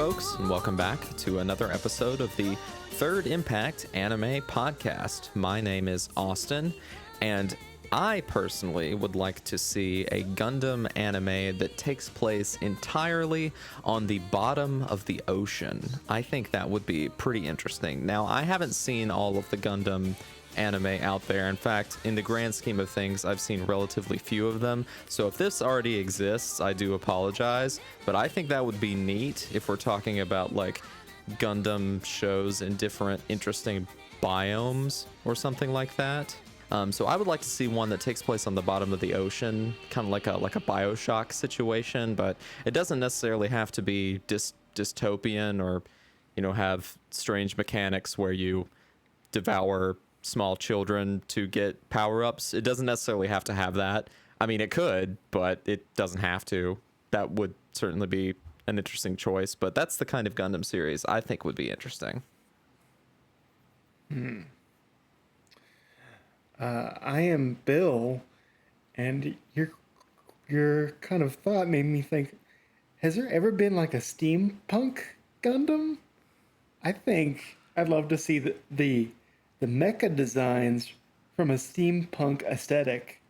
folks, and welcome back to another episode of the Third Impact Anime Podcast. My name is Austin, and I personally would like to see a Gundam anime that takes place entirely on the bottom of the ocean. I think that would be pretty interesting. Now, I haven't seen all of the Gundam anime out there. In fact, in the grand scheme of things, I've seen relatively few of them. So if this already exists, I do apologize. But I think that would be neat if we're talking about like Gundam shows in different interesting biomes or something like that. So I would like to see one that takes place on the bottom of the ocean, kind of like a BioShock situation, but it doesn't necessarily have to be dystopian or, you know, have strange mechanics where you devour small children to get power-ups. It doesn't necessarily have to have that. I mean, it could, but it doesn't have to. That would certainly be an interesting choice, but that's the kind of Gundam series I think would be interesting. I am Bill, and your kind of thought made me think, has there ever been like a steampunk Gundam? I think I'd love to see the mecha designs from a steampunk aesthetic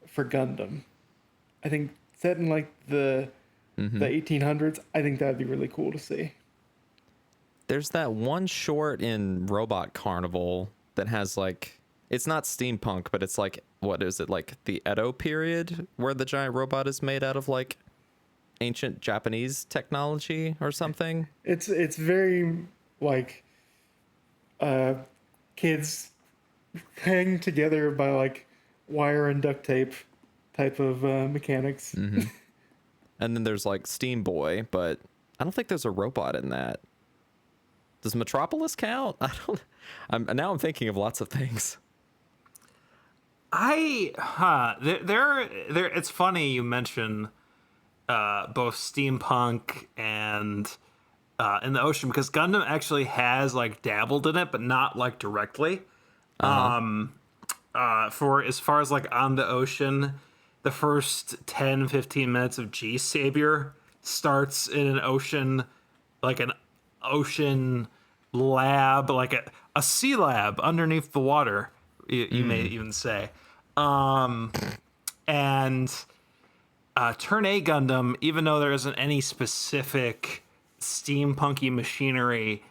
for Gundam. I think set in like the 1800s, I think that'd be really cool to see. There's that one short in Robot Carnival that has like, it's not steampunk, but it's like, what is it, like the Edo period where the giant robot is made out of like ancient Japanese technology or something? It's very like kids hang together by like wire and duct tape type of mechanics. And then there's like Steam Boy, but I don't think there's a robot in that. Does Metropolis count? Now I'm thinking of lots of things. It's funny you mention both steampunk and in the ocean, because Gundam actually has like dabbled in it, but not like directly. For as far as like on the ocean, the first 10-15 minutes of G Savior starts in an ocean, like an ocean lab, like a sea lab underneath the water, you may even say. And Turn A Gundam, even though there isn't any specific steampunky machinery,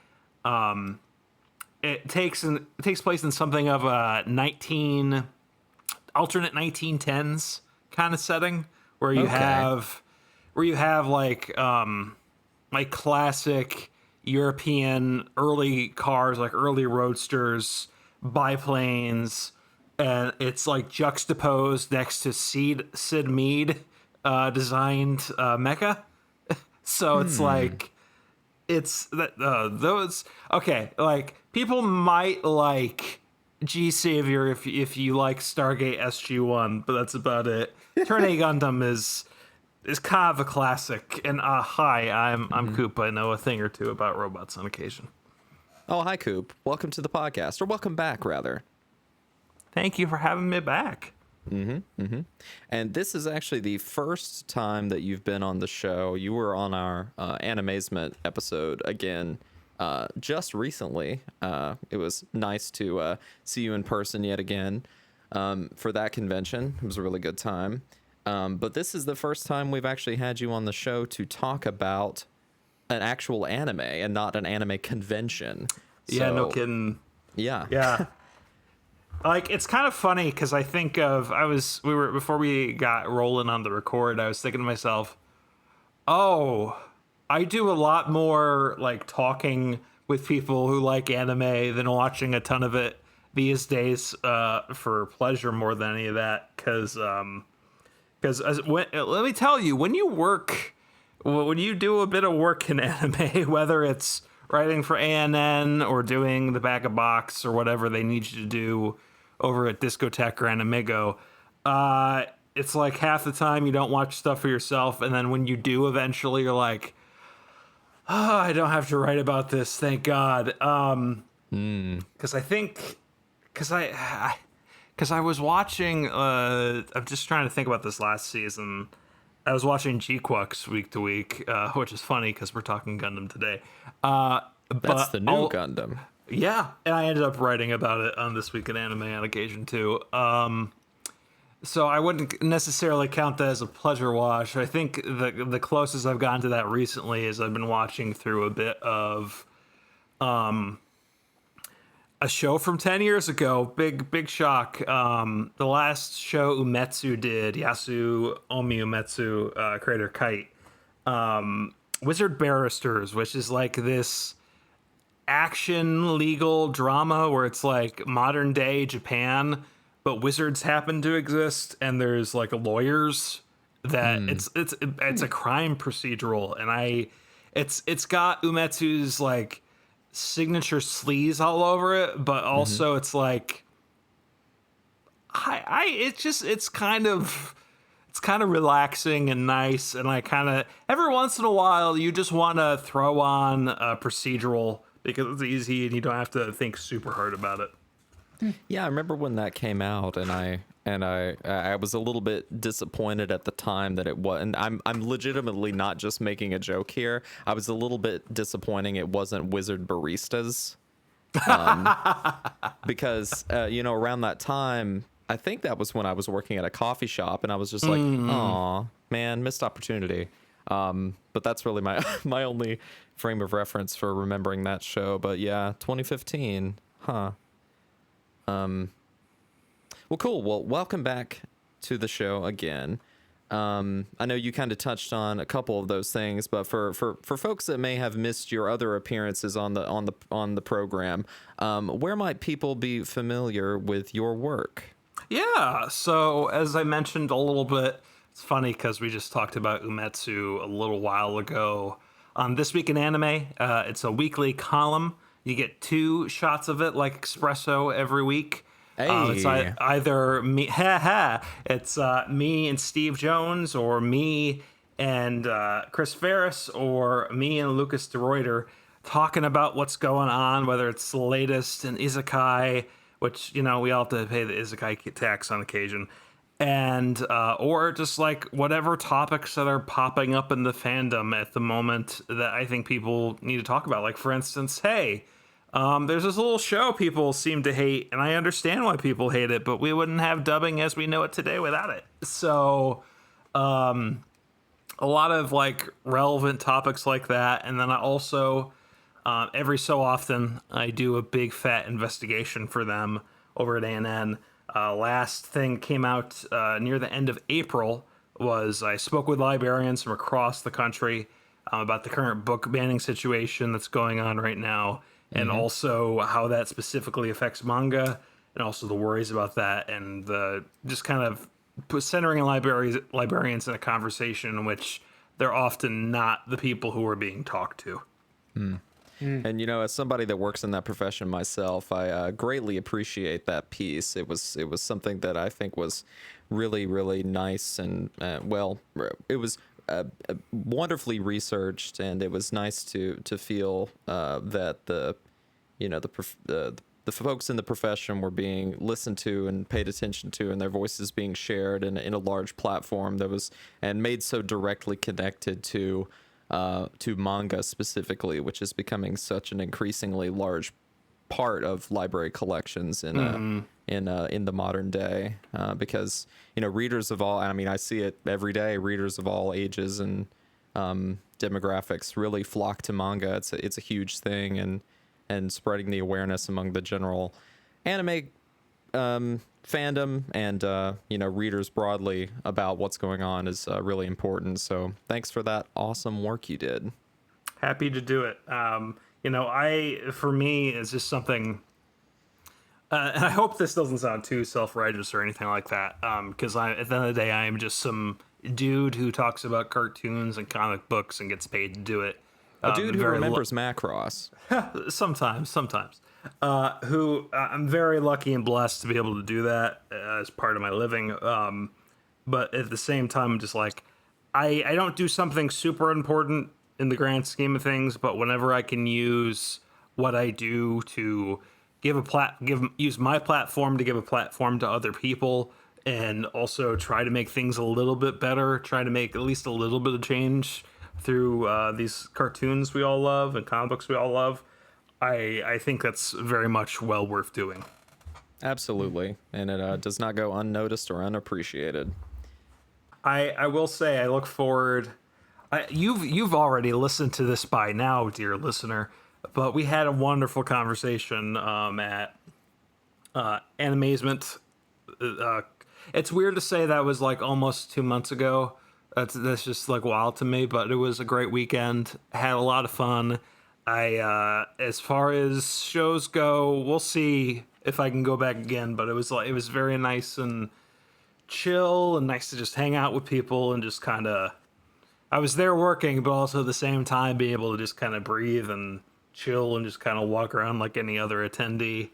it takes place in something of a alternate 1910s kind of setting, where you have like classic European early cars, like early roadsters, biplanes, and it's like juxtaposed next to Sid Mead designed mecha. So it's like, it's that those okay. Like, people might like G Savior if you like Stargate SG-1, but that's about it. Turn A Gundam is kind of a classic. And hi, I'm Coop. I know a thing or two about robots on occasion. Oh, hi, Coop. Welcome to the podcast, or welcome back, rather. Thank you for having me back. And this is actually the first time that you've been on the show. You were on our Animazement episode again just recently. It was nice to see you in person yet again for that convention. It was a really good time. But this is the first time we've actually had you on the show to talk about an actual anime and not an anime convention. Yeah, no kidding. Yeah. Like, it's kind of funny because I think before we got rolling on the record, I was thinking to myself, oh, I do a lot more like talking with people who like anime than watching a ton of it these days for pleasure more than any of that. Because let me tell you, when you do a bit of work in anime, whether it's writing for ANN or doing the back of box or whatever they need you to do over at Discotheque or Animigo, it's like half the time you don't watch stuff for yourself, and then when you do eventually, you're like, oh, I don't have to write about this, thank God. Because I was watching, I'm just trying to think about this last season, I was watching G-Quux week to week, which is funny because we're talking Gundam today. That's the new Gundam. Yeah, and I ended up writing about it on This Week in Anime on occasion too. So I wouldn't necessarily count that as a pleasure watch. I think the closest I've gotten to that recently is I've been watching through a bit of a show from 10 years ago. Big shock. The last show Umetsu did, Yasu Omi Umetsu, creator Kite, Wizard Barristers, which is like this action legal drama where it's like modern day Japan, but wizards happen to exist, and there's like lawyers that it's a crime procedural, and it's got Umetsu's like signature sleaze all over it, but also it's like it's kind of relaxing and nice, and I kind of every once in a while you just want to throw on a procedural because it's easy and you don't have to think super hard about it. Yeah, I remember when that came out, and I was a little bit disappointed at the time that it was. And I'm legitimately not just making a joke here. I was a little bit disappointing it wasn't Wizard Baristas, because around that time, I think that was when I was working at a coffee shop, and I was just like, "Aw, man, missed opportunity." But that's really my my only frame of reference for remembering that show. But yeah, 2015, huh? Well, cool. Well, welcome back to the show again. I know you kind of touched on a couple of those things, but for folks that may have missed your other appearances on the program, where might people be familiar with your work? Yeah. So as I mentioned a little bit, it's funny because we just talked about Umetsu a little while ago. On This Week in Anime, it's a weekly column. You get 2 shots of it like espresso every week. Hey. It's either me, it's me and Steve Jones, or me and Chris Ferris, or me and Lucas DeReuter talking about what's going on, whether it's the latest in Isekai, which, we all have to pay the Isekai tax on occasion, and or just like whatever topics that are popping up in the fandom at the moment that I think people need to talk about. Like, for instance, hey, there's this little show people seem to hate, and I understand why people hate it, but we wouldn't have dubbing as we know it today without it. So a lot of like relevant topics like that. And then I also every so often I do a big fat investigation for them over at ANN. Last thing came out near the end of April was I spoke with librarians from across the country about the current book banning situation that's going on right now, and also how that specifically affects manga, and also the worries about that, and the just kind of centering librarians in a conversation in which they're often not the people who are being talked to. And as somebody that works in that profession myself, I greatly appreciate that piece. It was something that I think was really, really nice, and it was wonderfully researched, and it was nice to feel that the folks in the profession were being listened to and paid attention to, and their voices being shared in a large platform that was and made so directly connected to manga specifically, which is becoming such an increasingly large part of library collections in the modern day, because readers of all, I see it every day, readers of all ages and demographics really flock to manga. It's a huge thing, and spreading the awareness among the general anime fandom and readers broadly about what's going on is really important. So thanks for that awesome work you did. Happy to do it. For me, it's just something, and I hope this doesn't sound too self-righteous or anything like that, because at the end of the day, I am just some dude who talks about cartoons and comic books and gets paid to do it. A dude who remembers Macross. Sometimes. Who I'm very lucky and blessed to be able to do that as part of my living. But at the same time, I'm just like, I don't do something super important in the grand scheme of things, but whenever I can use what I do to use my platform to give a platform to other people, and also try to make things a little bit better, try to make at least a little bit of change through these cartoons we all love and comic books we all love, I think that's very much well worth doing. Absolutely. And it does not go unnoticed or unappreciated. I will say I look forward. You've already listened to this by now, dear listener, but we had a wonderful conversation at Animazement. It's weird to say that was like almost 2 months ago. That's just like wild to me, but it was a great weekend. Had a lot of fun. As far as shows go, we'll see if I can go back again, but it was very nice and chill and nice to just hang out with people and just kind of, I was there working, but also at the same time being able to just kind of breathe and chill and just kind of walk around like any other attendee,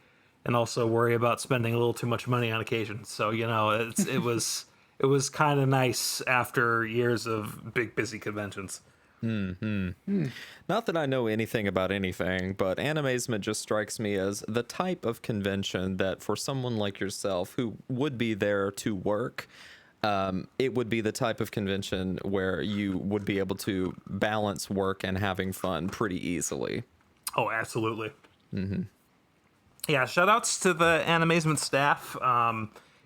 and also worry about spending a little too much money on occasion. So, it was kind of nice after years of big busy conventions. Not that I know anything about anything, but Animazement just strikes me as the type of convention that for someone like yourself who would be there to work, it would be the type of convention where you would be able to balance work and having fun pretty easily. Oh, absolutely. Yeah, shout outs to the Animazement staff.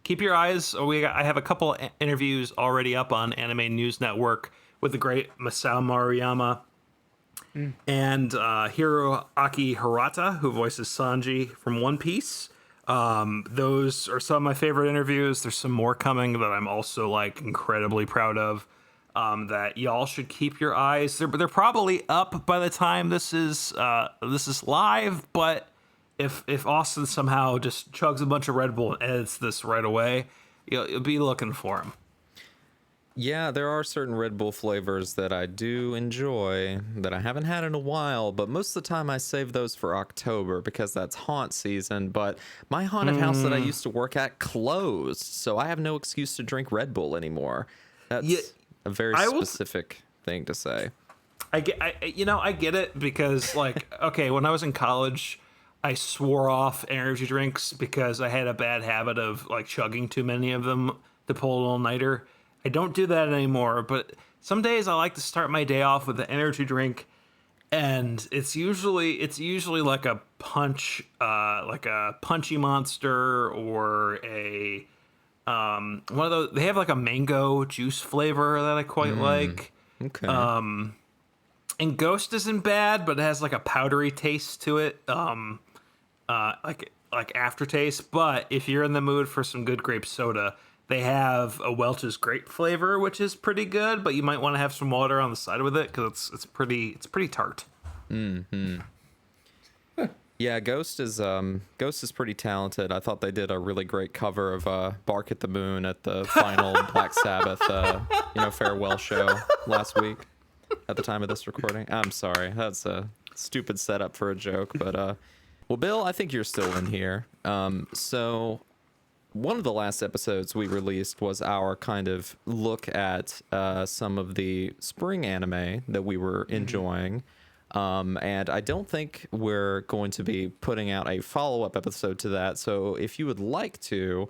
Keep your eyes. I have a couple interviews already up on Anime News Network with the great Masao Maruyama and Hiroaki Hirata, who voices Sanji from One Piece. Those are some of my favorite interviews. There's some more coming that I'm also like incredibly proud of. That y'all should keep your eyes. They're probably up by the time this is live, but if Austin somehow just chugs a bunch of Red Bull and edits this right away, you'll be looking for him. Yeah, there are certain Red Bull flavors that I do enjoy that I haven't had in a while, but most of the time I save those for October because that's haunt season. But my haunted house that I used to work at closed, so I have no excuse to drink Red Bull anymore. That's a very specific thing to say. I get it because like, okay, when I was in college, I swore off energy drinks because I had a bad habit of like chugging too many of them to pull an all-nighter. I don't do that anymore, but some days I like to start my day off with an energy drink, and it's usually like a punch, like a Punchy Monster or a one of those. They have like a mango juice flavor that I quite like. Okay. And Ghost isn't bad, but it has like a powdery taste to it, like aftertaste. But if you're in the mood for some good grape soda, they have a Welch's grape flavor, which is pretty good, but you might want to have some water on the side with it because it's pretty tart. Yeah, Ghost is pretty talented. I thought they did a really great cover of "Bark at the Moon" at the final Black Sabbath farewell show last week. At the time of this recording, I'm sorry, that's a stupid setup for a joke, but well, Bill, I think you're still in here. So one of the last episodes we released was our kind of look at some of the spring anime that we were enjoying. And I don't think we're going to be putting out a follow-up episode to that. So if you would like to,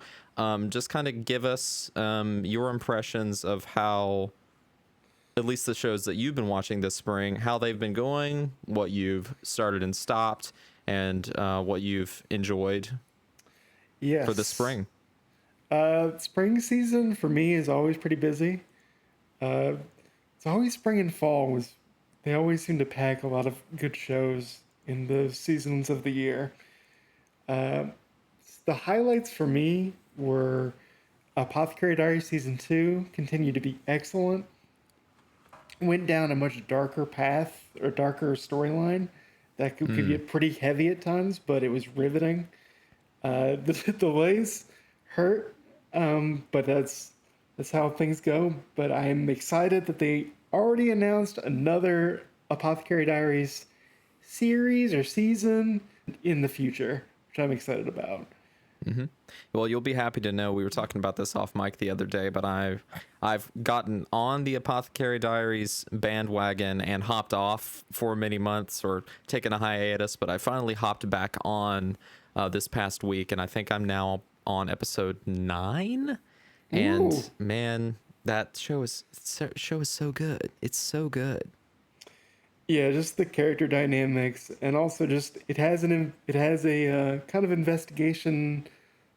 just kind of give us your impressions of how, at least the shows that you've been watching this spring, how they've been going, what you've started and stopped, and what you've enjoyed for the spring. Spring season for me is always pretty busy. It's always spring and fall. They always seem to pack a lot of good shows in those seasons of the year. The highlights for me were Apothecary Diaries Season 2 continued to be excellent. Went down a much darker path or darker storyline that could get pretty heavy at times, but it was riveting. The delays hurt, but that's how things go. But I'm excited that they already announced another Apothecary Diaries series or season in the future, which I'm excited about. Mm-hmm. Well, you'll be happy to know we were talking about this off mic the other day, but I've gotten on the Apothecary Diaries bandwagon and hopped off for many months or taken a hiatus, but I finally hopped back on this past week, and I think I'm now on episode 9. And Ooh. man, that show is so good. It's so good. Yeah, just the character dynamics, and also just it has a kind of investigation,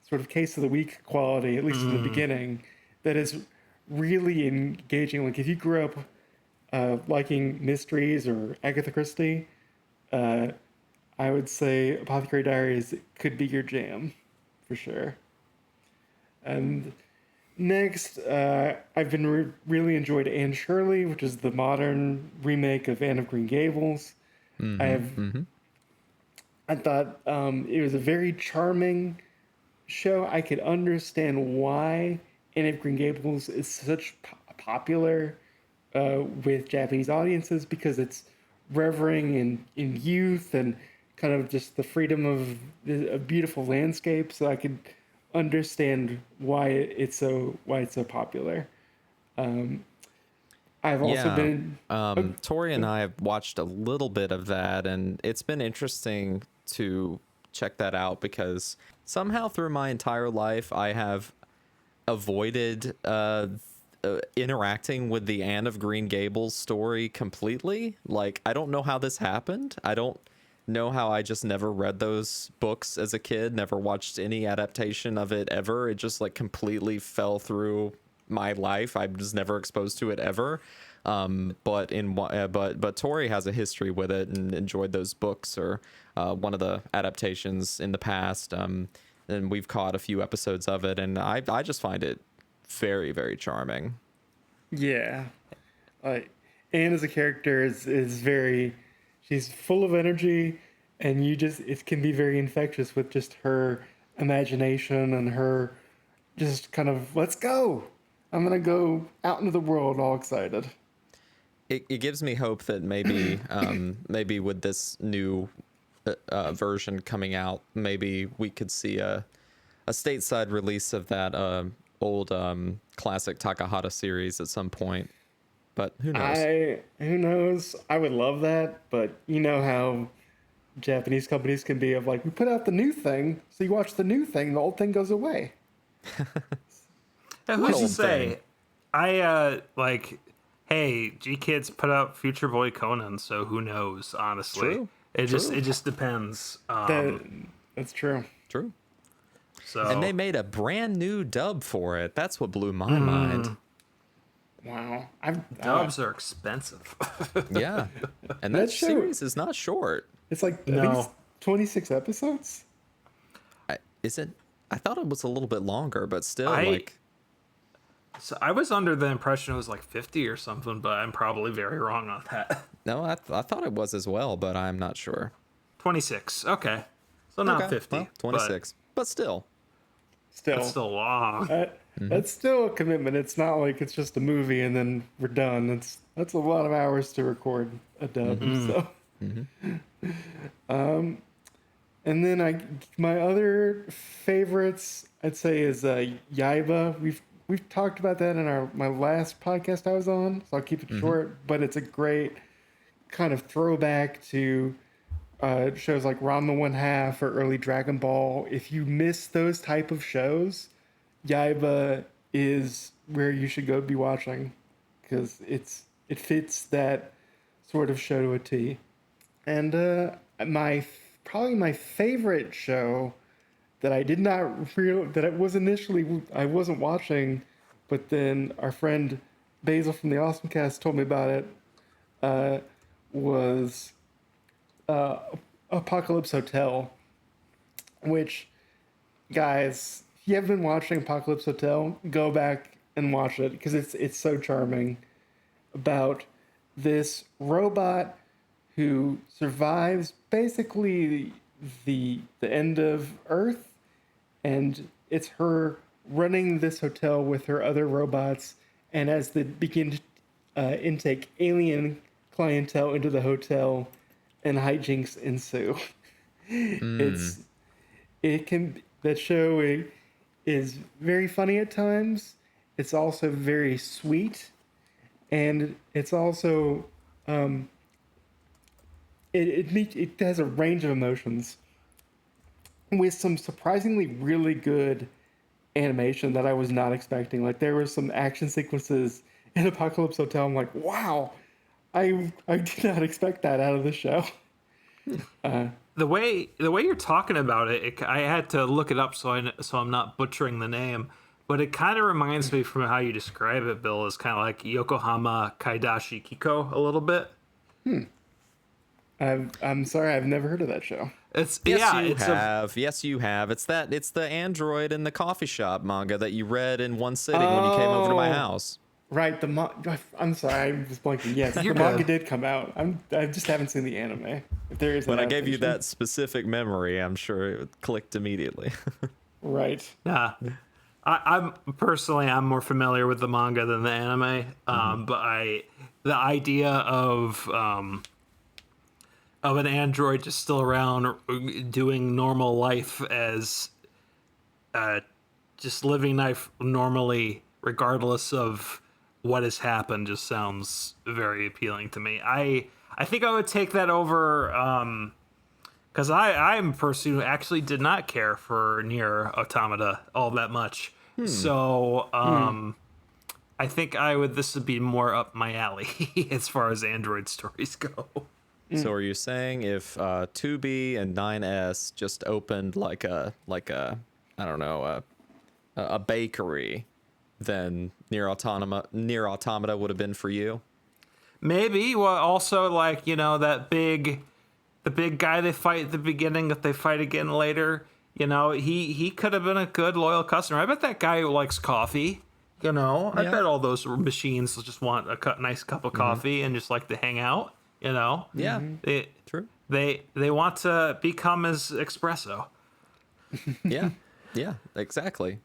sort of case of the week quality, at least in the beginning, that is really engaging. Like if you grew up liking mysteries or Agatha Christie, uh, I would say Apothecary Diaries could be your jam, for sure. And next, I've been really enjoyed Anne Shirley, which is the modern remake of Anne of Green Gables. I have I thought it was a very charming show. I could understand why Anne of Green Gables is such popular with Japanese audiences, because it's reveling in youth and kind of just the freedom of a beautiful landscape. So I could understand why it's so popular. I've also Yeah. been Tori and I have watched a little bit of that, and it's been interesting to check that out because somehow through my entire life I have avoided interacting with the Anne of Green Gables story completely. Like, I don't know how this happened. I don't know how I just never read those books as a kid, never watched any adaptation of it ever. It just like completely fell through my life. I was never exposed to it ever. But Tori has a history with it and enjoyed those books or one of the adaptations in the past. And we've caught a few episodes of it, and I just find it very, very charming. Yeah. Like Anne as a character is very, she's full of energy, and it can be very infectious with just her imagination and her just kind of, let's go. I'm gonna go out into the world all excited. It gives me hope that maybe maybe with this new version coming out, maybe we could see a stateside release of that old classic Takahata series at some point. But who knows? Who knows? I would love that, but you know how Japanese companies can be of like, we put out the new thing, so you watch the new thing, the old thing goes away. Now, What who's to old say? thing? I like, hey, G Kids put out Future Boy Conan, so who knows? Honestly, True. it True. just depends. That that's true. True. So And they made a brand new dub for it. That's what blew my mind. Wow. I've dubs are expensive. Yeah. And That that show- series is not short. it's like I think No. it's 26 episodes. Is it? I thought it was a little bit longer, but still, I- like, So I was under the impression it was like 50 or something, but I'm probably very wrong on that. no, I thought it was as well, but I'm not sure. 26. Okay. So not Okay, 50. well, 26. But still. Still, That's still long. that's still a commitment. It's not like it's just a movie and then we're done. That's a lot of hours to record a dub. So, and then my other favorites I'd say is Yaiba. We've talked about that in my last podcast I was on, so I'll keep it short. But it's a great kind of throwback to shows like Ranma One Half or early Dragon Ball. If you miss those type of shows, Yaiba is where you should go be watching, because it fits that sort of show to a T. And probably my favorite show that I did not that it was initially I wasn't watching, but then our friend Basil from the Awesome Cast told me about it. Was Apocalypse Hotel, which, guys, if you haven't been watching Apocalypse Hotel, go back and watch it, because it's so charming, about this robot who survives basically the end of Earth, and it's her running this hotel with her other robots, and as they begin to intake alien clientele into the hotel, and hijinks ensue. That show is very funny at times. It's also very sweet, and it's also it has a range of emotions with some surprisingly really good animation that I was not expecting. Like there were some action sequences in Apocalypse Hotel. I'm like, wow, I did not expect that out of the show. The way you're talking about it, I had to look it up so I'm not butchering the name. But it kind of reminds me from how you describe it, Bill, is kind of like Yokohama Kaidashi Kiko a little bit. I'm sorry, I've never heard of that show. It's Yes, you have. It's the android in the coffee shop manga that you read in one sitting when you came over to my house. Right, I'm sorry, I was blanking. Yes, the manga did come out. I just haven't seen the anime. If there is, when I gave you that specific memory, I'm sure it clicked immediately. Right. Nah. I'm personally, I'm more familiar with the manga than the anime. But the idea of an android just still around doing normal life as just living life normally, regardless of what has happened, just sounds very appealing to me. I think I would take that over because I'm a person who actually did not care for Nier Automata all that much. So I think this would be more up my alley as far as Android stories go. So are you saying if 2B and 9S just opened like a I don't know, a bakery, then Nier Automata would have been for you? Maybe. Well, also like, the big guy they fight at the beginning that they fight again later, he could have been a good loyal customer. I bet that guy who likes coffee, I bet all those machines just want a nice cup of coffee and just like to hang out, Yeah. True. They want to become as espresso. Yeah. Yeah, exactly.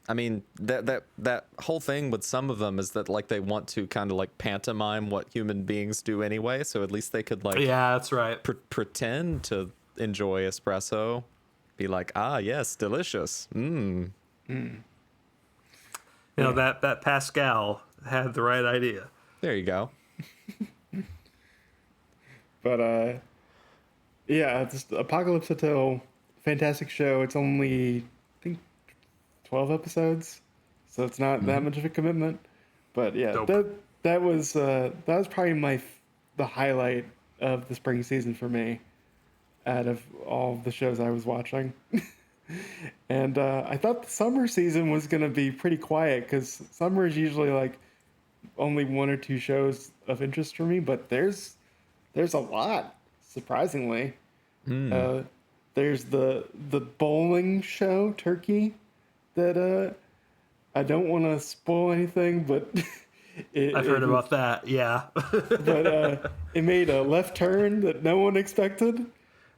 I mean, that whole thing with some of them is that like they want to kind of like pantomime what human beings do anyway, so at least they could like that's right. Pretend to enjoy espresso, be like, yes, delicious. That Pascal had the right idea. There you go. But just Apocalypse Hotel, fantastic show. It's only, I think, 12 episodes, so it's not that much of a commitment. But yeah, Dope. that was probably the highlight of the spring season for me, out of all the shows I was watching. And I thought the summer season was gonna be pretty quiet because summer is usually like only one or two shows of interest for me, but there's a lot, surprisingly. There's the bowling show, Turkey, that I don't want to spoil anything, but I've heard about that. Yeah. But it made a left turn that no one expected.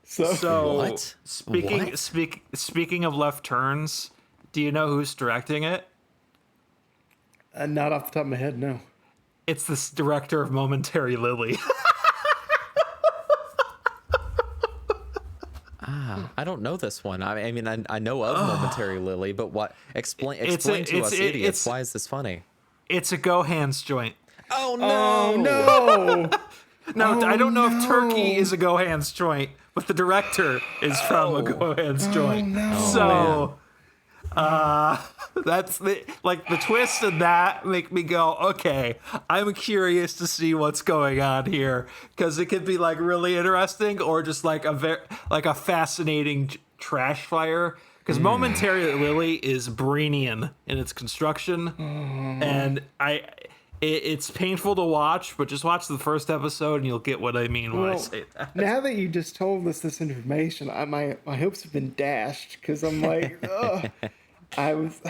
So What? Speaking of left turns, do you know who's directing it? not off the top of my head, no. It's the director of Momentary Lily. I don't know this one. I mean, I know of Momentary Lily, but what? Explain to us idiots. Why is this funny? It's a Gohan's joint. Oh no! No. No, I don't know if Turkey is a Gohan's joint, but the director is from a Gohan's joint. No. So, that's the twist in that make me go, okay, I'm curious to see what's going on here, because it could be like really interesting or just like a fascinating trash fire. Because Momentary Lily is Brainian in its construction, and it's painful to watch, but just watch the first episode and you'll get what I mean when I say that. Now that you just told us this information, my hopes have been dashed, because I'm like, ugh. I was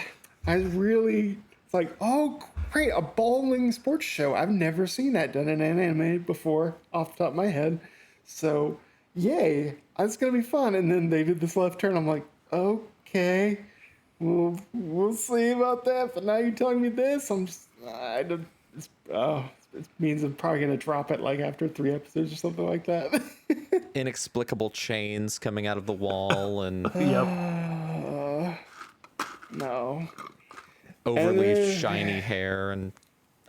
really, it's like, oh great, a bowling sports show. I've never seen that done in an anime before, off the top of my head. So yay, it's gonna be fun. And then they did this left turn. I'm like, okay, we'll see about that. But now you're telling me this, it means I'm probably gonna drop it like after 3 episodes or something like that. Inexplicable chains coming out of the wall and No. overly shiny hair and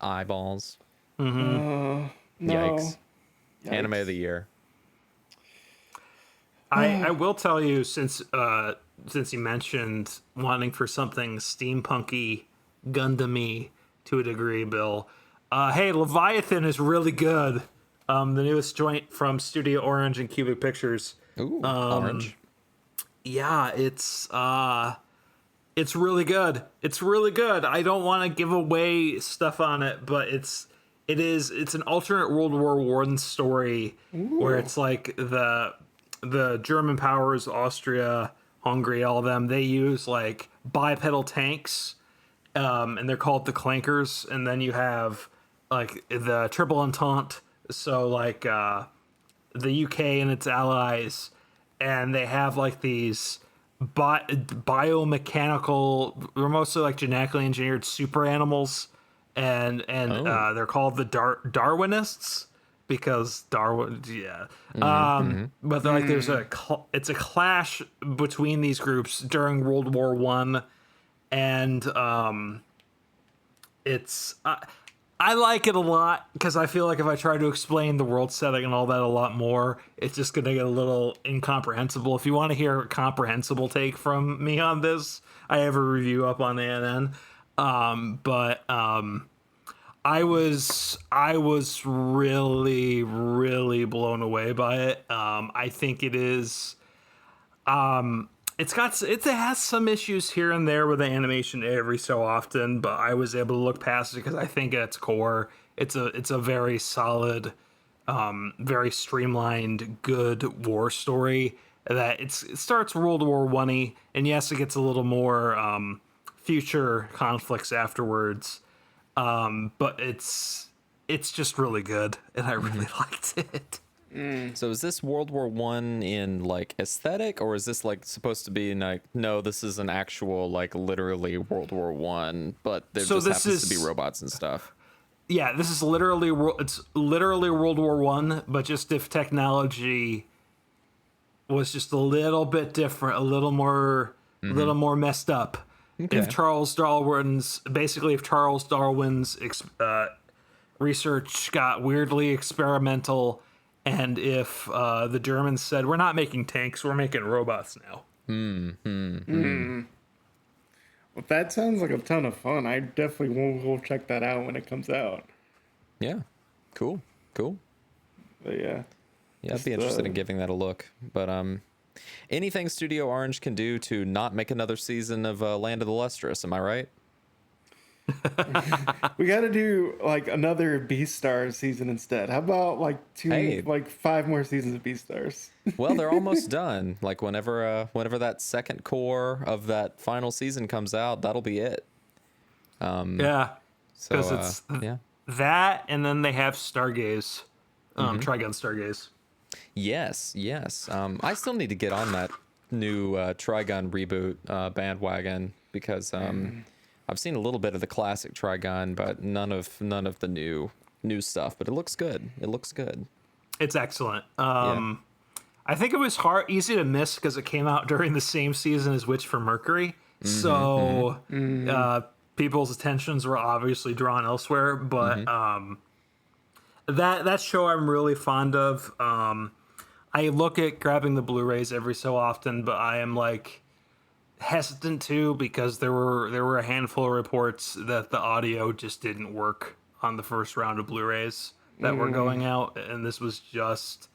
eyeballs. No. Yikes. Anime of the year. I will tell you, since since you mentioned wanting for something steampunky, Gundam-y to a degree, Bill. Hey, Leviathan is really good. The newest joint from Studio Orange and Cubic Pictures. Ooh, orange. Yeah, it's really good. It's really good. I don't want to give away stuff on it, but it's an alternate World War I story. Ooh. Where it's like the German powers, Austria, Hungary, all of them, they use like bipedal tanks, and they're called the Clankers. And then you have like the Triple Entente, so like the UK and its allies, and they have like these biomechanical, they're mostly like genetically engineered super animals, and they're called the Darwinists because Darwin, yeah. But like there's it's a clash between these groups during World War I, and it's I like it a lot because I feel like if I try to explain the world setting and all that a lot more, it's just going to get a little incomprehensible. If you want to hear a comprehensible take from me on this, I have a review up on ANN. But I was really, really blown away by it. I think it is. It has some issues here and there with the animation every so often, but I was able to look past it because I think at its core, it's a very solid, very streamlined, good war story. That it starts World War I, and yes, it gets a little more future conflicts afterwards, but it's just really good, and I really liked it. So is this World War One in like aesthetic, or is this like supposed to be like, no, this is an actual like literally World War One, but there just happens to be robots and stuff? Yeah, this is literally World War One, but just if technology was just a little bit different, a little more messed up. Okay. If Charles Darwin's research got weirdly experimental. And if the Germans said, we're not making tanks, we're making robots now. Well, that sounds like a ton of fun. I definitely will check that out when it comes out. Yeah. Cool. But yeah. Yeah, I'd be interested in giving that a look. But anything Studio Orange can do to not make another season of Land of the Lustrous, am I right? We got to do like another Beastars season instead. How about like 5 more seasons of Beastars? Well, they're almost done. Like whenever that second core of that final season comes out, that'll be it. Yeah. So it's that, and then they have Stargaze, Trigun Stargaze. Yes. I still need to get on that new Trigun reboot bandwagon because I've seen a little bit of the classic Trigun, but none of the new stuff. But it looks good. It's excellent. I think it was easy to miss because it came out during the same season as Witch from Mercury. So people's attentions were obviously drawn elsewhere. But that show I'm really fond of. I look at grabbing the Blu-rays every so often, but I am like hesitant to because there were a handful of reports that the audio just didn't work on the first round of Blu-rays that were going out, and this was just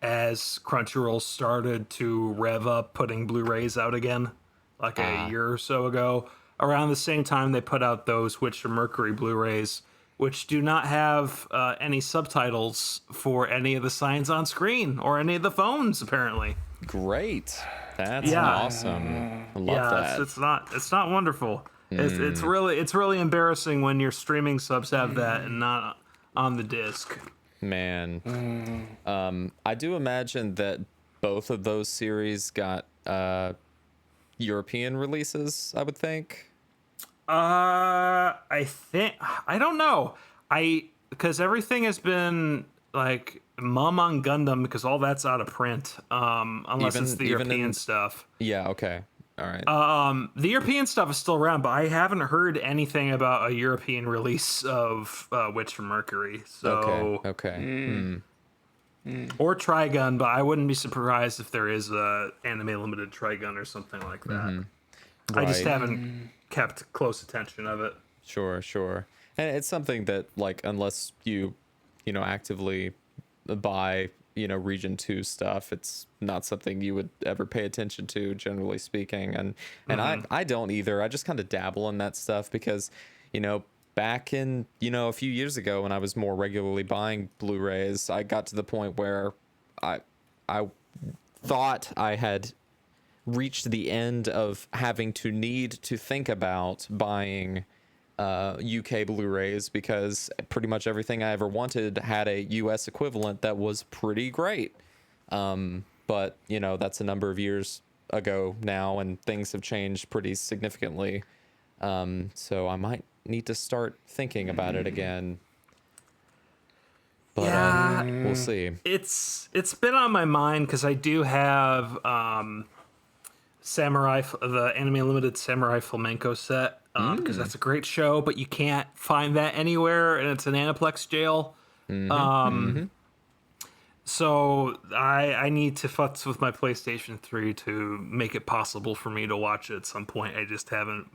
as Crunchyroll started to rev up putting Blu-rays out again like a year or so ago. Around the same time they put out those Witch from Mercury Blu-rays, which do not have any subtitles for any of the signs on screen or any of the phones apparently. Great. That's awesome. I love that. It's not wonderful. It's really embarrassing when your streaming subs have that and not on the disc. Man. I do imagine that both of those series got European releases, I would think. I don't know. Because everything has been like Mum on Gundam because all that's out of print, unless it's the European stuff. Yeah, okay. All right. The European stuff is still around, but I haven't heard anything about a European release of Witch from Mercury. So okay. or Trigun, but I wouldn't be surprised if there is a anime limited Trigun or something like that. I just Right. haven't kept close attention of it. Sure, sure. And it's something that, like, unless you, actively buy, Region 2 stuff, it's not something you would ever pay attention to, generally speaking. And I don't either. I just kind of dabble in that stuff because, back in, a few years ago when I was more regularly buying Blu-rays, I got to the point where I thought I had reached the end of having to need to think about buying UK Blu-rays because pretty much everything I ever wanted had a US equivalent that was pretty great. But that's a number of years ago now, and things have changed pretty significantly. So I might need to start thinking about it again. But Yeah, we'll see. it's been on my mind because I do have the Anime Limited Samurai Flamenco set because that's a great show, but you can't find that anywhere, and it's an Aniplex jail. So I need to futz with my PlayStation 3 to make it possible for me to watch it at some point. I just haven't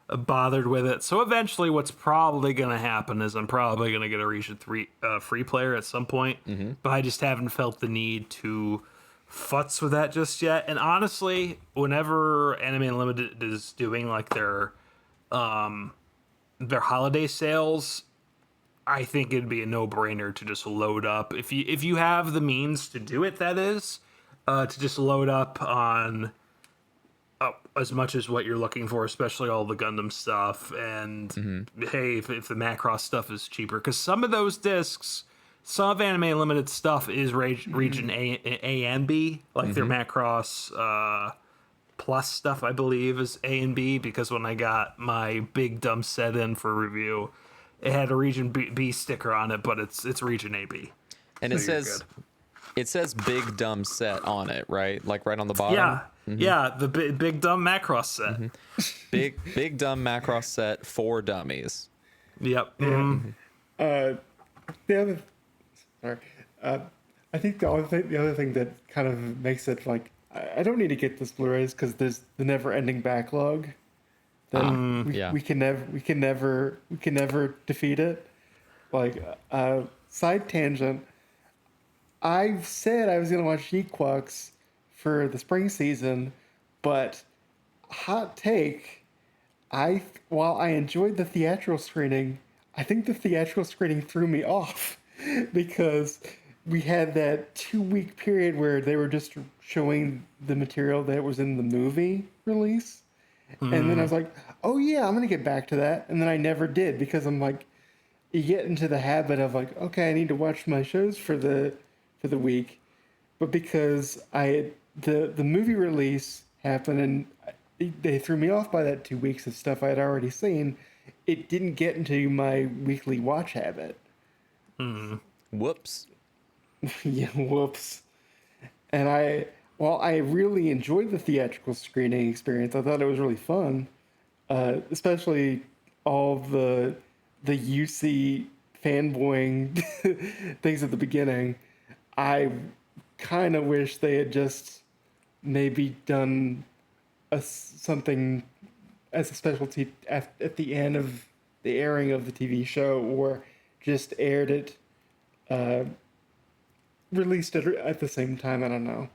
bothered with it. So eventually what's probably going to happen is I'm probably going to get a Region 3 free player at some point, but I just haven't felt the need to futz with that just yet. And honestly, whenever Anime Unlimited is doing like their holiday sales, I think it'd be a no-brainer to just load up if you have the means to do it. That is, to just load up on as much as what you're looking for, especially all the Gundam stuff. And hey, if the Macross stuff is cheaper, because some of those discs, some of Anime Unlimited stuff is region A and B, like their Macross Plus stuff, I believe, is A and B. Because when I got my big dumb set in for review, it had a region B sticker on it, but it's region AB. And So it you're says good. it says big dumb set on it, right? Like right on the bottom. Yeah, yeah, the big dumb Macross set. Big dumb Macross set for dummies. Yep. The other, sorry, I think the other thing that kind of makes it like I don't need to get this Blu-rays because there's the never-ending backlog. That we can never defeat it. Like side tangent. I've said I was gonna watch Equux for the spring season, but hot take. While I enjoyed the theatrical screening, I think the theatrical screening threw me off because we had that 2-week period where they were just showing the material that was in the movie release. And then I was like, oh yeah, I'm going to get back to that. And then I never did because I'm like, you get into the habit of like, okay, I need to watch my shows for the week. But because the movie release happened and they threw me off by that 2 weeks of stuff I had already seen, it didn't get into my weekly watch habit. Whoops. Yeah, whoops. And while I really enjoyed the theatrical screening experience, I thought it was really fun, especially all the UC fanboying things at the beginning. I kind of wish they had just maybe done something as a specialty at the end of the airing of the TV show, or just aired it, released it at the same time. I don't know.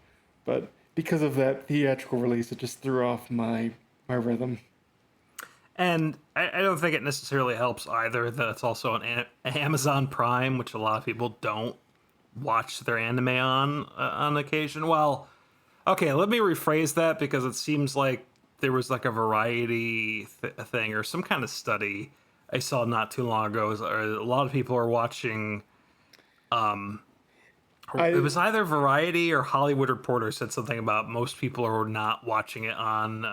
But because of that theatrical release, it just threw off my rhythm. And I don't think it necessarily helps either that it's also on Amazon Prime, which a lot of people don't watch their anime on occasion. Well, okay, let me rephrase that because it seems like there was like a variety thing or some kind of study I saw not too long ago. A lot of people are watching. It was either Variety or Hollywood Reporter said something about most people are not watching it on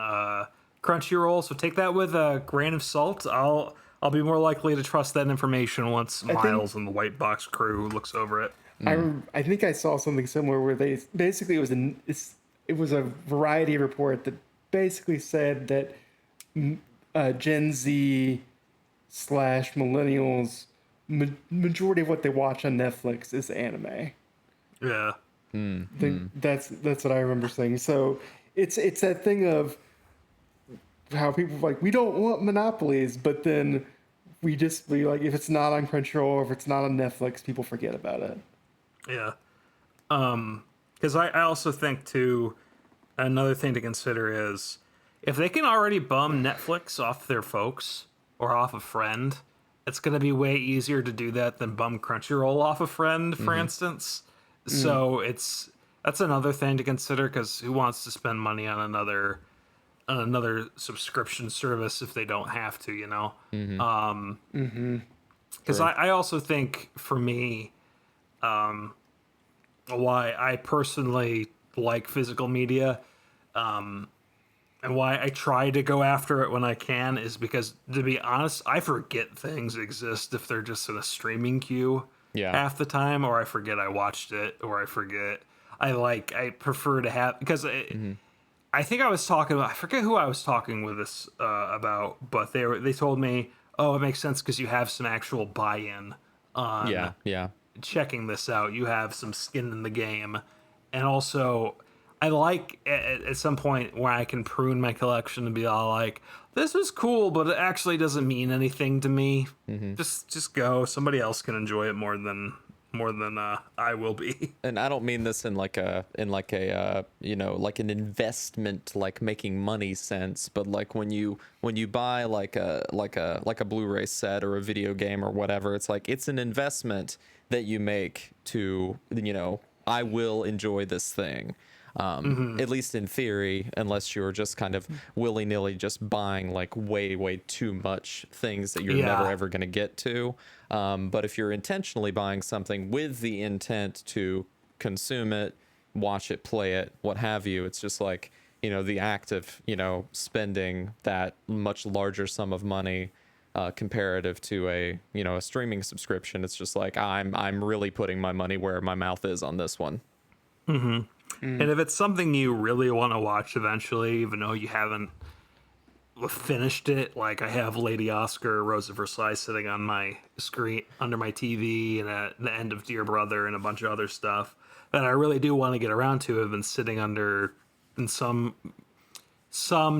Crunchyroll. So take that with a grain of salt. I'll be more likely to trust that information once Miles and the White Box crew looks over it. I think I saw something similar where they basically it was a Variety report that basically said that Gen Z / millennials majority of what they watch on Netflix is anime. Yeah. That's what I remember saying. So it's that thing of how people like, we don't want monopolies, but then we like, if it's not on Crunchyroll or if it's not on Netflix, people forget about it. Yeah. Because I also think too, another thing to consider is if they can already bum Netflix off their folks or off a friend, it's going to be way easier to do that than bum Crunchyroll off a friend, for instance. So that's another thing to consider, because who wants to spend money on another subscription service if they don't have to, you know? Because I also think for me, why I personally like physical media, and why I try to go after it when I can, is because, to be honest, I forget things exist if they're just in a streaming queue half the time, or I forget I watched it, or I forget I prefer to have, because I think I was talking about, I forget who I was talking with this about, but they told me, oh, it makes sense because you have some actual buy-in on checking this out. You have some skin in the game. And also, I like at some point where I can prune my collection and be all like, this is cool, but it actually doesn't mean anything to me. Just go. Somebody else can enjoy it more than I will be. And I don't mean this in like a you know, like an investment, like making money sense, but like when you buy like a Blu-ray set or a video game or whatever, it's like it's an investment that you make to, you know, I will enjoy this thing. At least in theory, unless you're just kind of willy-nilly just buying like way too much things that you're never ever going to get to. But if you're intentionally buying something with the intent to consume it, watch it, play it, what have you, it's just like, you know, the act of, you know, spending that much larger sum of money comparative to a, you know, a streaming subscription. It's just like, I'm really putting my money where my mouth is on this one. And if it's something you really want to watch eventually, even though you haven't finished it, like I have Lady Oscar, Rose of Versailles sitting on my screen under my TV, and at the end of Dear Brother and a bunch of other stuff that I really do want to get around to, have been sitting under in some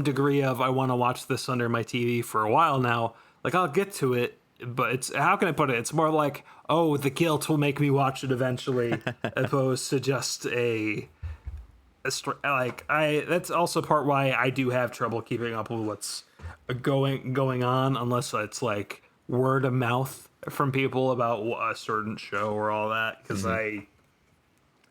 degree of, I want to watch this under my TV for a while now. Like, I'll get to it, but it's, how can I put it? It's more like, oh, the guilt will make me watch it eventually, opposed to just that's also part why I do have trouble keeping up with what's going on, unless it's like word of mouth from people about a certain show or all that. Because I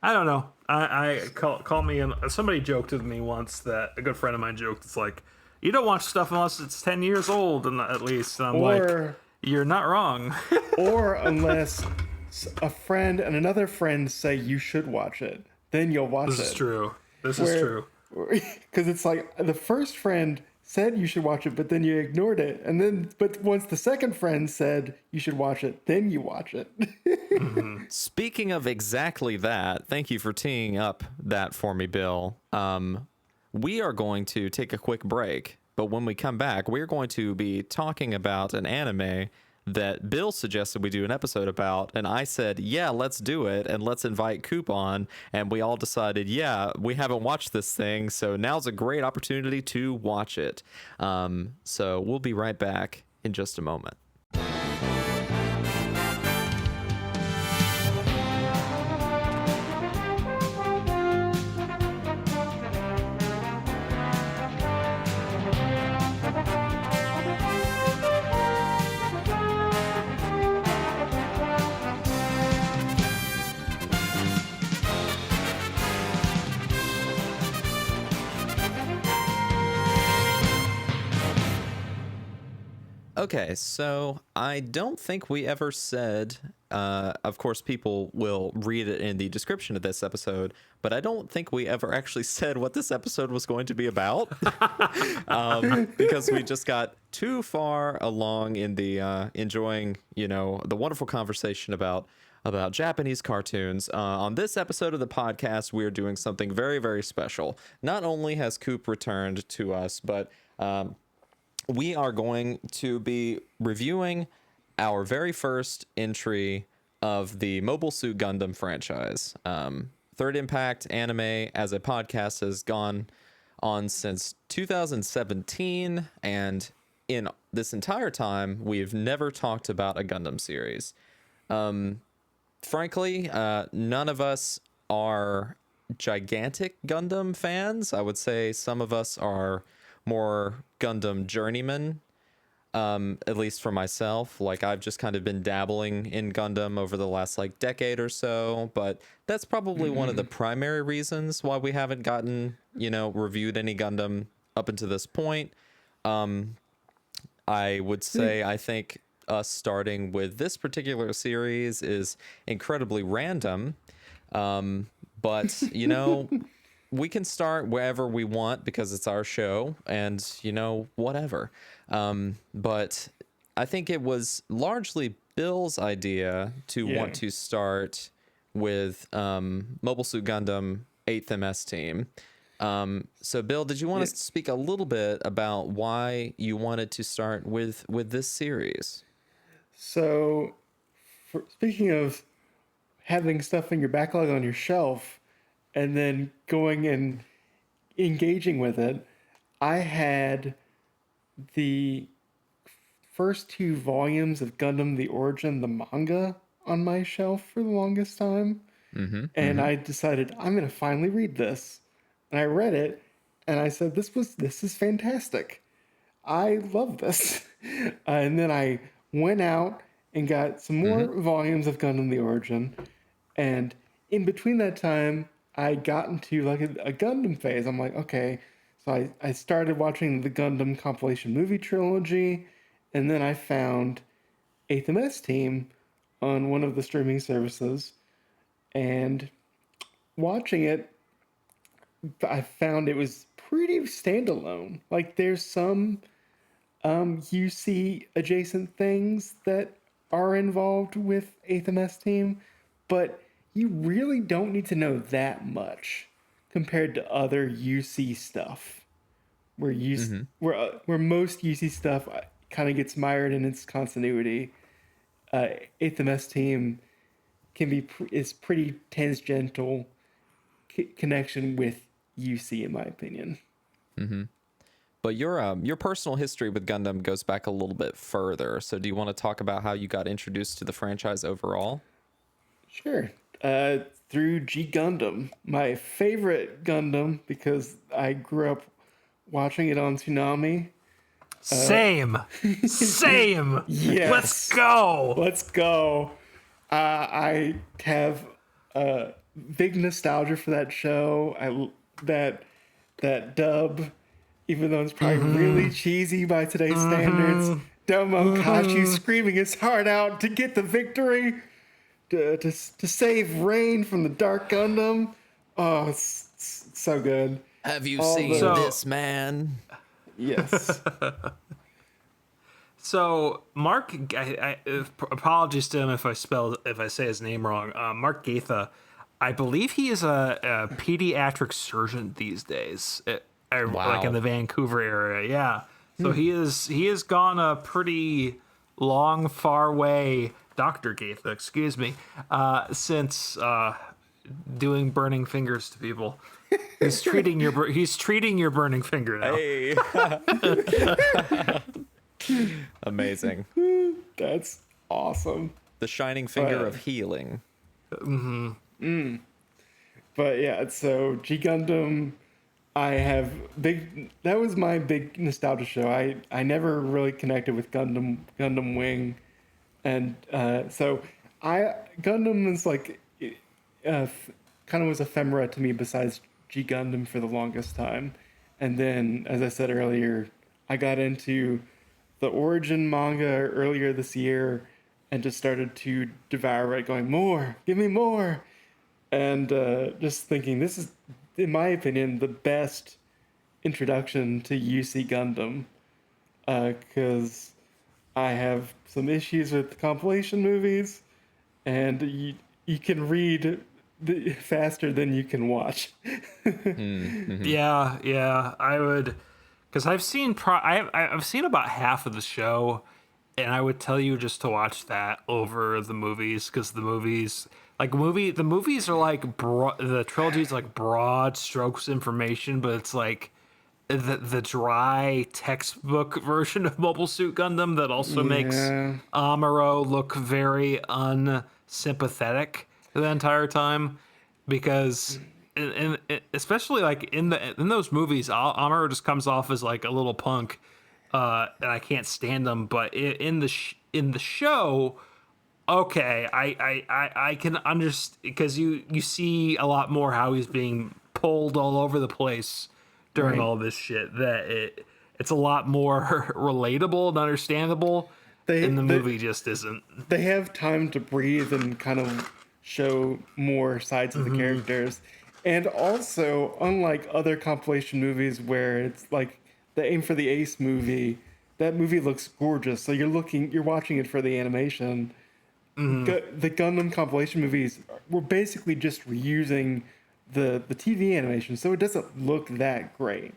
don't know. I call me, and somebody joked with me once, that a good friend of mine joked, it's like, you don't watch stuff unless it's 10 years old, and at least, and I'm like, you're not wrong. Or unless a friend and another friend say you should watch it, then you'll watch it. This is true. This is true. Because it's like, the first friend said you should watch it, but then you ignored it. And then, but once the second friend said you should watch it, then you watch it. Speaking of exactly that, thank you for teeing up that for me, Bill. We are going to take a quick break, but when we come back, we're going to be talking about an anime that Bill suggested we do an episode about, and I said, yeah, let's do it, and let's invite Coop on, and we all decided, yeah, we haven't watched this thing, so now's a great opportunity to watch it. So we'll be right back in just a moment. Okay, so I don't think we ever said, of course, people will read it in the description of this episode, but I don't think we ever actually said what this episode was going to be about, because we just got too far along in the enjoying, you know, the wonderful conversation about Japanese cartoons. On this episode of the podcast, we're doing something very, very special. Not only has Coop returned to us, but we are going to be reviewing our very first entry of the Mobile Suit Gundam franchise. Third Impact Anime as a podcast has gone on since 2017, and in this entire time, we've never talked about a Gundam series. Frankly, none of us are gigantic Gundam fans. I would say some of us are more Gundam journeymen, at least for myself. Like, I've just kind of been dabbling in Gundam over the last like decade or so, but that's probably one of the primary reasons why we haven't gotten, reviewed any Gundam up until this point. I would say I think us starting with this particular series is incredibly random. But, we can start wherever we want because it's our show and, whatever. But I think it was largely Bill's idea to want to start with Mobile Suit Gundam 8th MS Team. So Bill, did you want to speak a little bit about why you wanted to start with this series? So, speaking of having stuff in your backlog on your shelf and then going and engaging with it, I had the first 2 volumes of Gundam The Origin, the manga, on my shelf for the longest time. And I decided I'm going to finally read this. And I read it and I said, this is fantastic. I love this. And then I went out and got some more volumes of Gundam The Origin. And in between that time, I got into like a Gundam phase. I'm like, okay. So I started watching the Gundam compilation movie trilogy. And then I found 8th MS Team on one of the streaming services. And watching it, I found it was pretty standalone. Like, there's some UC adjacent things that are involved with 8th MS Team, but you really don't need to know that much compared to other UC stuff, where where most UC stuff kind of gets mired in its continuity. 8th MS Team is pretty tangential connection with UC, in my opinion. But your personal history with Gundam goes back a little bit further. So do you want to talk about how you got introduced to the franchise overall? Sure. Through G Gundam, my favorite Gundam, because I grew up watching it on Toonami. Same. Yes. Let's go. I have big nostalgia for that show. That dub, even though it's probably really cheesy by today's standards. Domo Kachi screaming his heart out to get the victory, to save Rain from the Dark Gundam. Oh, it's so good. Have you seen this man? Yes. So Mark, apologies to him if I say his name wrong. Mark Gaitha, I believe he is a pediatric surgeon these days, like in the Vancouver area. Yeah, so he has gone a pretty long, far way, Dr. Gaitha, excuse me, since doing burning fingers to people. He's treating your burning finger now. Hey. Amazing. That's awesome. The shining finger of healing. But yeah, so G Gundam, that was my big nostalgia show. I never really connected with Gundam Wing, and so Gundam is like kind of was ephemera to me besides G Gundam for the longest time. And then, as I said earlier, I got into the Origin manga earlier this year and just started to devour it, going, more, give me more. And just thinking, this is, in my opinion, the best introduction to UC Gundam, because I have some issues with compilation movies, and you can read faster than you can watch. Yeah, I would, because I've seen I've seen about half of the show, and I would tell you just to watch that over the movies, because the movies are like the trilogy is like broad strokes information, but it's like the dry textbook version of Mobile Suit Gundam that also makes Yeah. Amuro look very unsympathetic the entire time, because especially like in those movies, Amuro just comes off as like a little punk, and I can't stand him. But in the show, okay, I can understand, because you see a lot more how he's being pulled all over the place during Right. all this shit, that it's a lot more relatable and understandable. They- And the they- movie just isn't. They have time to breathe and kind of show more sides of the characters. And also, unlike other compilation movies where it's like the Aim for the Ace movie, that movie looks gorgeous. So you're watching it for the animation. The Gundam compilation movies were basically just reusing the TV animation, so it doesn't look that great.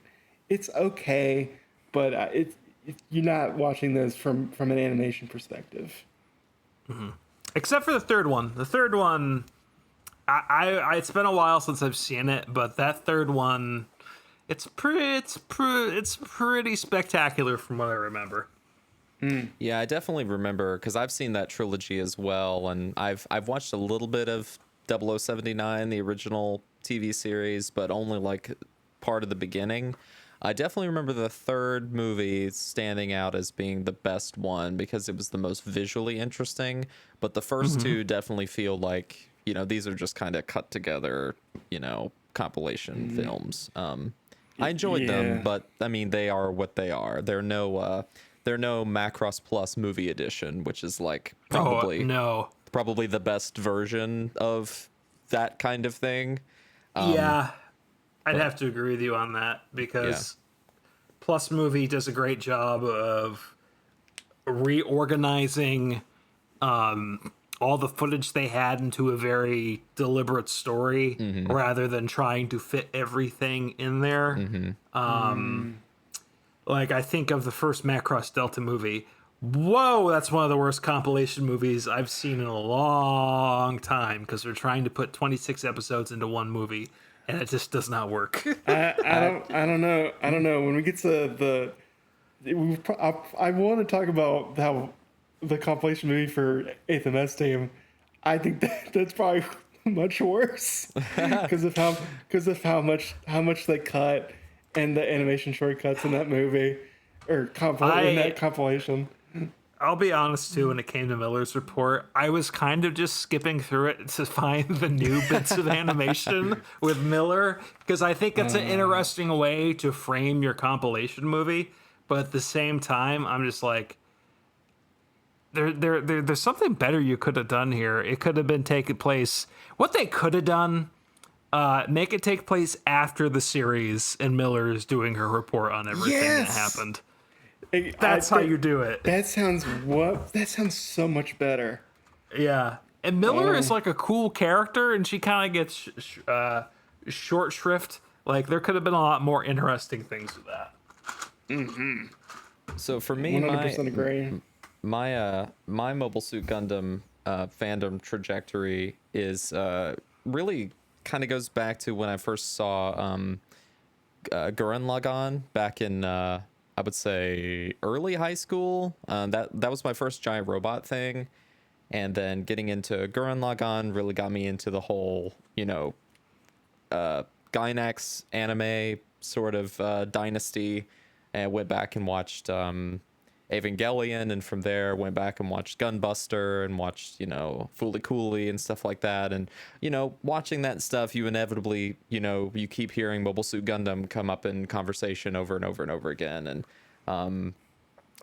It's okay, but you're not watching those from an animation perspective. Except for the third one. The third one, it's been a while since I've seen it, but that third one, it's pretty spectacular from what I remember. Yeah, I definitely remember, because I've seen that trilogy as well, and I've watched a little bit of 0079, the original TV series, but only like part of the beginning. I definitely remember the third movie standing out as being the best one because it was the most visually interesting, but the first two definitely feel like, these are just kind of cut together, compilation films. I enjoyed them, but I mean, they are what they are. They're no Macross Plus movie edition, which is like probably the best version of that kind of thing. Yeah, I'd have to agree with you on that, because Plus Movie does a great job of reorganizing all the footage they had into a very deliberate story, rather than trying to fit everything in there. Like, I think of the first Macross Delta movie. Whoa, that's one of the worst compilation movies I've seen in a long time, because they're trying to put 26 episodes into one movie, and it just does not work. I don't know. When we get to I want to talk about how the compilation movie for 8th MS Team. I think that's probably much worse because of how much they cut and the animation shortcuts in that movie or in that compilation. I'll be honest too, when it came to Miller's report, I was kind of just skipping through it to find the new bits of animation with Miller, because I think it's an interesting way to frame your compilation movie. But at the same time, I'm just like, there's something better you could have done here. It could have been taking place. What they could have done, make it take place after the series, and Miller is doing her report on everything that happened. That's how you do it. That sounds so much better. Yeah. And Miller is like a cool character, and she kind of gets short shrift. Like, there could have been a lot more interesting things with that. So for me, 100% agree. my Mobile Suit Gundam fandom trajectory is really kind of goes back to when I first saw Gurren Lagann back in I would say early high school. That was my first giant robot thing, and then getting into Gurren Lagann really got me into the whole Gainax anime sort of dynasty, and went back and watched Evangelion, and from there went back and watched Gunbuster and watched Fooly Cooly and stuff like that. And watching that stuff, you inevitably you keep hearing Mobile Suit Gundam come up in conversation over and over and over again. And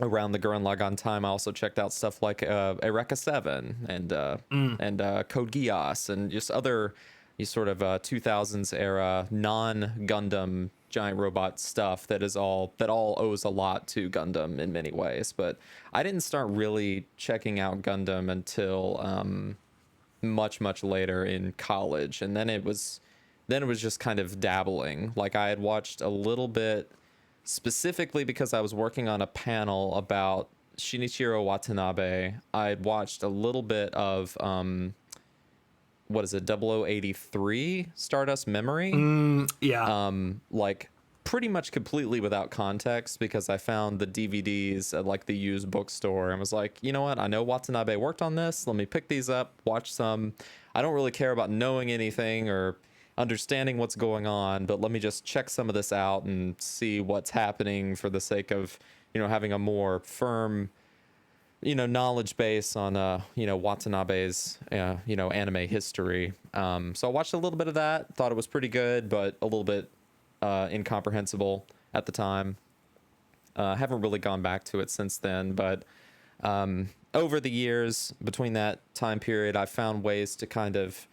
around the Gurren Lagann time, I also checked out stuff like Eureka 7 and Code Geass and just other sort of 2000s era non-Gundam giant robot stuff that all owes a lot to Gundam in many ways. But I didn't start really checking out Gundam until much later in college, and then it was just kind of dabbling. Like, I had watched a little bit specifically because I was working on a panel about Shinichiro Watanabe. I watched a little bit of what is it, 0083 Stardust Memory. Yeah. Like pretty much completely without context because I found the DVDs at like the used bookstore and was like, you know what? I know Watanabe worked on this. Let me pick these up, watch some. I don't really care about knowing anything or understanding what's going on, but let me just check some of this out and see what's happening for the sake of, having a more firm, knowledge base on, Watanabe's, anime history. So I watched a little bit of that, thought it was pretty good, but a little bit incomprehensible at the time. Haven't really gone back to it since then, but over the years between that time period, I found ways to kind of,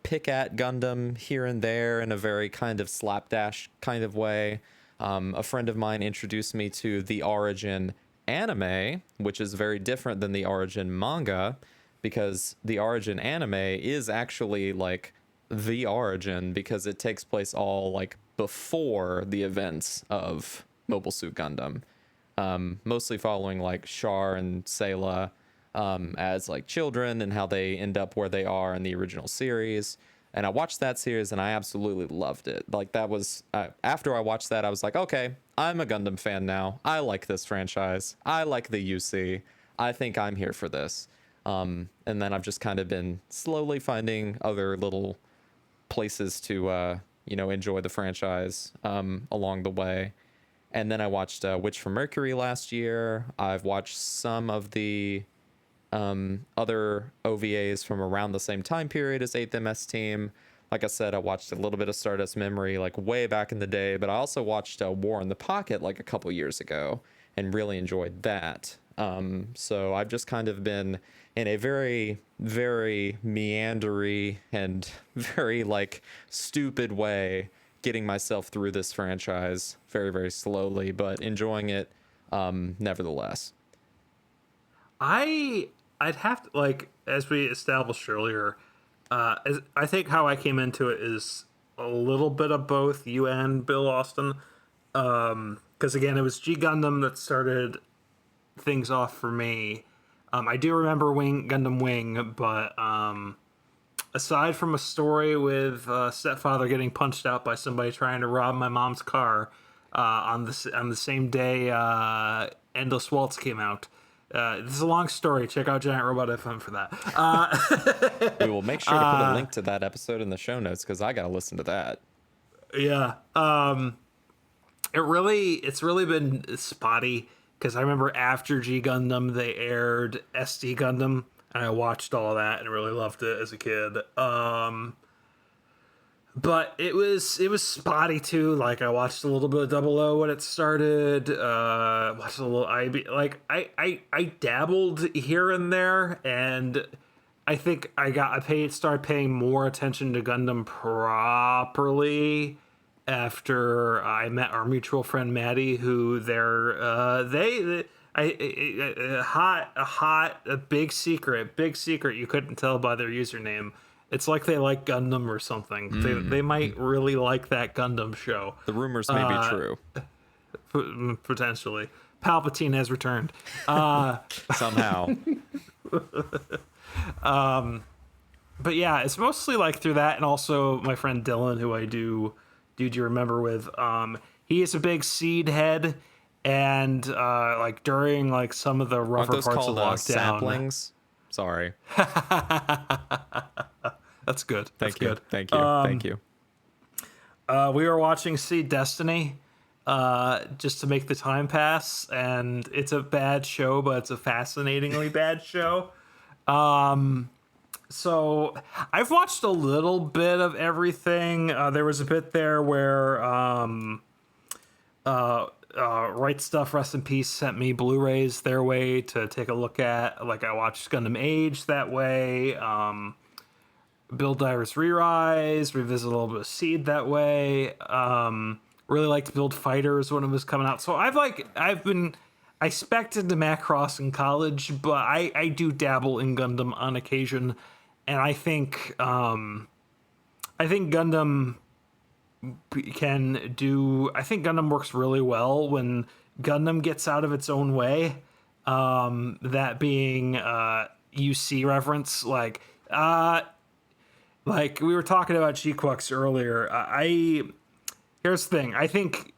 pick at Gundam here and there in a very kind of slapdash kind of way. A friend of mine introduced me to the Origin anime, which is very different than the Origin manga, because the Origin anime is actually like the Origin because it takes place all like before the events of Mobile Suit Gundam, mostly following like Char and Sayla as like children and how they end up where they are in the original series. And I watched that series and I absolutely loved it. Like that was after I watched that, I was like, okay, I'm a Gundam fan now. I like this franchise. I like the UC. I think I'm here for this. And then I've just kind of been slowly finding other little places to enjoy the franchise along the way. And then I watched Witch from Mercury last year. I've watched some of the other OVAs from around the same time period as 8th MS Team. Like I said, I watched a little bit of Stardust Memory like way back in the day, but I also watched War in the Pocket like a couple years ago and really enjoyed that. So I've just kind of been in a very, very meandery and very like stupid way getting myself through this franchise very, very slowly, but enjoying it nevertheless. I'd have to, like, as we established earlier, I think how I came into it is a little bit of both you and Bill Austin. Because again, it was G Gundam that started things off for me. I do remember Gundam Wing, but aside from a story with stepfather getting punched out by somebody trying to rob my mom's car on the same day Endless Waltz came out. This is a long story. Check out Giant Robot FM for that. We will make sure to put a link to that episode in the show notes because I got to listen to that. Yeah. It's really been spotty because I remember after G Gundam they aired SD Gundam and I watched all that and really loved it as a kid. But it was spotty too. Like I watched a little bit of Double O when it started. Watched a little IB. Like I dabbled here and there, and I think started paying more attention to Gundam properly after I met our mutual friend Maddie, who a big secret you couldn't tell by their username. It's like they like Gundam or something. They might really like that Gundam show. The rumors may be true. Potentially. Palpatine has returned. Somehow. But yeah, it's mostly like through that, and also my friend Dylan, who I do you remember with. He is a big Seed head, and like during like some of the rougher Aren't those parts called, of lockdown. saplings? Sorry. That's good. Thank That's you. good. Thank you. We were watching Seed Destiny just to make the time pass, and it's a bad show, but it's a fascinatingly bad show. So I've watched a little bit of everything. There was a bit there where Right Stuff, rest in peace, sent me Blu-rays their way to take a look at. Like I watched Gundam Age that way. Build Divers Re-Rise, revisit a little bit of Seed that way. Really liked Build Fighters when it was coming out. So I spec'd into Macross in college, but I do dabble in Gundam on occasion, and I think Gundam Gundam works really well when Gundam gets out of its own way. That being UC reference, like we were talking about G-Quux earlier. Here's the thing. I think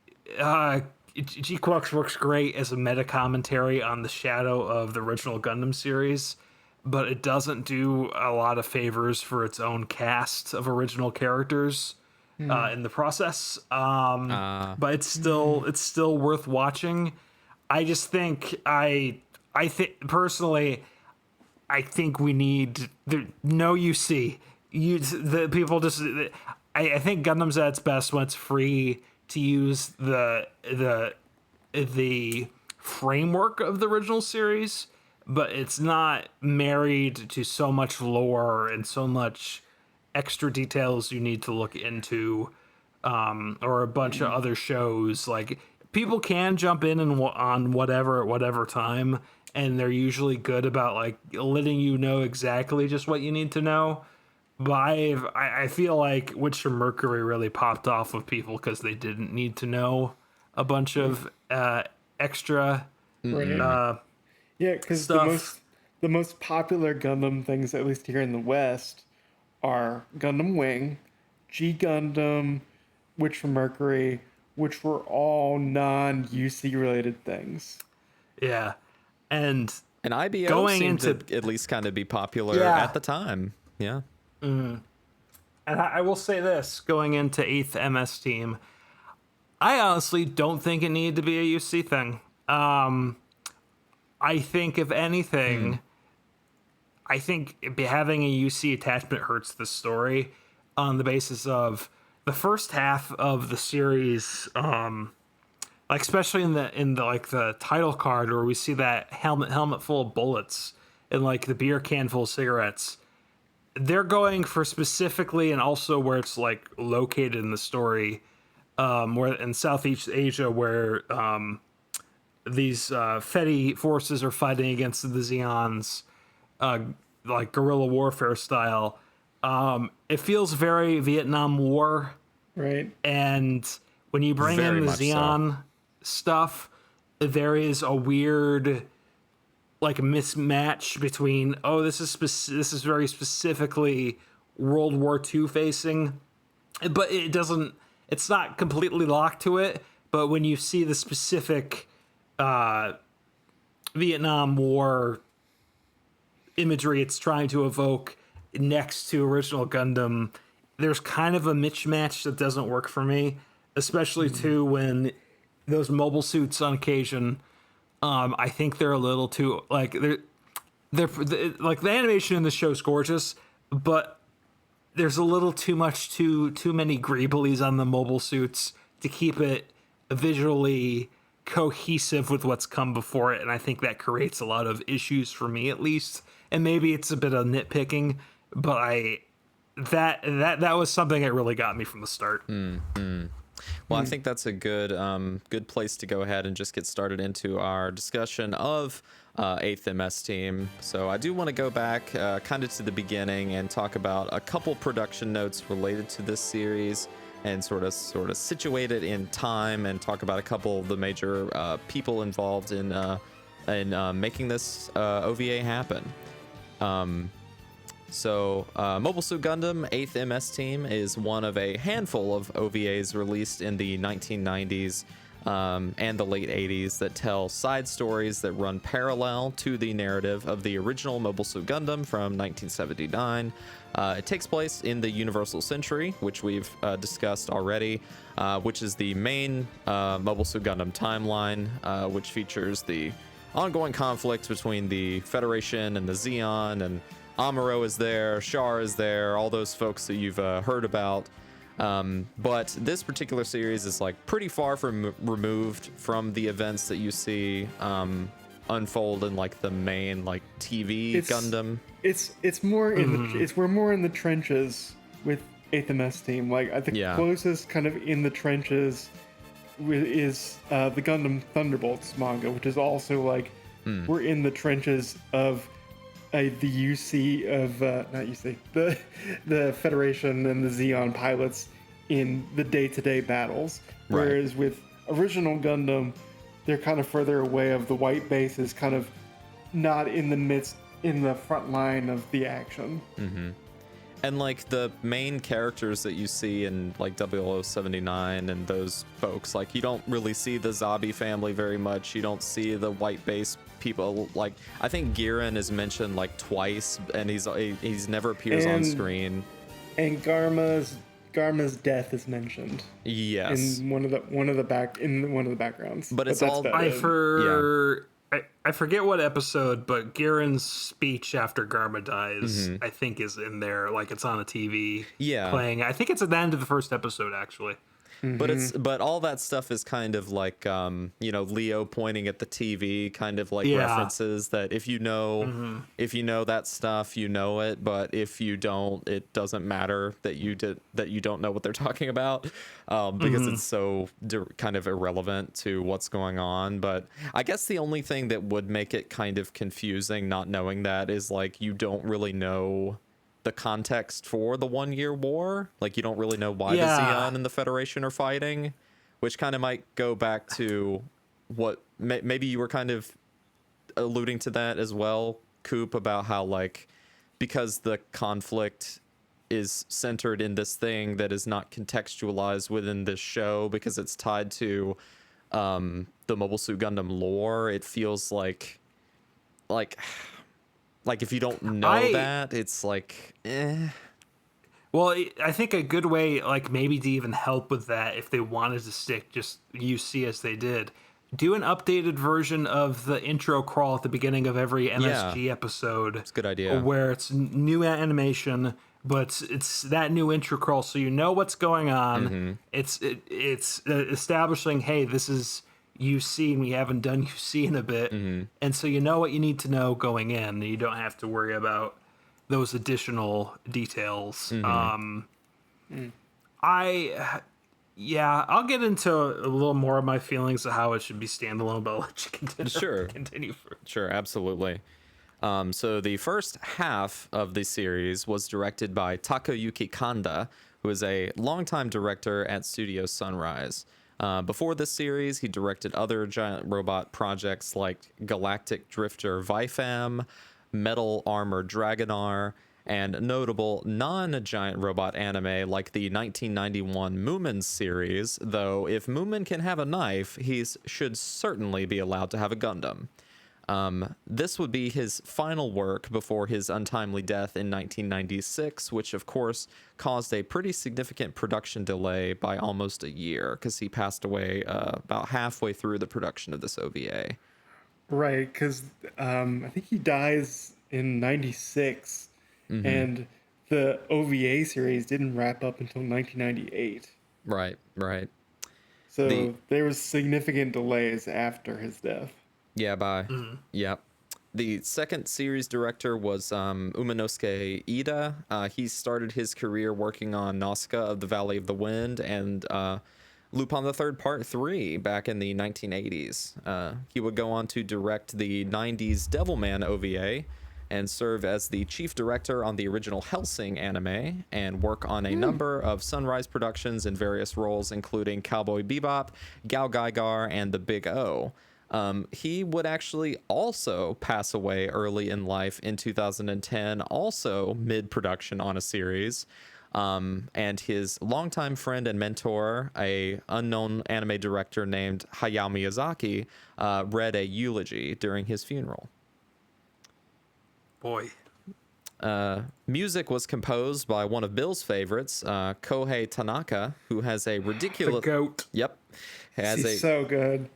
G-Quux works great as a meta commentary on the shadow of the original Gundam series, but it doesn't do a lot of favors for its own cast of original characters in the process. But it's still worth watching. I just think I think personally, I think we need no UC. The people just. I think Gundam's at its best when it's free to use the framework of the original series, but it's not married to so much lore and so much extra details you need to look into, or a bunch of other shows. Like, people can jump in and on whatever at whatever time, and they're usually good about like letting you know exactly just what you need to know. But I feel like Witch from Mercury really popped off with people because they didn't need to know a bunch of extra Yeah, because stuff. the most popular Gundam things, at least here in the West, are Gundam Wing, G Gundam, Witch from Mercury, which were all non-UC related things. Yeah, and IBO going seemed into to at least kind of be popular Yeah. at the time. Yeah. And I will say this, going into 8th MS Team, I honestly don't think it needed to be a UC thing. I think, if anything, I think having a UC attachment hurts the story on the basis of the first half of the series, like especially in the like the title card where we see that helmet full of bullets and like the beer can full of cigarettes. They're going for specifically, and also where it's like located in the story, where in Southeast Asia, where these Fedi forces are fighting against the Zeons, like guerrilla warfare style. It feels very Vietnam War, Right. and when you bring Very in the much so. Zeon stuff, there is a weird like mismatch between this is very specifically World War II facing, but it's not completely locked to it. But when you see the specific Vietnam War imagery it's trying to evoke next to original Gundam, there's kind of a mismatch that doesn't work for me, especially too when those mobile suits on occasion, I think they're a little too like they're like the animation in the show is gorgeous, but there's a little too many greeblies on the mobile suits to keep it visually cohesive with what's come before it, and I think that creates a lot of issues for me, at least. And maybe it's a bit of nitpicking, but that was something that really got me from the start. Well, I think that's a good place to go ahead and just get started into our discussion of 8th MS Team. So I do want to go back kind of to the beginning and talk about a couple production notes related to this series and sort of situate it in time and talk about a couple of the major people involved in making this OVA happen. Mobile Suit Gundam 8th MS Team is one of a handful of OVAs released in the 1990s and the late 80s that tell side stories that run parallel to the narrative of the original Mobile Suit Gundam from 1979. It takes place in the Universal Century, which we've discussed already, which is the main Mobile Suit Gundam timeline, which features the ongoing conflict between the Federation and the Zeon, and Amuro is there, Char is there, all those folks that you've heard about. But this particular series is like pretty far from removed from the events that you see unfold in like the main like TV Gundam. It's more in we're more in the trenches with 8th MS Team. Like the closest kind of in the trenches is the Gundam Thunderbolts manga, which is also like we're in the trenches of the UC of not UC the Federation and the Zeon pilots in the day-to-day battles. Right. Whereas with original Gundam, they're kind of further away of the white base is kind of not in the front line of the action. And like the main characters that you see in like 0079 and those folks, like you don't really see the Zabi family very much. You don't see the white base people. Like I think Giran is mentioned like twice, and he's never appears on screen. And Garma's death is mentioned. Yes, in one of the backgrounds. But it's all I forget what episode, but Garen's speech after Garma dies, I think, is in there. Like it's on a TV playing. I think it's at the end of the first episode, actually. But all that stuff is kind of like Leo pointing at the TV, kind of like references that if you know that stuff, you know it, but if you don't, it doesn't matter that you don't know what they're talking about, because it's so kind of irrelevant to what's going on. But I guess the only thing that would make it kind of confusing not knowing that is like you don't really know the context for the 1 year war. Like you don't really know why the Zeon and the Federation are fighting, which kind of might go back to what maybe you were kind of alluding to that as well, Coop, about how like because the conflict is centered in this thing that is not contextualized within this show because it's tied to the Mobile Suit Gundam lore, it feels like if you don't know that, it's like, eh. Well, I think a good way, like maybe to even help with that, if they wanted to stick just UC as they did, do an updated version of the intro crawl at the beginning of every MSG episode. It's a good idea. Where it's new animation, but it's that new intro crawl, so you know what's going on. It's establishing, hey, this is UC and we haven't done UC in a bit, and so you know what you need to know going in, and you don't have to worry about those additional details. I'll get into a little more of my feelings of how it should be standalone, but I'll let you continue. Sure, absolutely. So the first half of the series was directed by Takayuki Kanda, who is a longtime director at Studio Sunrise. Before this series, he directed other giant robot projects like Galactic Drifter Vifam, Metal Armor Dragonar, and notable non-giant robot anime like the 1991 Moomin series, though if Moomin can have a knife, he should certainly be allowed to have a Gundam. This would be his final work before his untimely death in 1996, which of course caused a pretty significant production delay by almost a year because he passed away about halfway through the production of this OVA. Right, because I think he dies in 96, and the OVA series didn't wrap up until 1998. Right. So there was significant delays after his death. Yeah. The second series director was Umanosuke Ida. He started his career working on Nausicaa of the Valley of the Wind and Lupin the Third Part 3 back in the 1980s. He would go on to direct the 90s Devilman OVA and serve as the chief director on the original Hellsing anime and work on a number of Sunrise productions in various roles, including Cowboy Bebop, Gao Gaigar, and The Big O. He would actually also pass away early in life in 2010, also mid-production on a series. And his longtime friend and mentor, a unknown anime director named Hayao Miyazaki, read a eulogy during his funeral. Boy. Music was composed by one of Bill's favorites, Kohei Tanaka, who has a ridiculous... The GOAT. Yep. He's so good.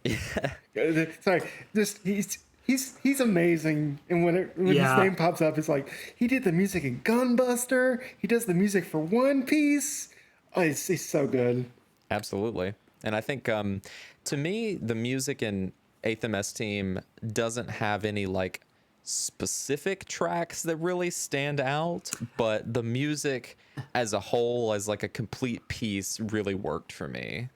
Sorry, just he's amazing. And when his name pops up, it's like he did the music in Gunbuster. He does the music for One Piece. Oh, he's so good. Absolutely. And I think to me, the music in 8th MS Team doesn't have any like specific tracks that really stand out, but the music as a whole, as like a complete piece, really worked for me.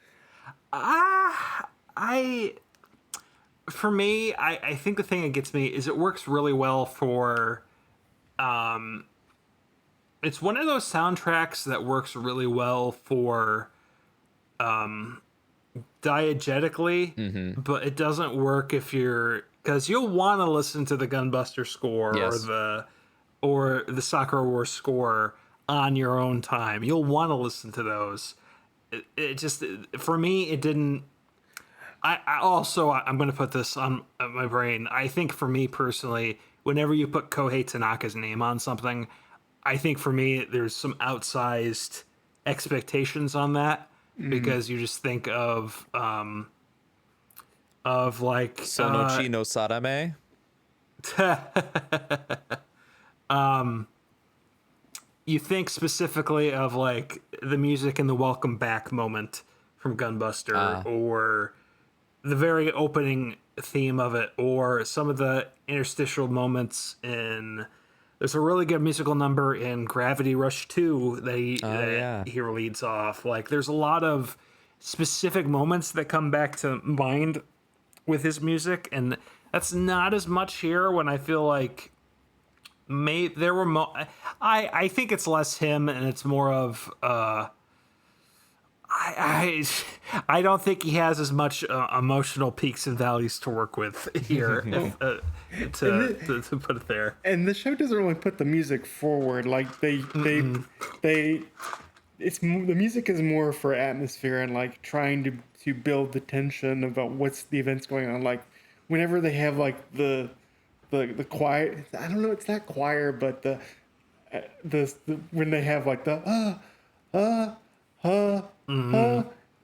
For me, I think the thing that gets me is it works really well for, it's one of those soundtracks that works really well for, diegetically, but it doesn't work if you're, because you'll want to listen to the Gunbuster score Yes. or the Sakura Wars score on your own time. You'll want to listen to those. It just, for me, it didn't. I also, I'm going to put this on my brain. I think for me personally, whenever you put Kohei Tanaka's name on something, I think for me there's some outsized expectations on that, because you just think of like Sonochi no Sadame. you think specifically of like the music in the welcome back moment from Gunbuster, or the very opening theme of it, or some of the interstitial moments in. There's a really good musical number in Gravity Rush 2 that he leads off. Like, there's a lot of specific moments that come back to mind with his music, and that's not as much here. When I feel like there were I think it's less him and it's more of I don't think he has as much emotional peaks and valleys to work with here, to put it there. And the show doesn't really put the music forward. Like the music is more for atmosphere and like trying to build the tension about what's the events going on. Like whenever they have like the choir, I don't know, it's not choir, but the when they have like the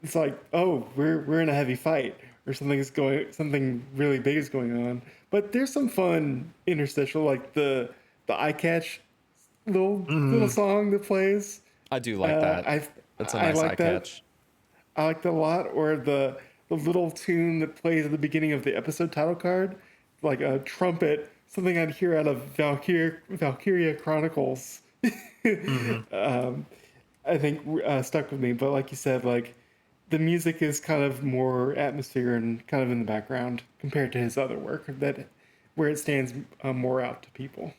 it's like, oh, we're in a heavy fight, or something really big is going on. But there's some fun interstitial, like the eye catch little song that plays. I do like that. That's a nice eye catch. I like that a lot. Or the little tune that plays at the beginning of the episode title card, like a trumpet, something I'd hear out of Valkyria Chronicles. I think stuck with me. But like you said, like the music is kind of more atmosphere and kind of in the background compared to his other work, where it stands more out to people.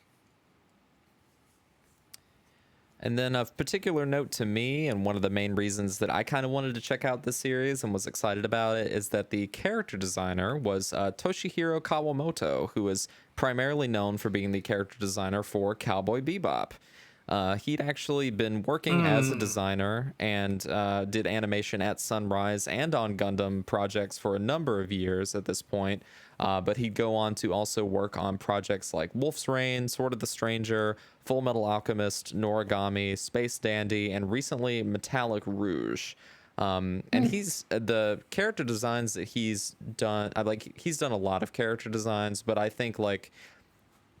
And then of particular note to me, and one of the main reasons that I kind of wanted to check out this series and was excited about it, is that the character designer was Toshihiro Kawamoto, who is primarily known for being the character designer for Cowboy Bebop. He'd actually been working as a designer and did animation at Sunrise and on Gundam projects for a number of years at this point. But he'd go on to also work on projects like Wolf's Rain, Sword of the Stranger, Full Metal Alchemist, Noragami, Space Dandy, and recently Metallic Rouge. And he's the character designs that he's done. He's done a lot of character designs, but I think like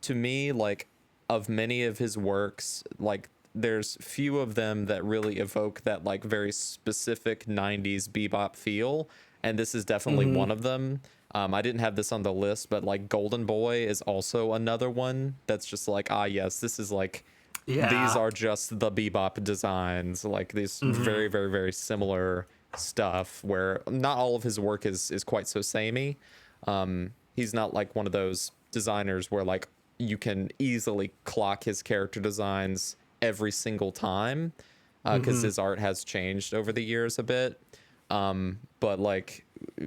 to me, like of many of his works, like there's few of them that really evoke that like very specific 90s bebop feel, and this is definitely one of them. I didn't have this on the list, but like Golden Boy is also another one that's just like, yes, this is like, these are just the bebop designs, like these very, very, very similar stuff where not all of his work is quite so samey. He's not like one of those designers where like you can easily clock his character designs every single time, because his art has changed over the years a bit. But like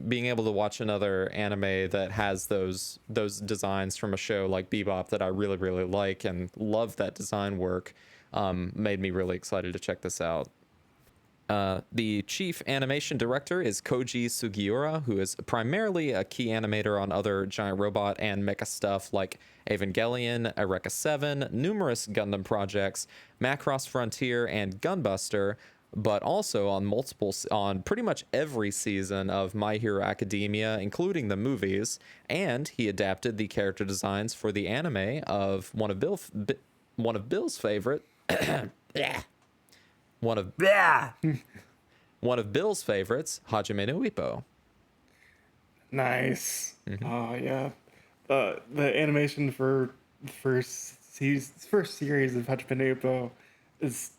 being able to watch another anime that has those designs from a show like Bebop that I really, really like and love that design work, made me really excited to check this out. The chief animation director is Koji Sugiura, who is primarily a key animator on other giant robot and mecha stuff like Evangelion, Eureka 7, numerous Gundam projects, Macross Frontier, and Gunbuster, but also on pretty much every season of My Hero Academia, including the movies, and he adapted the character designs for the anime of one of Bill's favorite one of Bill's favorites, Hajime no Ippo. Nice. Oh yeah, the animation for first series of Hajime no Ippo is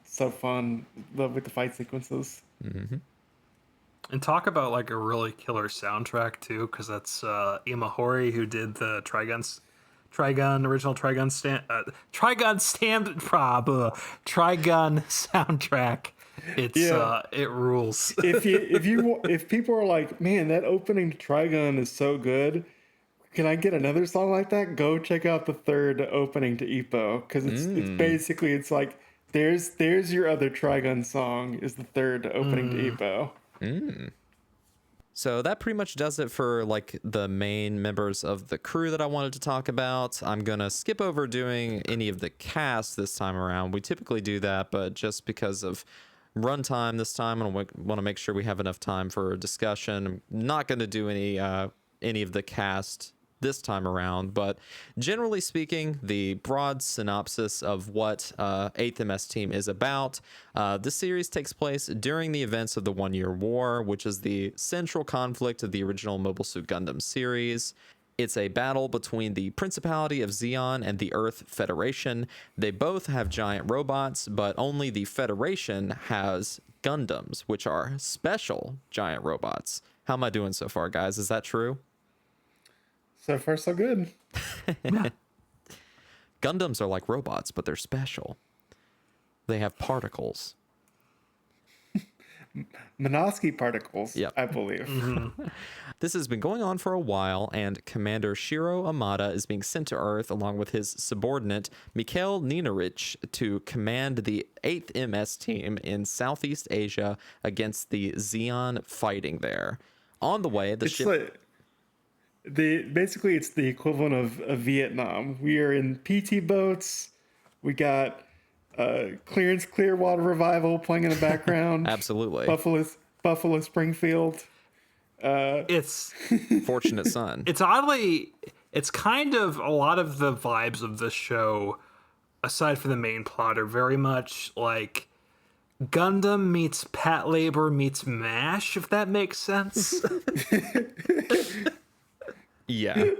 so fun. With the fight sequences. And talk about like a really killer soundtrack too, because that's Imahori, who did the Trigun soundtrack, It's Yeah. it rules. If people are like, man, that opening to Trigun is so good, can I get another song like that? Go check out the third opening to Ippo, because it's basically it's like there's your other Trigun song is the third opening to Ippo. So that pretty much does it for like the main members of the crew that I wanted to talk about. I'm gonna skip over doing any of the cast this time around. We typically do that, but just because of runtime this time, I want to make sure we have enough time for a discussion. I'm not gonna do any of the cast this time around, but generally speaking, the broad synopsis of what 8th MS Team is about. This series takes place during the events of the One Year War, which is the central conflict of the original Mobile Suit Gundam series. It's a battle between the Principality of Zeon and the Earth Federation. They both have giant robots, but only the Federation has Gundams, which are special giant robots. How am I doing so far, guys? Is that true? So far, so good. Gundams are like robots, but they're special. They have particles. Minosky particles, Yep. I believe. This has been going on for a while, and Commander Shiro Amada is being sent to Earth along with his subordinate, Mikhail Ninarich, to command the 8th MS Team in Southeast Asia against the Zeon fighting there. On the way, the ship... Like, basically it's the equivalent of Vietnam. We are in PT boats. We got Clearance Clearwater Revival playing in the background. Absolutely. Buffalo Springfield. It's Fortunate Son. it's kind of a lot of the vibes of the show, aside from the main plot, are very much like Gundam meets Pat Labor meets MASH, if that makes sense. Yeah,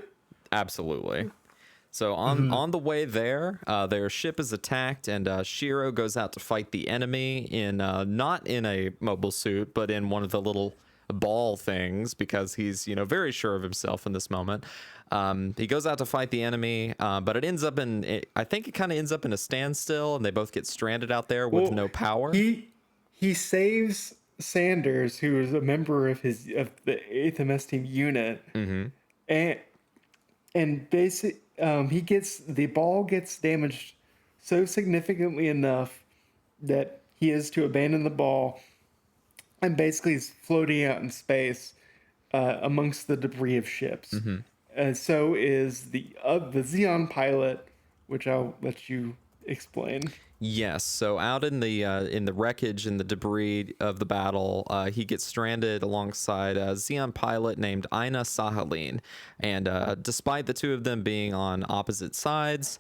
absolutely. So on the way there, their ship is attacked, and Shiro goes out to fight the enemy in not in a mobile suit, but in one of the little ball things, because he's very sure of himself in this moment. He goes out to fight the enemy, but I think it kind of ends up in a standstill, and they both get stranded out there with no power. He saves Sanders, who is a member of the 8th MS Team unit, and basically the ball gets damaged so significantly enough that he is to abandon the ball, and basically is floating out in space amongst the debris of ships. And so is the Zeon pilot, which I'll let you explain. Yes, so out in the wreckage and the debris of the battle, he gets stranded alongside a Zeon pilot named Aina Sahalin, and despite the two of them being on opposite sides,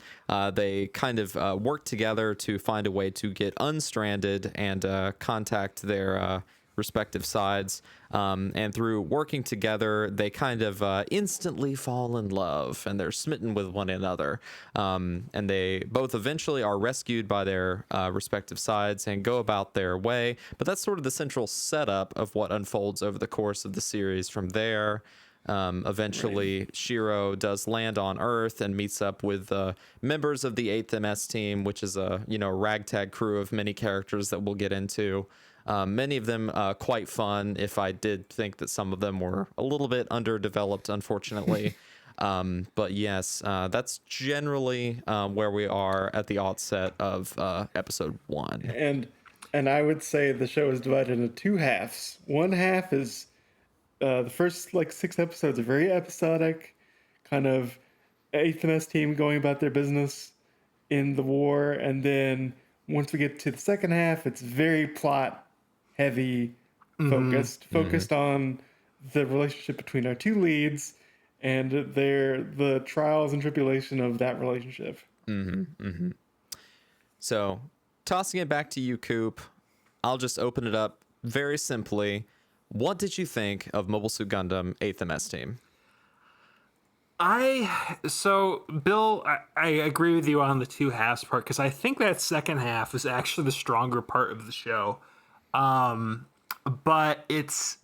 they kind of work together to find a way to get unstranded and contact their respective sides, and through working together, they kind of instantly fall in love, and they're smitten with one another, and they both eventually are rescued by their respective sides and go about their way. But that's sort of the central setup of what unfolds over the course of the series from there. Eventually, Shiro does land on Earth and meets up with members of the 8th MS Team, which is a ragtag crew of many characters that we'll get into. Many of them quite fun, if I did think that some of them were a little bit underdeveloped, unfortunately. But yes, that's generally where we are at the outset of episode 1. And I would say the show is divided into two halves. One half is the first 6 episodes are very episodic, kind of 8th MS Team going about their business in the war, and then once we get to the second half, it's very plot heavy, focused on the relationship between our two leads and the trials and tribulation of that relationship. So, tossing it back to you, Coop, I'll just open it up very simply. What did you think of Mobile Suit Gundam 8th MS Team? Bill, I agree with you on the two halves part, because I think that second half is actually the stronger part of the show. But it's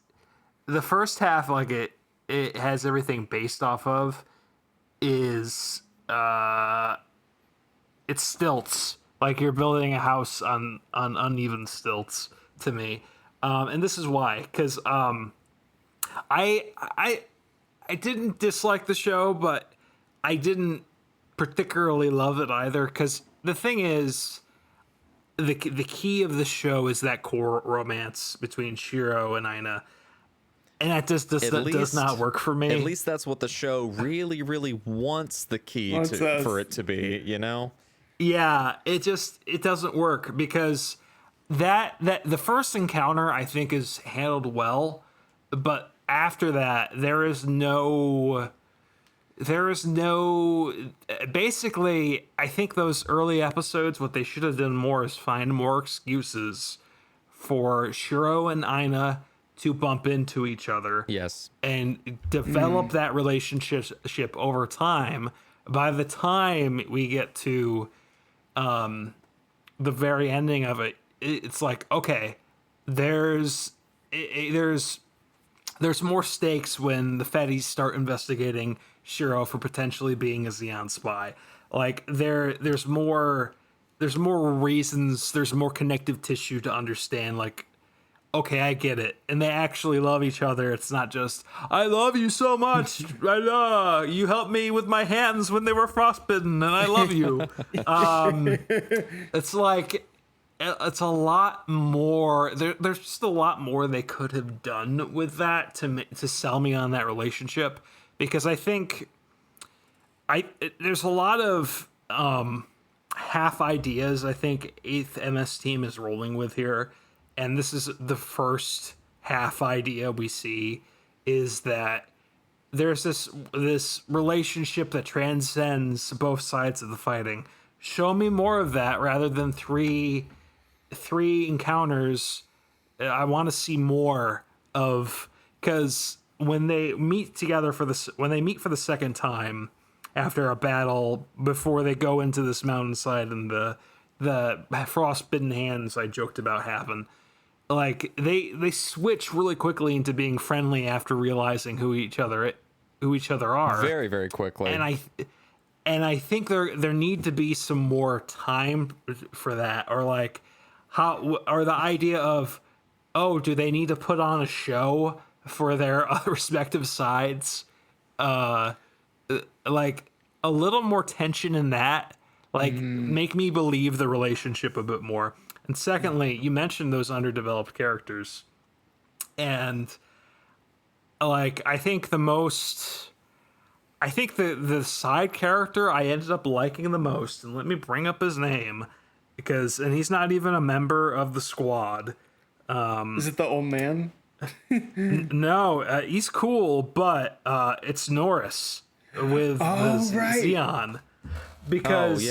the first half, it has everything based off of is it's stilts. Like you're building a house on uneven stilts. to me, and this is why. Because I didn't dislike the show, but I didn't particularly love it either. Because the thing is, the key of the show is that core romance between Shiro and Aina, and that does not work for me. At least that's what the show really, really wants the key for it to be, you know? Yeah, it doesn't work because that the first encounter I think is handled well, but after that basically I think those early episodes, what they should have done more is find more excuses for Shiro and Aina to bump into each other. Yes. And develop that relationship over time. By the time we get to the very ending of it, it's like, okay, there's more stakes when the Feddies start investigating Shiro for potentially being a Xeon spy. Like there's more reasons, there's more connective tissue to understand, like, okay, I get it. And they actually love each other. It's not just, I love you so much. You helped me with my hands when they were frostbitten, and I love you. It's like, it's a lot more. There's just a lot more they could have done with that to sell me on that relationship. Because I think there's a lot of half ideas I think 8th MS team is rolling with here. And this is the first half idea we see, is that there's this relationship that transcends both sides of the fighting. Show me more of that rather than three encounters. I want to see more of, because when they meet together for the second time after a battle, before they go into this mountainside and the frostbitten hands I joked about happen. Like they switch really quickly into being friendly after realizing who each other are. Very, very quickly. And I think there need to be some more time for that, or like or the idea of, oh, do they need to put on a show for their respective sides? Like a little more tension in that, like make me believe the relationship a bit more. And secondly, you mentioned those underdeveloped characters. And like I think the side character I ended up liking the most, and let me bring up his name, and he's not even a member of the squad. Is it the old man? No, he's cool, but it's Norris with Xeon. Because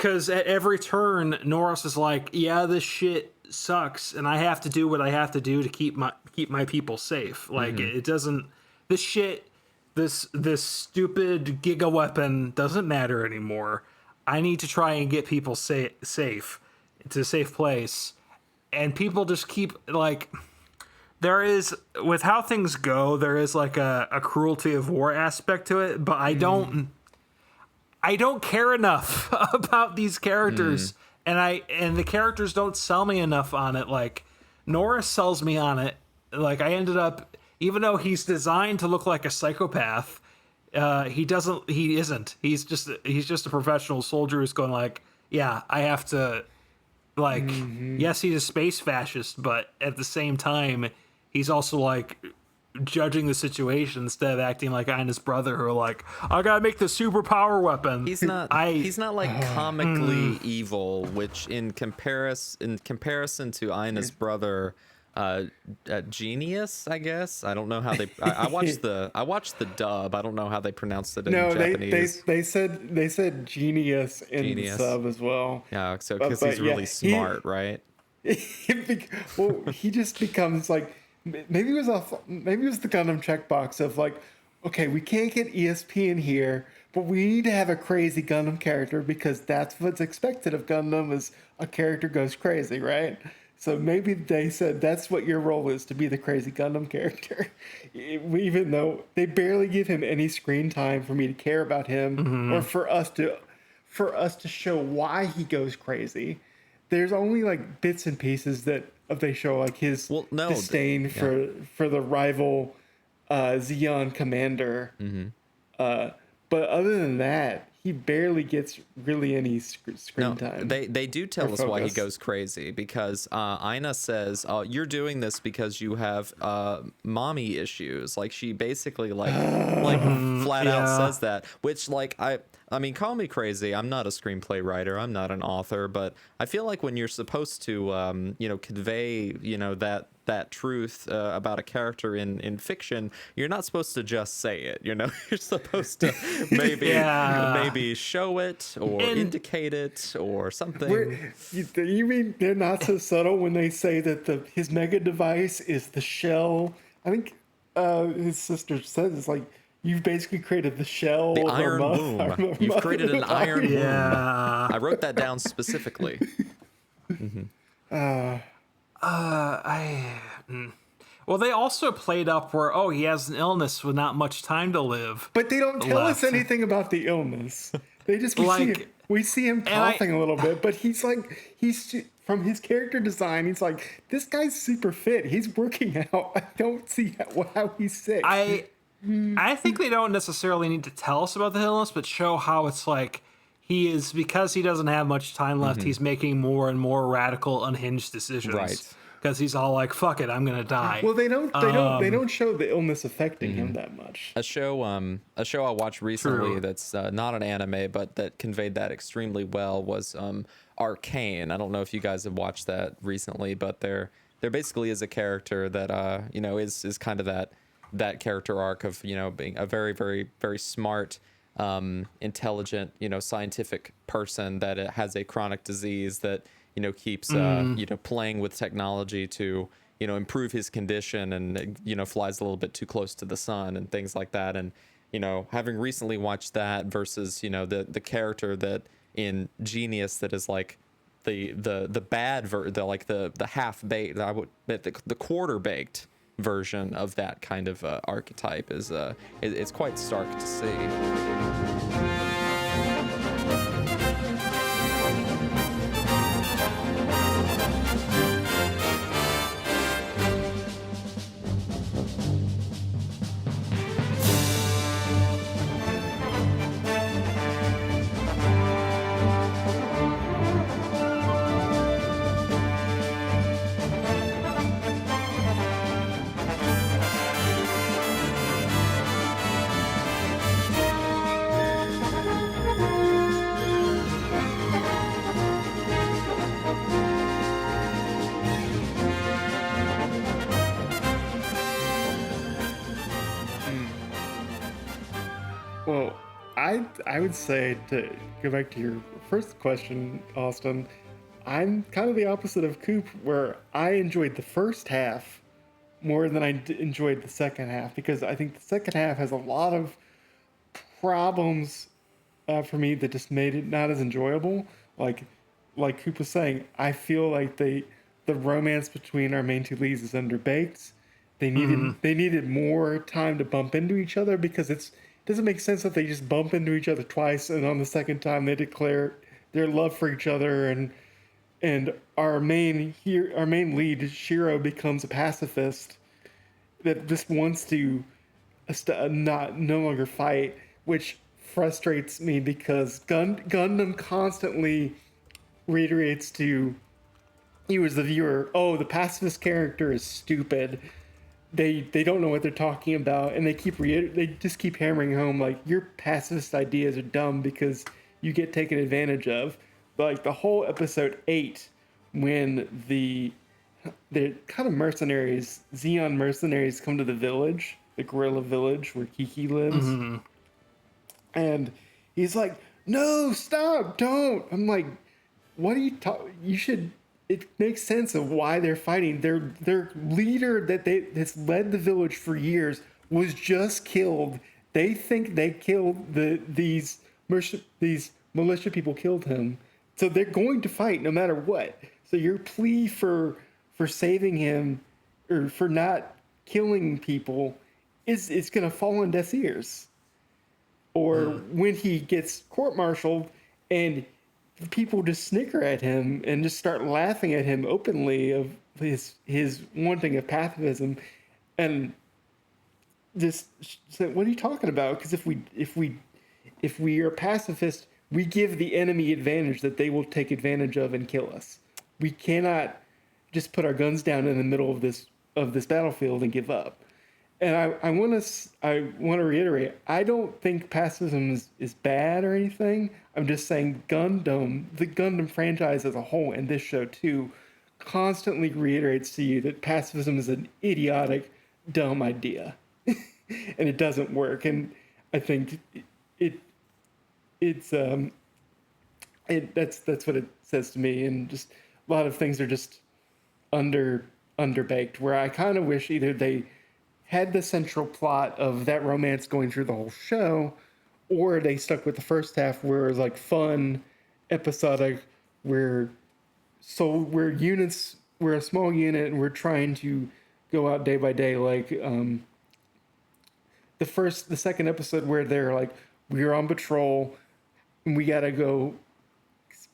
Because at every turn, Norris is like, yeah, this shit sucks, and I have to do what I have to do to keep my people safe. Like, it doesn't... This shit, this stupid giga weapon doesn't matter anymore. I need to try and get people safe to a safe place. And people just keep, like... There is, with how things go, there is, like, a cruelty of war aspect to it, but I don't care enough about these characters, and the characters don't sell me enough on it. Like, Norris sells me on it. Like, I ended up, even though he's designed to look like a psychopath, he isn't. He's just a professional soldier who's going like, yeah, I have to, like, yes, he's a space fascist, but at the same time, he's also like judging the situation instead of acting like Ina's brother, who are like, I gotta make the superpower weapon. He's not like comically evil, which in comparison to Ina's brother, Genius, I guess. I don't know how they. I watched the dub. I don't know how they pronounced it in Japanese. They said genius in the sub as well. Yeah, so because he's really smart, right? Well, he just becomes like. Maybe it was the Gundam checkbox of like, okay, we can't get ESP in here, but we need to have a crazy Gundam character because that's what's expected of Gundam, is a character goes crazy, right? So maybe they said that's what your role is, to be the crazy Gundam character, even though they barely give him any screen time for me to care about him or for us to show why he goes crazy. there's only like bits and pieces that they show like his disdain for the rival Xeon commander. But other than that, he barely gets really any screen time. They do tell us why he goes crazy, because Aina says, you're doing this because you have mommy issues. Like, she basically like flat out says that, which like I mean, call me crazy. I'm not a screenplay writer. I'm not an author, but I feel like when you're supposed to, convey, that truth about a character in fiction, you're not supposed to just say it. You're supposed to maybe show it or indicate it or something. You mean they're not so subtle when they say that his mega device is the shell? I think his sister says it's like, you've basically created the shell. The iron womb. You've created an iron womb. I wrote that down specifically. Well, they also played up where, he has an illness with not much time to live. But they don't tell us anything about the illness. They just we see him coughing a little bit, but he's from his character design, he's like, this guy's super fit. He's working out. I don't see how he's sick. I think they don't necessarily need to tell us about the illness, but show how it's like because he doesn't have much time left, he's making more and more radical, unhinged decisions. Right. Because he's all like, "Fuck it, I'm gonna die." Well, they don't show the illness affecting him that much. A show I watched recently that's not an anime, but that conveyed that extremely well was Arcane. I don't know if you guys have watched that recently, but there basically is a character that is kind of that character arc of being a very, very, very smart, intelligent, scientific person that has a chronic disease that keeps playing with technology to improve his condition, and flies a little bit too close to the sun and things like that. And having recently watched that versus the character that in Genius that is like the bad the half baked, the quarter baked version of that kind of archetype is it's quite stark to see. Well, I would say, to go back to your first question, Austin, I'm kind of the opposite of Coop, where I enjoyed the first half more than I enjoyed the second half, because I think the second half has a lot of problems for me that just made it not as enjoyable. Like Coop was saying, I feel like the romance between our main two leads is underbaked. They needed more time to bump into each other, because it doesn't make sense that they just bump into each other twice and on the second time they declare their love for each other, and our main lead, Shiro, becomes a pacifist that just wants to no longer fight, which frustrates me, because Gundam constantly reiterates to you as the viewer, the pacifist character is stupid. They don't know what they're talking about, and they just keep hammering home like, your pacifist ideas are dumb because you get taken advantage of. Like the whole episode 8, when the kind of mercenaries, Xeon mercenaries, come to the village, the gorilla village where Kiki lives, and he's like, "No, stop, don't." I'm like, "What are you talking? You should." It makes sense of why they're fighting. Their leader that's led the village for years was just killed. They think they killed these militia people killed him, so they're going to fight no matter what. So your plea for saving him, or for not killing people, is going to fall on deaf ears. Or when he gets court-martialed and people just snicker at him and just start laughing at him openly of his wanting of pacifism, and just say, what are you talking about? Because if we are pacifist, we give the enemy advantage that they will take advantage of and kill us. We cannot just put our guns down in the middle of this battlefield and give up. And I want to reiterate, I don't think pacifism is bad or anything. I'm just saying the Gundam franchise as a whole, and this show too, constantly reiterates to you that pacifism is an idiotic, dumb idea, and it doesn't work. And I think that's what it says to me. And just a lot of things are just underbaked. Where I kind of wish either they had the central plot of that romance going through the whole show, or they stuck with the first half where it was like fun, episodic, where we're a small unit and we're trying to go out day by day. Like the second episode where they're like, we're on patrol and we gotta go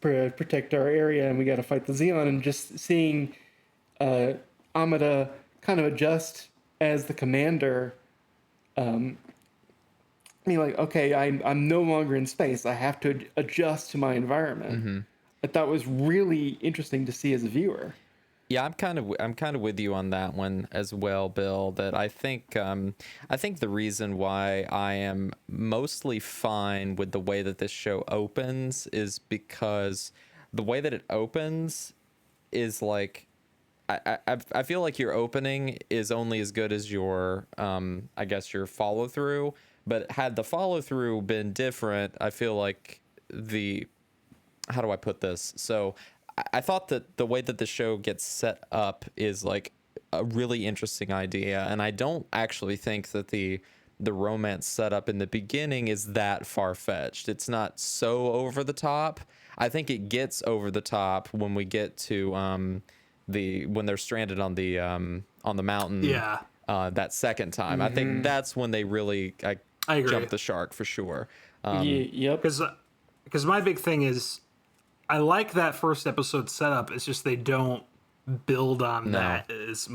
protect our area and we gotta fight the Xeon, and just seeing Amada kind of adjust as the commander, I mean, like, okay, I'm no longer in space. I have to adjust to my environment. Mm-hmm. I thought was really interesting to see as a viewer. Yeah, I'm kind of with you on that one as well, Bill. That I think the reason why I am mostly fine with the way that this show opens is because the way that it opens is like, I feel like your opening is only as good as your I guess your follow through. But had the follow through been different, I feel like how do I put this? So I thought that the way that the show gets set up is like a really interesting idea, and I don't actually think that the romance setup in the beginning is that far-fetched. It's not so over the top. I think it gets over the top when we get to when they're stranded on the mountain. Yeah. That second time. I think that's when they really I agree. jump the shark for sure. Yep. Because my big thing is, I like that first episode setup. It's just they don't build on that as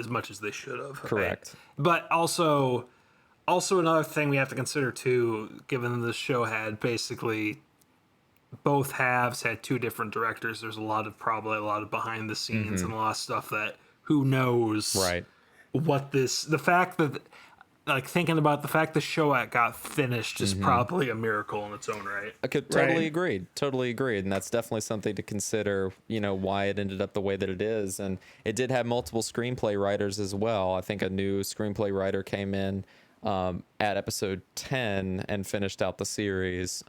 much as they should have. Correct. Right? But also another thing we have to consider too, given the show had basically both halves had two different directors. There's probably a lot of behind the scenes and a lot of stuff that who knows what the fact that, like, thinking about the fact the show got finished is probably a miracle in its own right. I could totally agreed, and that's definitely something to consider, why it ended up the way that it is. And it did have multiple screenplay writers as well. I think a new screenplay writer came in at episode 10 and finished out the series.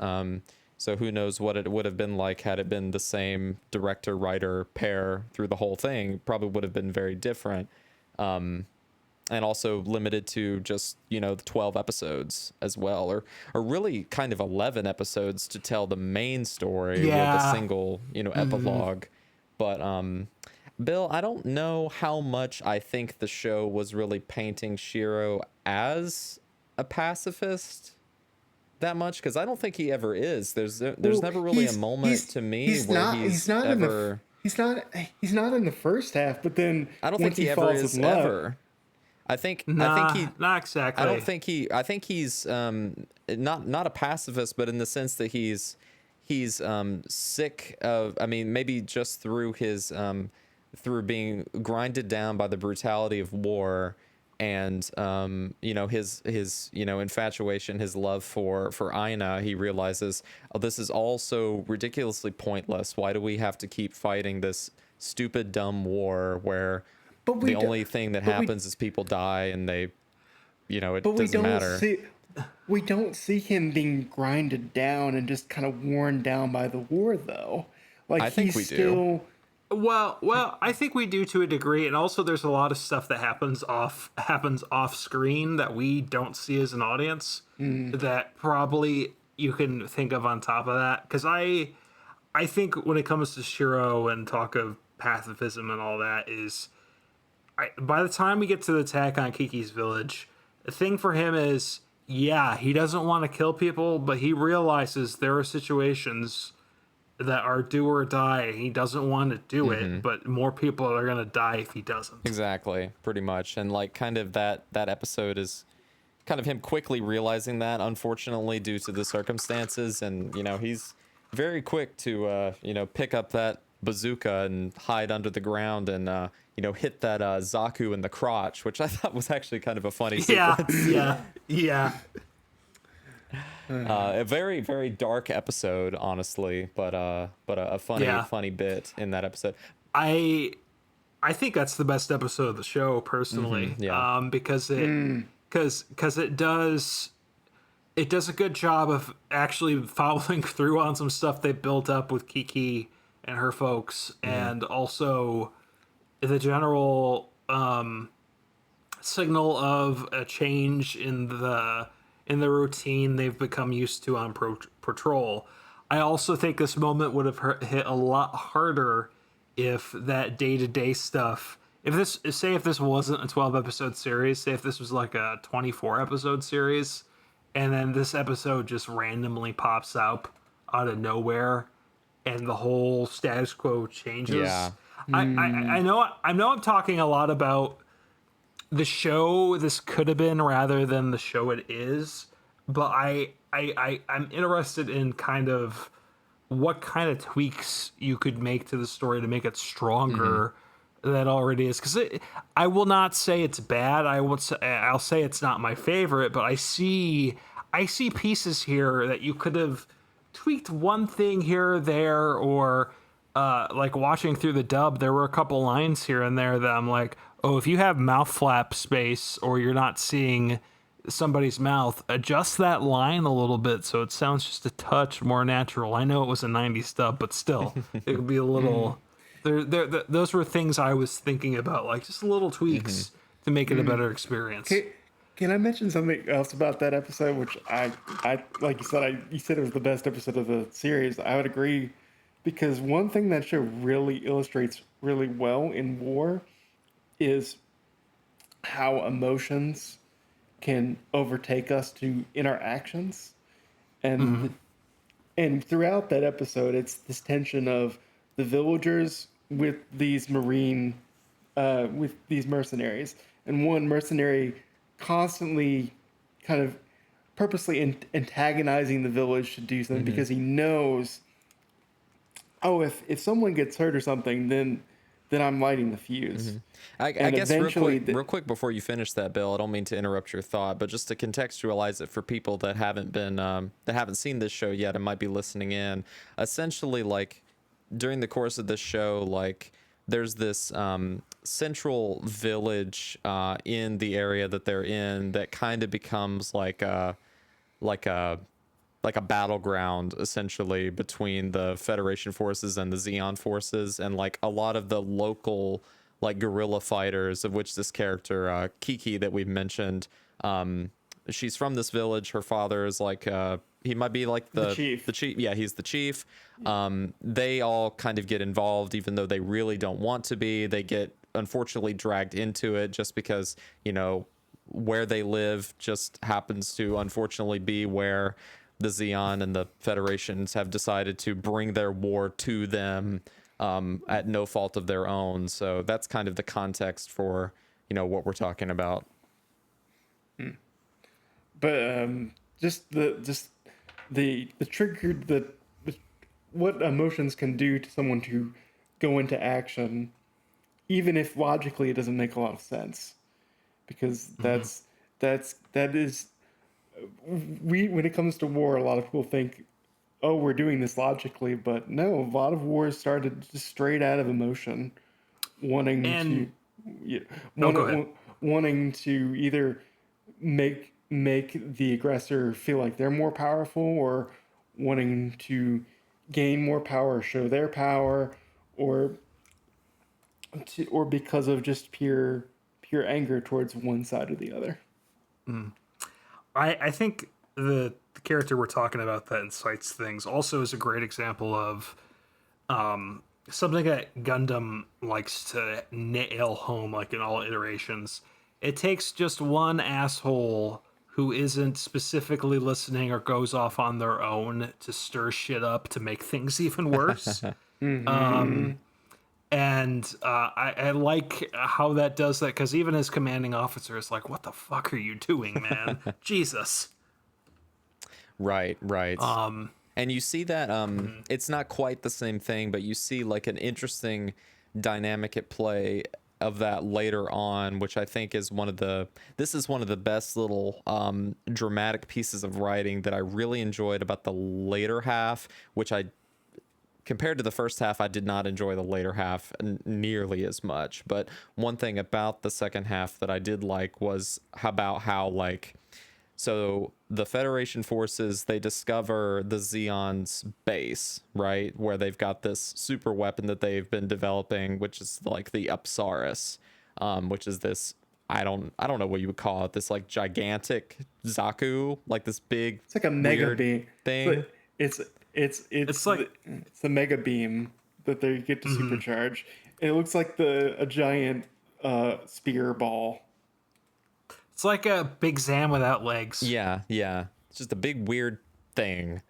So who knows what it would have been like had it been the same director-writer pair through the whole thing. Probably would have been very different. And also limited to just, the 12 episodes as well, or really kind of 11 episodes to tell the main story with a single, epilogue. But Bill, I don't know how much I think the show was really painting Shiro as a pacifist that much, because I don't think he ever is. There's never really a moment to me where he's not ever. He's not in the first half, but then I don't think he ever is ever. I think he not exactly. I think he's not a pacifist, but in the sense that he's sick of, I mean, maybe just through his through being grinded down by the brutality of war, and his infatuation, his love for Aina. He realizes, oh, this is all so ridiculously pointless. Why do we have to keep fighting this stupid, dumb war where the only thing that happens is people die and they, it doesn't matter. We don't see him being grinded down and just kind of worn down by the war, though. Like, I think we do. Well, I think we do to a degree, and also there's a lot of stuff that happens off screen that we don't see as an audience that probably you can think of on top of that. Because I think when it comes to Shiro and talk of pacifism and all that is, by the time we get to the attack on Kiki's village, the thing for him is, he doesn't want to kill people, but he realizes there are situations that are do or die. He doesn't want to do it, but more people are gonna die if he doesn't. Exactly, pretty much. And like kind of that episode is kind of him quickly realizing that, unfortunately, due to the circumstances. And he's very quick to pick up that bazooka and hide under the ground and hit that Zaku in the crotch, which I thought was actually kind of a funny sequence. Yeah. A very, very dark episode, honestly, but a funny bit in that episode. I think that's the best episode of the show, personally. Because it does a good job of actually following through on some stuff they built up with Kiki and her folks, and also the general signal of a change in the routine they've become used to on patrol. I also think this moment would have hit a lot harder if that day-to-day stuff, if this wasn't a 12 episode series, say if this was like a 24 episode series, and then this episode just randomly pops up out of nowhere and the whole status quo changes. Yeah. I know I'm talking a lot about the show this could have been rather than the show it is, but I'm interested in kind of what kind of tweaks you could make to the story to make it stronger than it already is. Because I will not say it's bad. I'll say it's not my favorite, but I see pieces here that you could have tweaked one thing here or there, or like watching through the dub, there were a couple lines here and there that I'm like, oh, if you have mouth flap space or you're not seeing somebody's mouth, adjust that line a little bit so it sounds just a touch more natural. I know it was a 90s dub, but still, it would be a little... Those were things I was thinking about, like just little tweaks to make it a better experience. Can I mention something else about that episode, which I like you said it was the best episode of the series. I would agree, because one thing that show really illustrates really well in war is how emotions can overtake us in our actions. And throughout that episode, it's this tension of the villagers with these with these mercenaries, and one mercenary constantly kind of purposely antagonizing the village to do something because he knows, oh, if someone gets hurt or something, then I'm lighting the fuse. I guess real quick before you finish that, Bill, I don't mean to interrupt your thought, but just to contextualize it for people that haven't seen this show yet and might be listening in, essentially, like, during the course of this show, like, there's this central village in the area that they're in that kind of becomes like a battleground, essentially, between the Federation forces and the Xeon forces, and like a lot of the local like guerrilla fighters, of which this character Kiki that we've mentioned, she's from this village. Her father is like he might be like the chief. Yeah, he's the chief. They all kind of get involved, even though they really don't want to be. They get unfortunately dragged into it just because, where they live just happens to unfortunately be where the Xeon and the Federations have decided to bring their war to them at no fault of their own. So that's kind of the context for, what we're talking about. But just the trigger, what emotions can do to someone to go into action, even if logically it doesn't make a lot of sense, because that is when it comes to war, a lot of people think, oh, we're doing this logically, but no, a lot of wars started just straight out of emotion, wanting to either make the aggressor feel like they're more powerful, or wanting to gain more power, show their power, or because of just pure anger towards one side or the other. I think the character we're talking about that incites things also is a great example of something that Gundam likes to nail home, like in all iterations. It takes just one asshole who isn't specifically listening or goes off on their own to stir shit up to make things even worse. And I like how that does that, because even his commanding officer is like, what the fuck are you doing, man? Jesus. Right. And you see that it's not quite the same thing, but you see like an interesting dynamic at play of that later on, which I think is one of the best little dramatic pieces of writing that I really enjoyed about the later half, which I compared to the first half, I did not enjoy the later half nearly as much. But one thing about the second half that I did like was about how, like, so the Federation forces, they discover the Zeon's base, right? Where they've got this super weapon that they've been developing, which is like the Upsaris, which is this, I don't know what you would call it, this like gigantic Zaku, like this big, It's like a mega weird beam thing. But it's like it's the mega beam that they get to supercharge. And it looks like a giant spear ball. It's like a big Zam without legs. Yeah. It's just a big weird thing.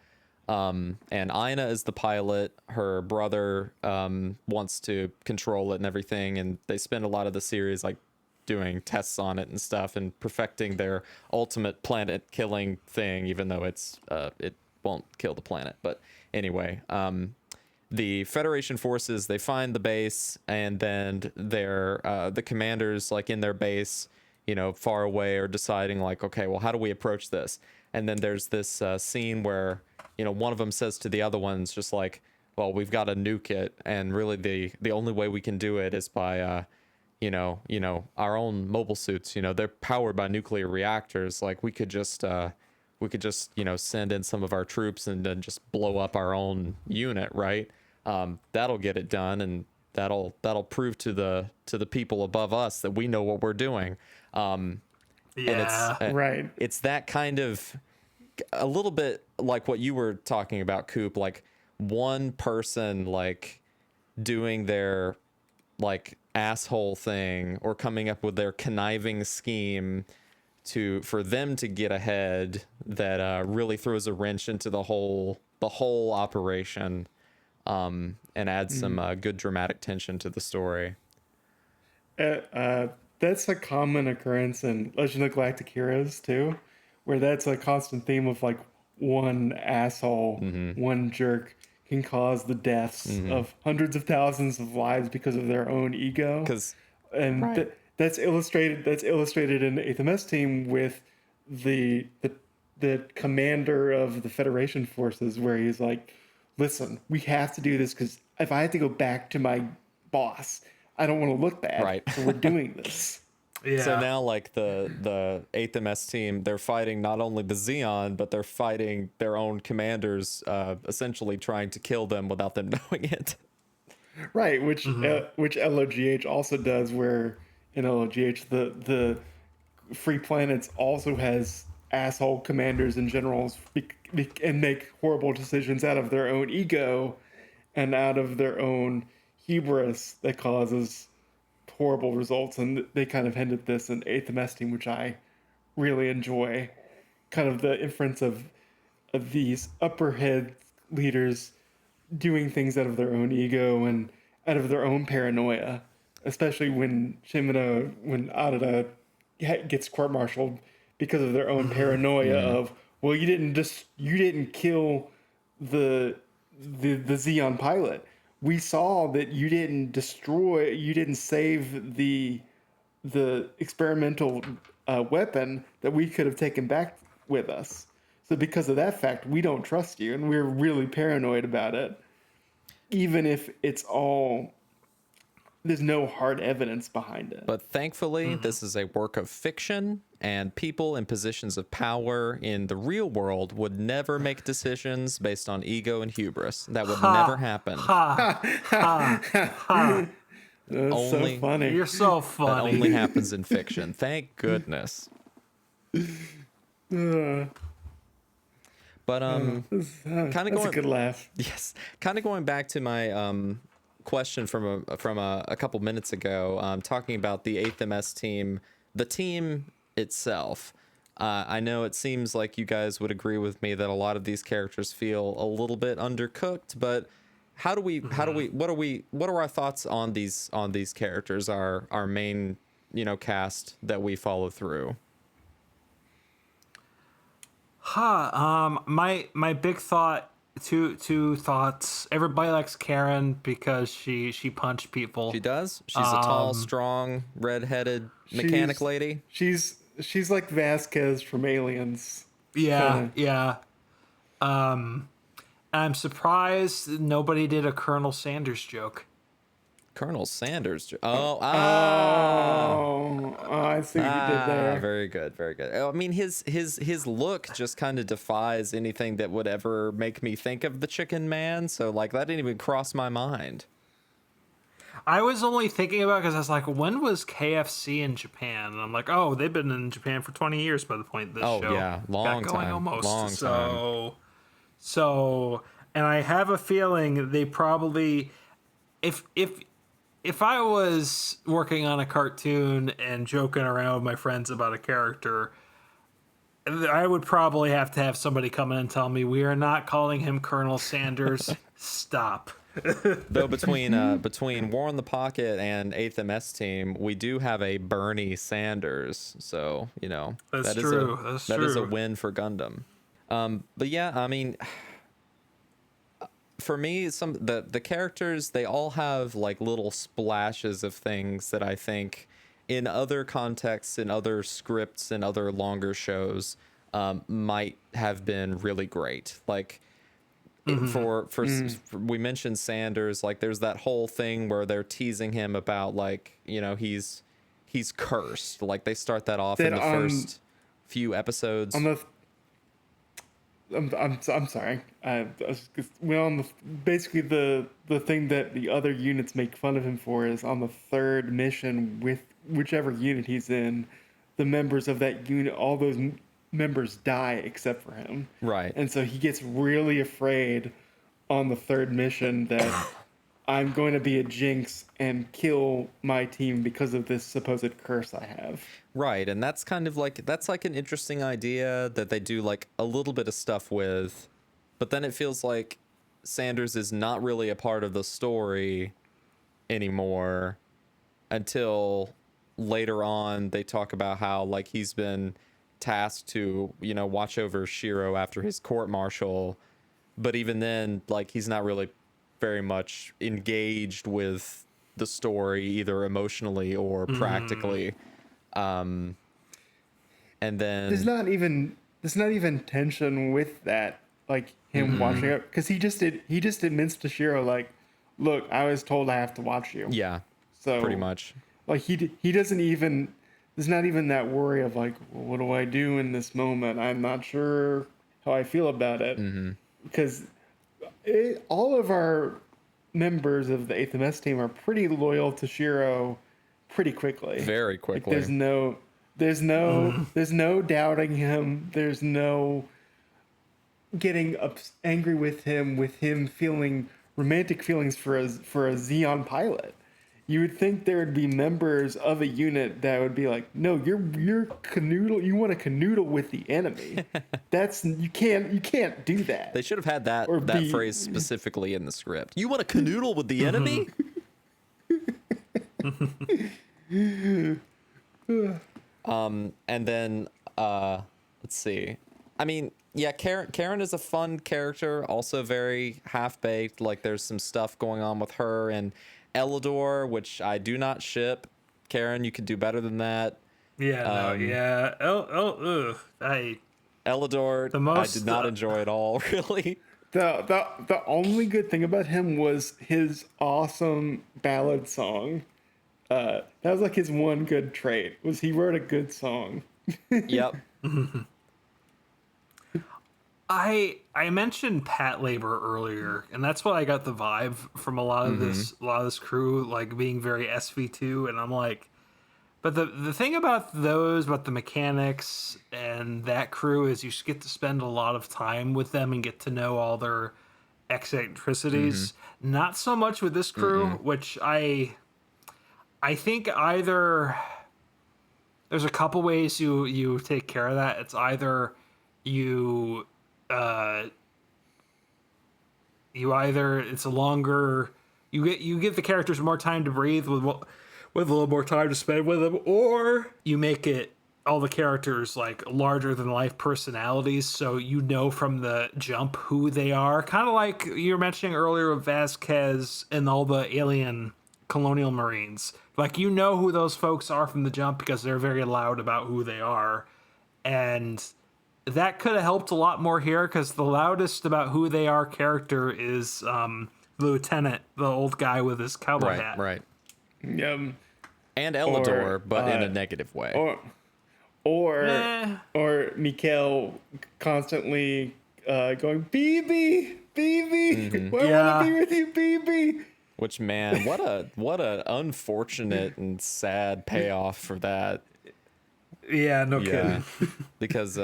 And Aina is the pilot. Her brother wants to control it and everything, and they spend a lot of the series like doing tests on it and stuff and perfecting their ultimate planet killing thing, even though it won't kill the planet. But anyway, the Federation forces, they find the base, and then the commanders, like in their base, far away, are deciding like, okay, well, how do we approach this? And then there's this scene where one of them says to the other ones, just like, well, we've got to nuke it, and really the only way we can do it is by our own mobile suits. They're powered by nuclear reactors. Like we could just send in some of our troops and then just blow up our own unit, right? That'll get it done, and that'll prove to the people above us that we know what we're doing. And Right. It's that kind of, a little bit like what you were talking about, Coop, like one person like doing their like asshole thing or coming up with their conniving scheme for them to get ahead that really throws a wrench into the whole operation, and adds some good dramatic tension to the story. That's a common occurrence in Legend of Galactic Heroes too, where that's a constant theme of like one asshole, one jerk can cause the deaths of hundreds of thousands of lives because of their own ego. That's illustrated in the 8th MS team with the commander of the Federation forces, where he's like, listen, we have to do this because if I have to go back to my boss, I don't want to look bad. Right. So we're doing this. Yeah. So now, like the 8th MS team, they're fighting not only the Xeon, but they're fighting their own commanders, essentially trying to kill them without them knowing it. Right, which LOGH also does, where in LOGH the Free Planets also has asshole commanders and generals and make horrible decisions out of their own ego and out of their own hubris that causes horrible results. And they kind of hinted this in 8th MS team, which I really enjoy. Kind of the inference of these upper head leaders doing things out of their own ego and out of their own paranoia, especially when Arada gets court-martialed because of their own paranoia of, well, you didn't kill the Xeon pilot. We saw that you didn't save the experimental weapon that we could have taken back with us. So because of that fact, we don't trust you, and we're really paranoid about it. Even if there's no hard evidence behind it. But thankfully, this is a work of fiction, and people in positions of power in the real world would never make decisions based on ego and hubris. That would never happen. That's so funny. You're so That funny. only happens in fiction. Thank goodness. But kind of That's going. a good laugh. Yes, kind of going back to my question from a couple minutes ago, talking about the 8th MS team, the team itself. I know it seems like you guys would agree with me that a lot of these characters feel a little bit undercooked, but what are our thoughts on these characters, our main, cast that we follow through? My big thought, two thoughts. Everybody likes Karen because she punched people. She does. She's a tall, strong, red-headed mechanic lady. She's like Vasquez from Aliens. Yeah, Kinda. yeah. I'm surprised nobody did a Colonel Sanders joke. Colonel Sanders. Oh, I see what you did there. Very good, very good. I mean, his look just kind of defies anything that would ever make me think of the Chicken Man. So like that didn't even cross my mind. I was only thinking about because I was like, when was KFC in Japan? And I'm like, oh, they've been in Japan for 20 years by the point this show yeah, long got going time, almost. long time. So, and I have a feeling they probably, if I was working on a cartoon and joking around with my friends about a character, I would probably have to have somebody come in and tell me, we are not calling him Colonel Sanders. Stop. Though between War in the Pocket and 8th MS Team, we do have a Bernie Sanders, so That's that true. That is a win for Gundam. But yeah, I mean, for me, the characters, they all have like little splashes of things that I think in other contexts, in other scripts, in other longer shows, might have been really great. Like we mentioned Sanders, like there's that whole thing where they're teasing him about like, he's cursed. Like they start that off in the first few episodes. I'm sorry. Basically the thing that the other units make fun of him for is on the third mission with whichever unit he's in, the members of that unit, all those members die except for him. Right. And so he gets really afraid on the third mission that I'm going to be a jinx and kill my team because of this supposed curse I have. Right, and that's kind of like an interesting idea that they do like a little bit of stuff with, but then it feels like Sanders is not really a part of the story anymore until later on they talk about how like he's been tasked to, watch over Shiro after his court martial, but even then like he's not really very much engaged with the story either emotionally or practically. And then there's not even tension with that, like him watching it, because he just admits to Shiro like, look, I was told I have to watch you. Yeah, so pretty much like he doesn't even, there's not even that worry of like, well, what do I do in this moment? I'm not sure how I feel about it, because all of our members of the 8th MS team are pretty loyal to Shiro pretty quickly. Very quickly. Like, there's no doubting him. There's no getting angry with him feeling romantic feelings for a Xeon pilot. You would think there would be members of a unit that would be like, no, you're canoodle. You want to canoodle with the enemy. You can't do that. They should have had that phrase specifically in the script. You want to canoodle with the enemy? And then let's see. I mean, yeah, Karen is a fun character, also very half-baked. Like there's some stuff going on with her and Elidor, which I do not ship. Karen, you could do better than that. Yeah, Elidor, I did not enjoy at all, really. The only good thing about him was his awesome ballad song. That was like his one good trait, was he wrote a good song. Yep. I mentioned Pat Labor earlier, and that's what I got the vibe from a lot of this crew, like being very SV2, and I'm like, but the thing about the mechanics and that crew is you get to spend a lot of time with them and get to know all their eccentricities. Not so much with this crew, which I think either there's a couple ways you take care of that. It's either you it's a longer you give the characters more time to breathe with a little more time to spend with them, or you make it all the characters like larger than life personalities, so you know from the jump who they are. Kind of like you were mentioning earlier with Vasquez and all the alien colonial marines. Like, you know who those folks are from the jump because they're very loud about who they are. And that could have helped a lot more here, because the loudest about who they are character is the lieutenant, the old guy with his cowboy hat. Right. And Elidor, but in a negative way. Or Mikhail constantly going, BB, BB, I want to be with you, BB. Which, man, what a unfortunate and sad payoff for that. Yeah, no kidding. Because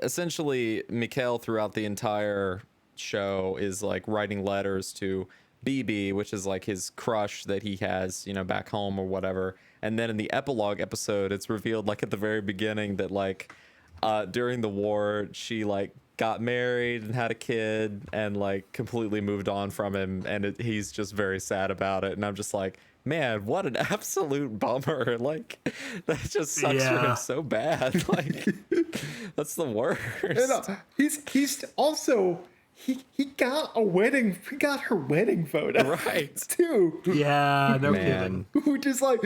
essentially Mikhail throughout the entire show is like writing letters to BB, which is like his crush that he has, back home or whatever. And then in the epilogue episode, it's revealed like at the very beginning that like during the war, she like got married and had a kid and like completely moved on from him. And he's just very sad about it. And I'm just like, man, what an absolute bummer. Like, that just sucks for him so bad. Like, that's the worst. He's also... He got her wedding photo. Right. Too. Yeah, no kidding. We're just like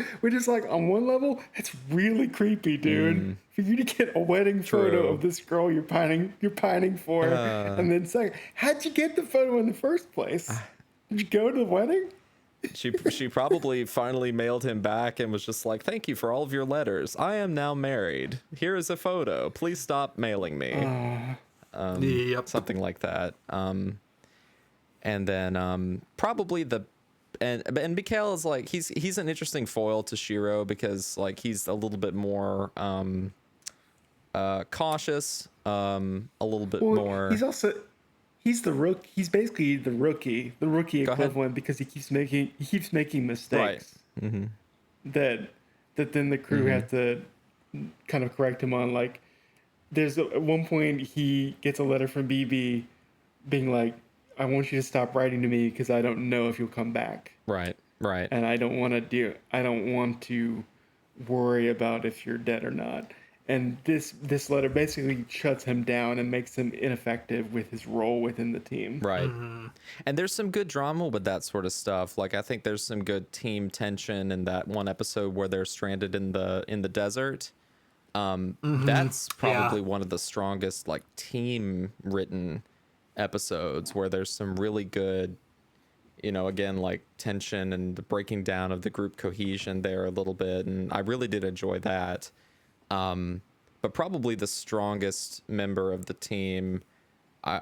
on one level, it's really creepy, dude. For you to get a wedding photo of this girl you're pining for, and then second, how'd you get the photo in the first place? Did you go to the wedding? She probably finally mailed him back and was just like, thank you for all of your letters. I am now married. Here is a photo. Please stop mailing me. Something like that. And then probably and Mikhail is like, he's an interesting foil to Shiro because like he's a little bit more cautious, a little bit more. He's basically the rookie equivalent, because he keeps making mistakes. Right. That then the crew has to kind of correct him on. Like, there's at one point he gets a letter from BB being like, I want you to stop writing to me because I don't know if you'll come back. Right. And I don't want to worry about if you're dead or not. And this letter basically shuts him down and makes him ineffective with his role within the team. Right. And there's some good drama with that sort of stuff. Like, I think there's some good team tension in that one episode where they're stranded in the desert. That's probably one of the strongest like team written episodes, where there's some really good, again, like tension and the breaking down of the group cohesion there a little bit. And I really did enjoy that. But probably the strongest member of the team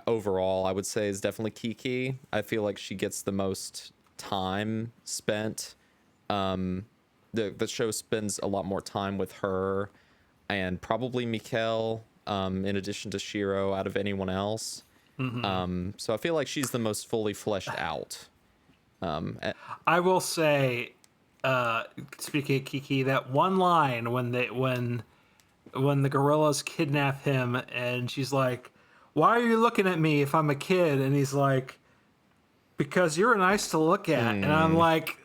overall, I would say, is definitely Kiki. I feel like she gets the most time spent. The show spends a lot more time with her and probably Mikhail, in addition to Shiro, out of anyone else. So I feel like she's the most fully fleshed out. I will say, speaking of Kiki, that one line when the gorillas kidnap him and she's like, why are you looking at me if I'm a kid? And he's like, because you're nice to look at. And I'm like,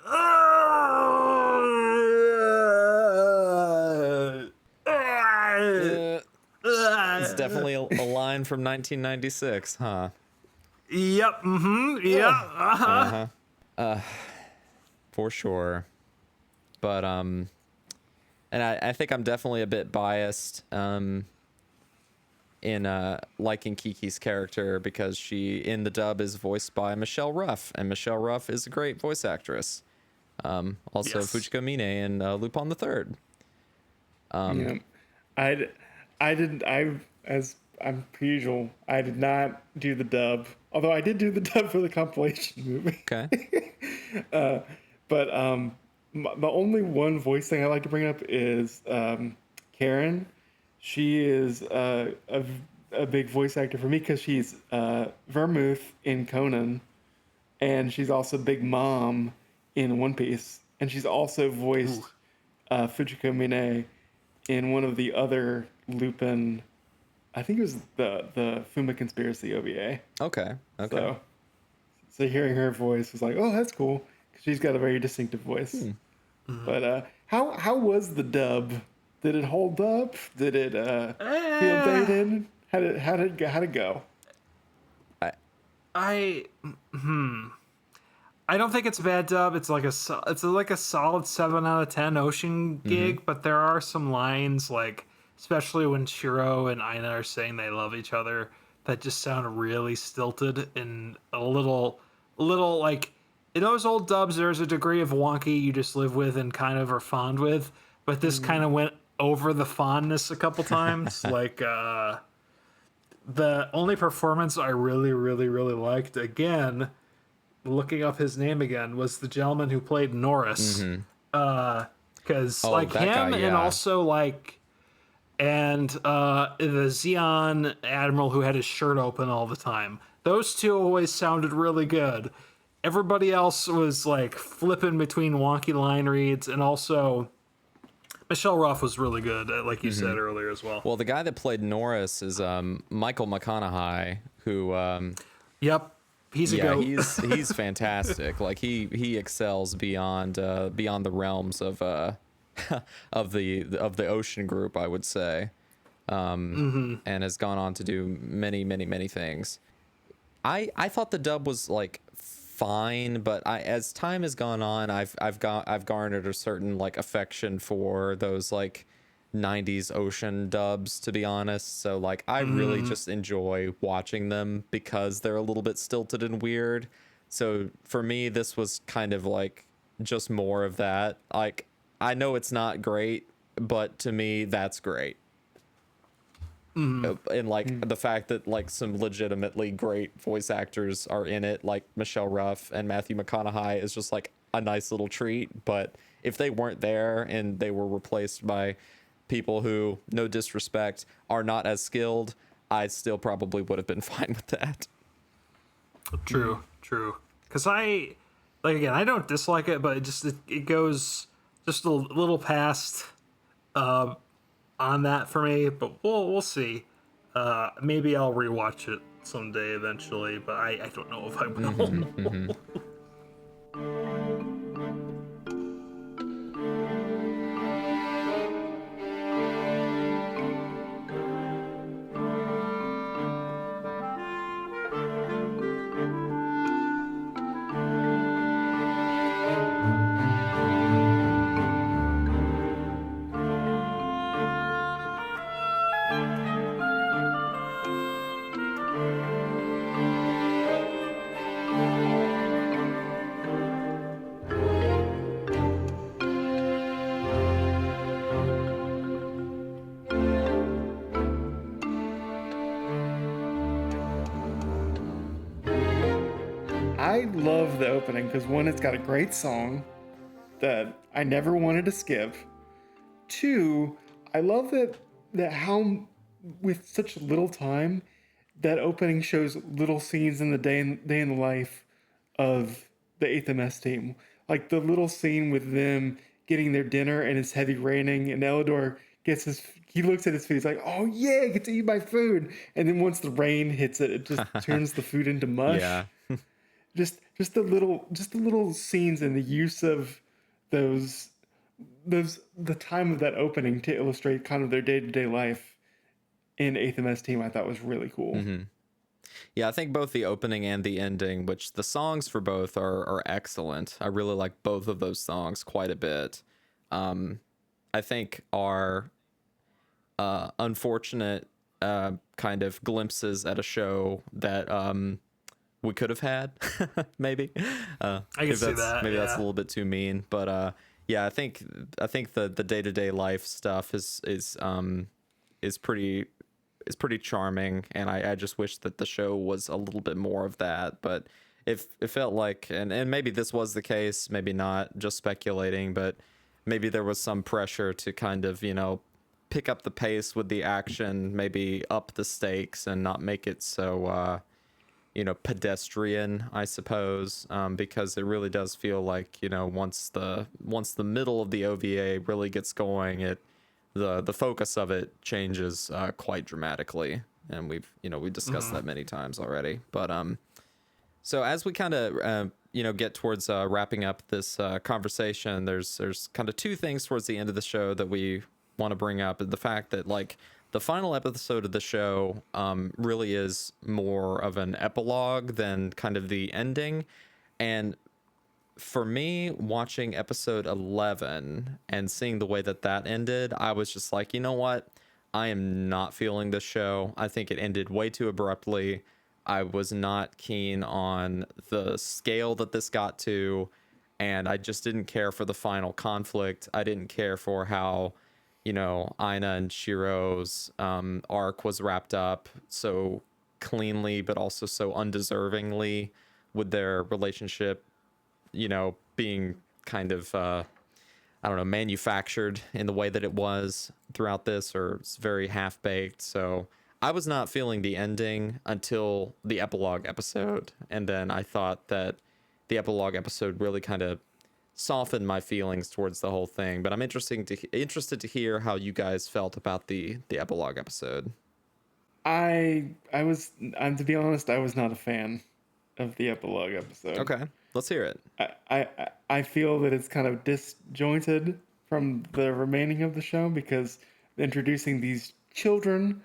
it's definitely a line from 1996, huh? Yep. Yeah. For sure. But and I think I'm definitely a bit biased in liking Kiki's character because she in the dub is voiced by Michelle Ruff, and Michelle Ruff is a great voice actress. Also Fujiko Mine in Lupin the Third. As I'm per usual, I did not do the dub, although I did do the dub for the compilation movie. Okay. But the only one voice thing I like to bring up is Karen. She is a big voice actor for me because she's Vermouth in Conan, and she's also Big Mom in One Piece, and she's also voiced Fujiko Mine in one of the other Lupin. I think it was the Fuma Conspiracy OVA. Okay. So hearing her voice was like, oh, that's cool, 'cause she's got a very distinctive voice. But how was the dub? Did it hold up? Did it feel dated? How'd it go? I I don't think it's a bad dub. It's like a solid 7 out of 10 Ocean gig, but there are some lines, like especially when Shiro and Aina are saying they love each other, that just sound really stilted and a little like, in those old dubs there's a degree of wonky you just live with and kind of are fond with, but this kind of went over the fondness a couple times. Like the only performance I really liked, again, looking up his name again, was the gentleman who played Norris. Because like that him, guy, and yeah. also like, and the Xeon Admiral who had his shirt open all the time. Those two always sounded really good. Everybody else was like flipping between wonky line reads, and also Michelle Ruff was really good, like you said earlier as well. Well, the guy that played Norris is Michael McConaughey, who Yep, he's a goat. he's fantastic. Like he excels beyond the realms of of the Ocean Group, I would say, and has gone on to do many things. I thought the dub was like fine, but as time has gone on, I've garnered a certain like affection for those like 90s Ocean dubs, to be honest. So like I really just enjoy watching them because they're a little bit stilted and weird. So for me, this was kind of like just more of that. Like, I know it's not great, but to me that's great. And like the fact that like some legitimately great voice actors are in it, like Michelle Ruff and Matthew McConaughey, is just like a nice little treat. But if they weren't there and they were replaced by people who, no disrespect, are not as skilled, I still probably would have been fine with that. True. Because I don't dislike it, but it goes just a little past on that for me. But we'll see. Maybe I'll rewatch it someday eventually, but I don't know if I will. I love the opening because, one, it's got a great song that I never wanted to skip. Two, I love that how with such little time, that opening shows little scenes in the day in the life of the 8th MS team. Like the little scene with them getting their dinner and it's heavy raining, and Elidor he looks at his food, he's like, oh yeah, I get to eat my food. And then once the rain hits it, it just turns the food into mush. Yeah. Just the little scenes and the use of the time of that opening to illustrate kind of their day-to-day life in 8th MS team, I thought was really cool. Yeah, I think both the opening and the ending, which the songs for both are excellent. I really like both of those songs quite a bit. I think are unfortunate kind of glimpses at a show that we could have had, maybe. I can see that. Maybe yeah. that's a little bit too mean, but yeah, I think the day-to-day life stuff is pretty charming, and I just wish that the show was a little bit more of that. But if it felt like, and maybe this was the case, maybe not, just speculating, but maybe there was some pressure to kind of, pick up the pace with the action, maybe up the stakes and not make it so pedestrian, I suppose, because it really does feel like, once the middle of the OVA really gets going, the focus of it changes quite dramatically, and we discussed that many times already. But so as we kind of get towards wrapping up this conversation, there's kind of two things towards the end of the show that we want to bring up. The fact that, like, the final episode of the show really is more of an epilogue than kind of the ending. And for me, watching episode 11 and seeing the way that ended, I was just like, you know what? I am not feeling this show. I think it ended way too abruptly. I was not keen on the scale that this got to, and I just didn't care for the final conflict. I didn't care for how, Aina and Shiro's arc was wrapped up so cleanly, but also so undeservingly, with their relationship, being kind of, I don't know, manufactured in the way that it was throughout this, or it's very half-baked. So I was not feeling the ending until the epilogue episode, and then I thought that the epilogue episode really kind of softened my feelings towards the whole thing. But I'm interested to hear how you guys felt about the epilogue episode. To be honest, I was not a fan of the epilogue episode. Okay, let's hear it. I feel that it's kind of disjointed from the remaining of the show, because introducing these children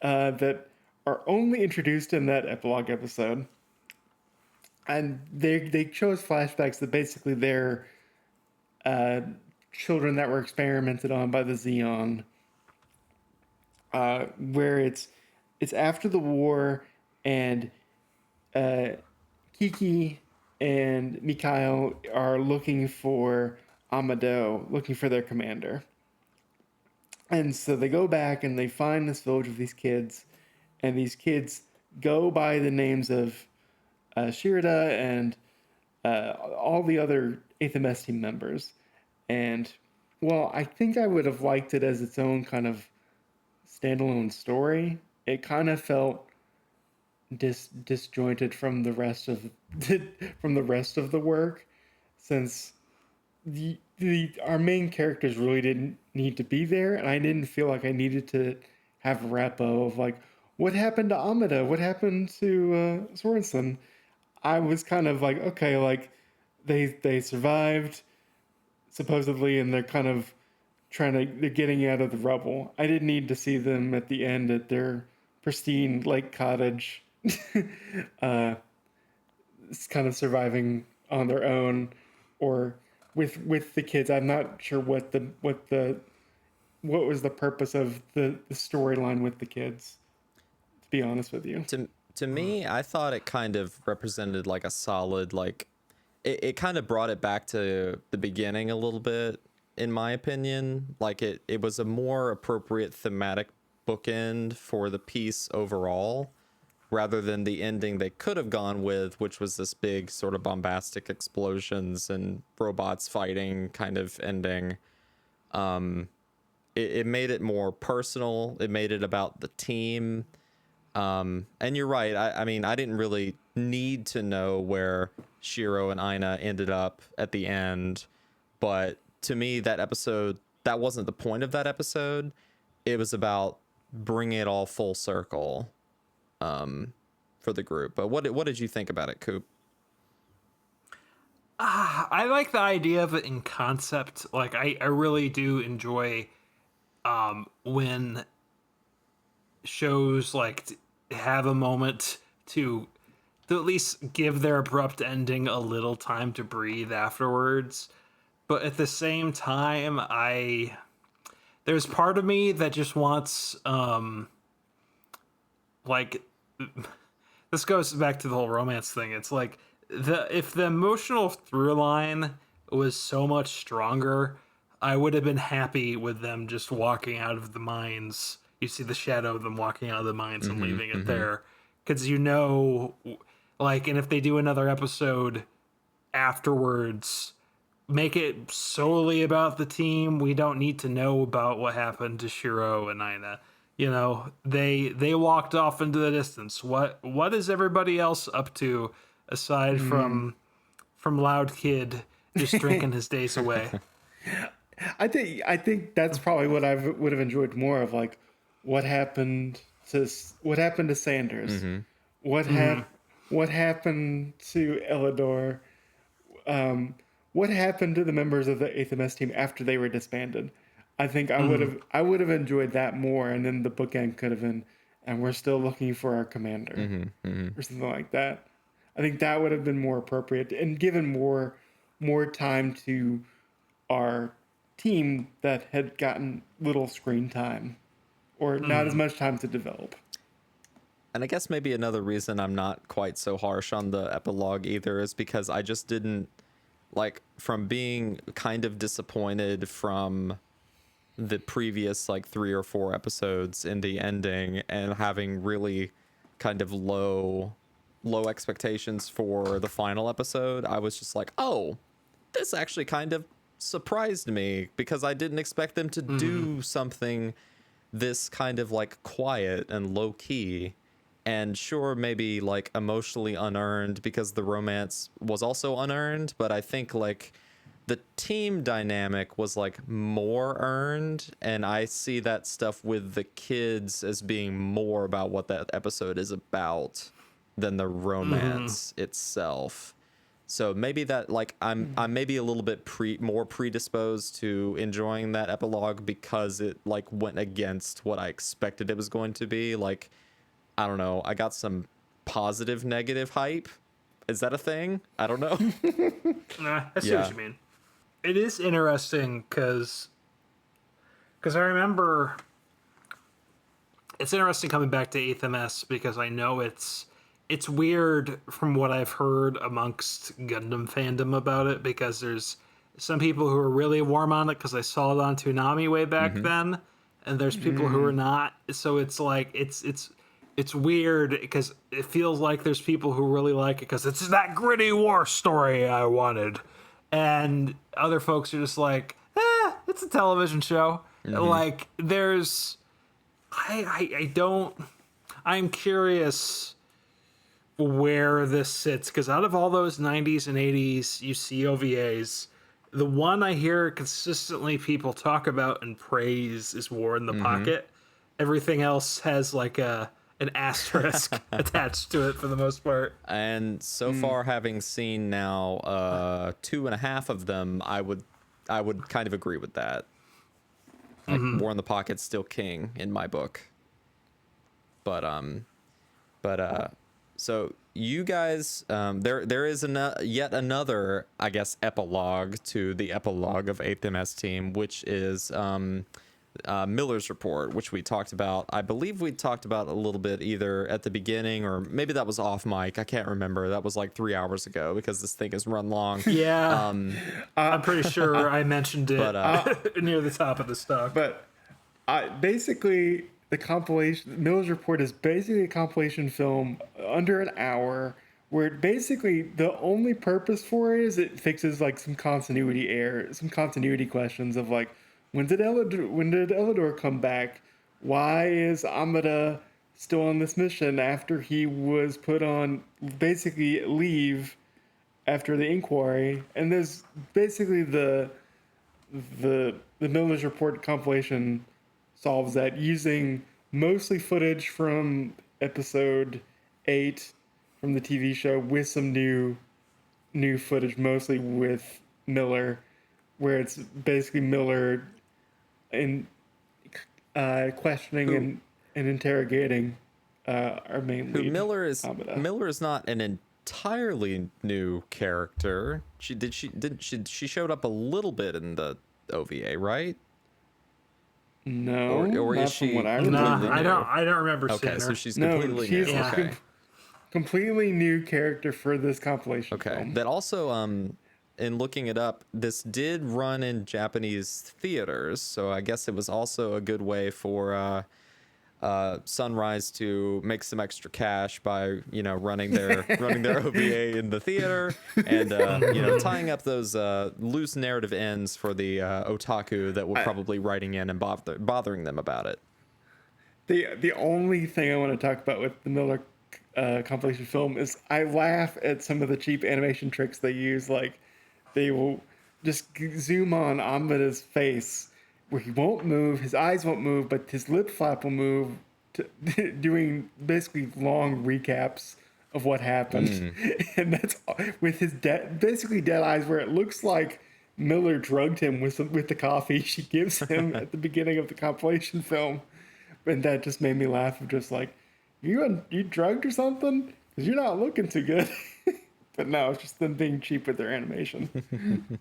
that are only introduced in that epilogue episode, and they chose flashbacks that basically they're children that were experimented on by the Xeon, where it's after the war, and Kiki and Mikhail are looking for Amado, looking for their commander. And so they go back and they find this village of these kids, and these kids go by the names of Shirida and all the other 8th MS team members. And, well, I think I would have liked it as its own kind of standalone story. It kind of felt disjointed from the rest of the work, since our main characters really didn't need to be there, and I didn't feel like I needed to have a repo of, like, what happened to Amada, what happened to Sorensen. I was kind of like, okay, like, they survived supposedly, and they're kind of they're getting out of the rubble. I didn't need to see them at the end at their pristine lake cottage, kind of surviving on their own, or with the kids. I'm not sure what was the purpose of the storyline with the kids, to be honest with you. To me, I thought it kind of represented like a solid, like, it kind of brought it back to the beginning a little bit, in my opinion. Like, it was a more appropriate thematic bookend for the piece overall, rather than the ending they could have gone with, which was this big sort of bombastic explosions and robots fighting kind of ending. It made it more personal. It made it about the team. And you're right. I mean, I didn't really need to know where Shiro and Aina ended up at the end, but to me, that wasn't the point of that episode. It was about bringing it all full circle, for the group. But what did you think about it, Coop? I like the idea of it in concept. Like, I really do enjoy when shows like have a moment to at least give their abrupt ending a little time to breathe afterwards. But at the same time, there's part of me that just wants like, this goes back to the whole romance thing. It's like, if the emotional through line was so much stronger, I would have been happy with them just walking out of the mines. You see the shadow of them walking out of the mines and leaving it there. Because like, and if they do another episode afterwards, make it solely about the team. We don't need to know about what happened to Shiro and Aina. You know, they walked off into the distance. What is everybody else up to aside from Loud Kid just drinking his days away? I think that's probably what I would have enjoyed more of, like what happened to Sanders, what what happened to Elidor, what happened to the members of the 8th MS team after they were disbanded. I think I would have enjoyed that more, and then the bookend could have been, and we're still looking for our commander or something like that. I think that would have been more appropriate and given more time to our team that had gotten little screen time or not as much time to develop. And I guess maybe another reason I'm not quite so harsh on the epilogue either is because I just didn't like, from being kind of disappointed from the previous like 3 or 4 episodes in the ending and having really kind of low expectations for the final episode. I was just like, oh, this actually kind of surprised me because I didn't expect them to do something this kind of like quiet and low key, and sure, maybe like emotionally unearned because the romance was also unearned, but I think like the team dynamic was like more earned, and I see that stuff with the kids as being more about what that episode is about than the romance itself. So maybe that like I'm maybe a little bit more predisposed to enjoying that epilogue because it like went against what I expected it was going to be. Like, I don't know, I got some positive negative hype. Is that a thing? I don't know. I see what you mean. It is interesting because I remember it's interesting coming back to 8th MS because I know it's weird from what I've heard amongst Gundam fandom about it, because there's some people who are really warm on it because I saw it on Toonami way back then, and there's people who are not. So it's like it's weird because it feels like there's people who really like it because it's that gritty war story I wanted, and other folks are just like, it's a television show. Like there's, I'm curious where this sits, because out of all those 90s and 80s UC OVAs, the one I hear consistently people talk about and praise is War in the Pocket. Everything else has like an asterisk attached to it for the most part. And so far, having seen now 2.5 of them, I would kind of agree with that. Like War in the Pocket's still king in my book. But so you guys, there is yet another, I guess, epilogue to the epilogue of 8th MS Team, which is Miller's Report, which we talked about. I believe we talked about a little bit either at the beginning or maybe that was off mic. I can't remember. That was like 3 hours ago because this thing has run long. Yeah, I'm pretty sure I mentioned it near the top of the stock. But basically, the compilation, Miller's Report, is basically a compilation film under an hour where basically the only purpose for it is it fixes like some continuity questions of like, when did Elidor come back? Why is Amada still on this mission after he was put on basically leave after the inquiry? And there's basically the Miller's Report compilation solves that using mostly footage from episode 8 from the TV show with some new footage, mostly with Miller, where it's basically Miller in questioning and interrogating our main lead. Miller is not an entirely new character. She showed up a little bit in the OVA, right? No, or not is she? from what I No, remember. I don't remember seeing Okay, her. so she's No, completely she's new. Okay. completely new character for this compilation film. That also, in looking it up, this did run in Japanese theaters, so I guess it was also a good way for Sunrise to make some extra cash by running their OVA in the theater and tying up those loose narrative ends for the otaku that were probably writing in and bothering them about it. The only thing I want to talk about with the Miller compilation film is I laugh at some of the cheap animation tricks they use. Like they will just zoom on Amada's face where he won't move, his eyes won't move, but his lip flap will move, doing basically long recaps of what happened. And that's with his basically dead eyes, where it looks like Miller drugged him with the coffee she gives him at the beginning of the compilation film. And that just made me laugh. Of just like, you drugged or something? Because you're not looking too good. But no, it's just them being cheap with their animation.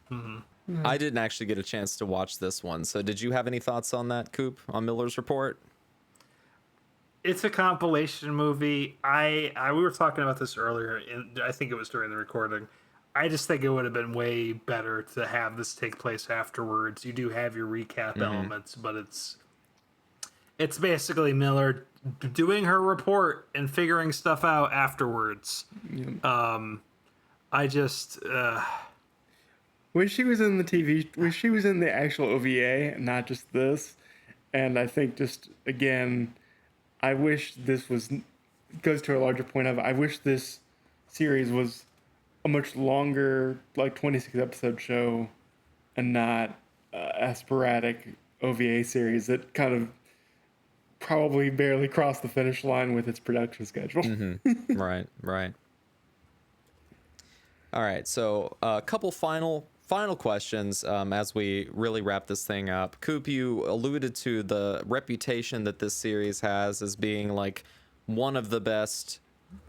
I didn't actually get a chance to watch this one. So did you have any thoughts on that, Coop, on Miller's Report? It's a compilation movie. We were talking about this earlier, and I think it was during the recording. I just think it would have been way better to have this take place afterwards. You do have your recap elements, but it's basically Miller doing her report and figuring stuff out afterwards. I just wish she was in the TV. Wish she was in the actual OVA, not just this. And I think just again, I wish this goes to a larger point of I wish this series was a much longer, like 26 episode show, and not a sporadic OVA series that kind of probably barely crossed the finish line with its production schedule. Right. All right, so a couple final questions as we really wrap this thing up. Coop, you alluded to the reputation that this series has as being like one of the best,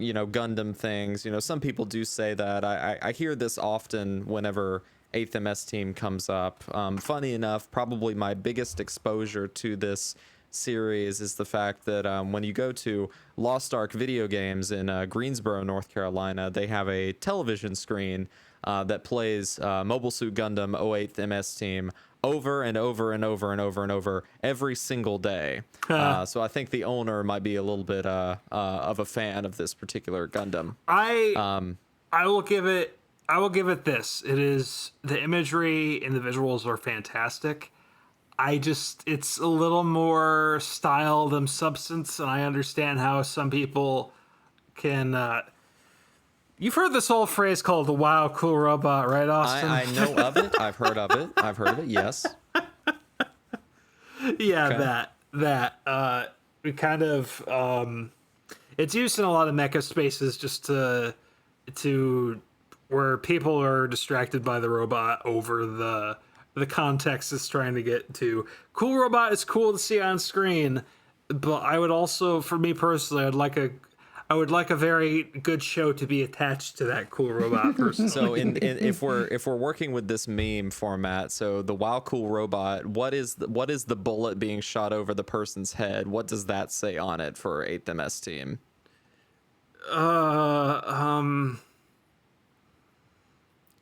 Gundam things. Some people do say that. I hear this often whenever 8th MS Team comes up. Funny enough, probably my biggest exposure to this series is the fact that when you go to Lost Ark Video Games in Greensboro, North Carolina, they have a television screen that plays Mobile Suit Gundam 08th MS Team over and over and over and over and over every single day. So I think the owner might be a little bit of a fan of this particular Gundam. I will give it this. It is, the imagery and the visuals are fantastic. It's a little more style than substance, and I understand how some people can. You've heard this old phrase called the "Wow, cool robot," right, Austin? I know of it. I've heard of it. Yes. Yeah, Okay. that. We kind of. It's used in a lot of mecha spaces just to where people are distracted by the robot over the context it's trying to get to. Cool robot is cool to see on screen, but I would also, for me personally, I would like a very good show to be attached to that cool robot person. So if we're working with this meme format, so the wow cool robot, what is the bullet being shot over the person's head? What does that say on it for 8th MS Team?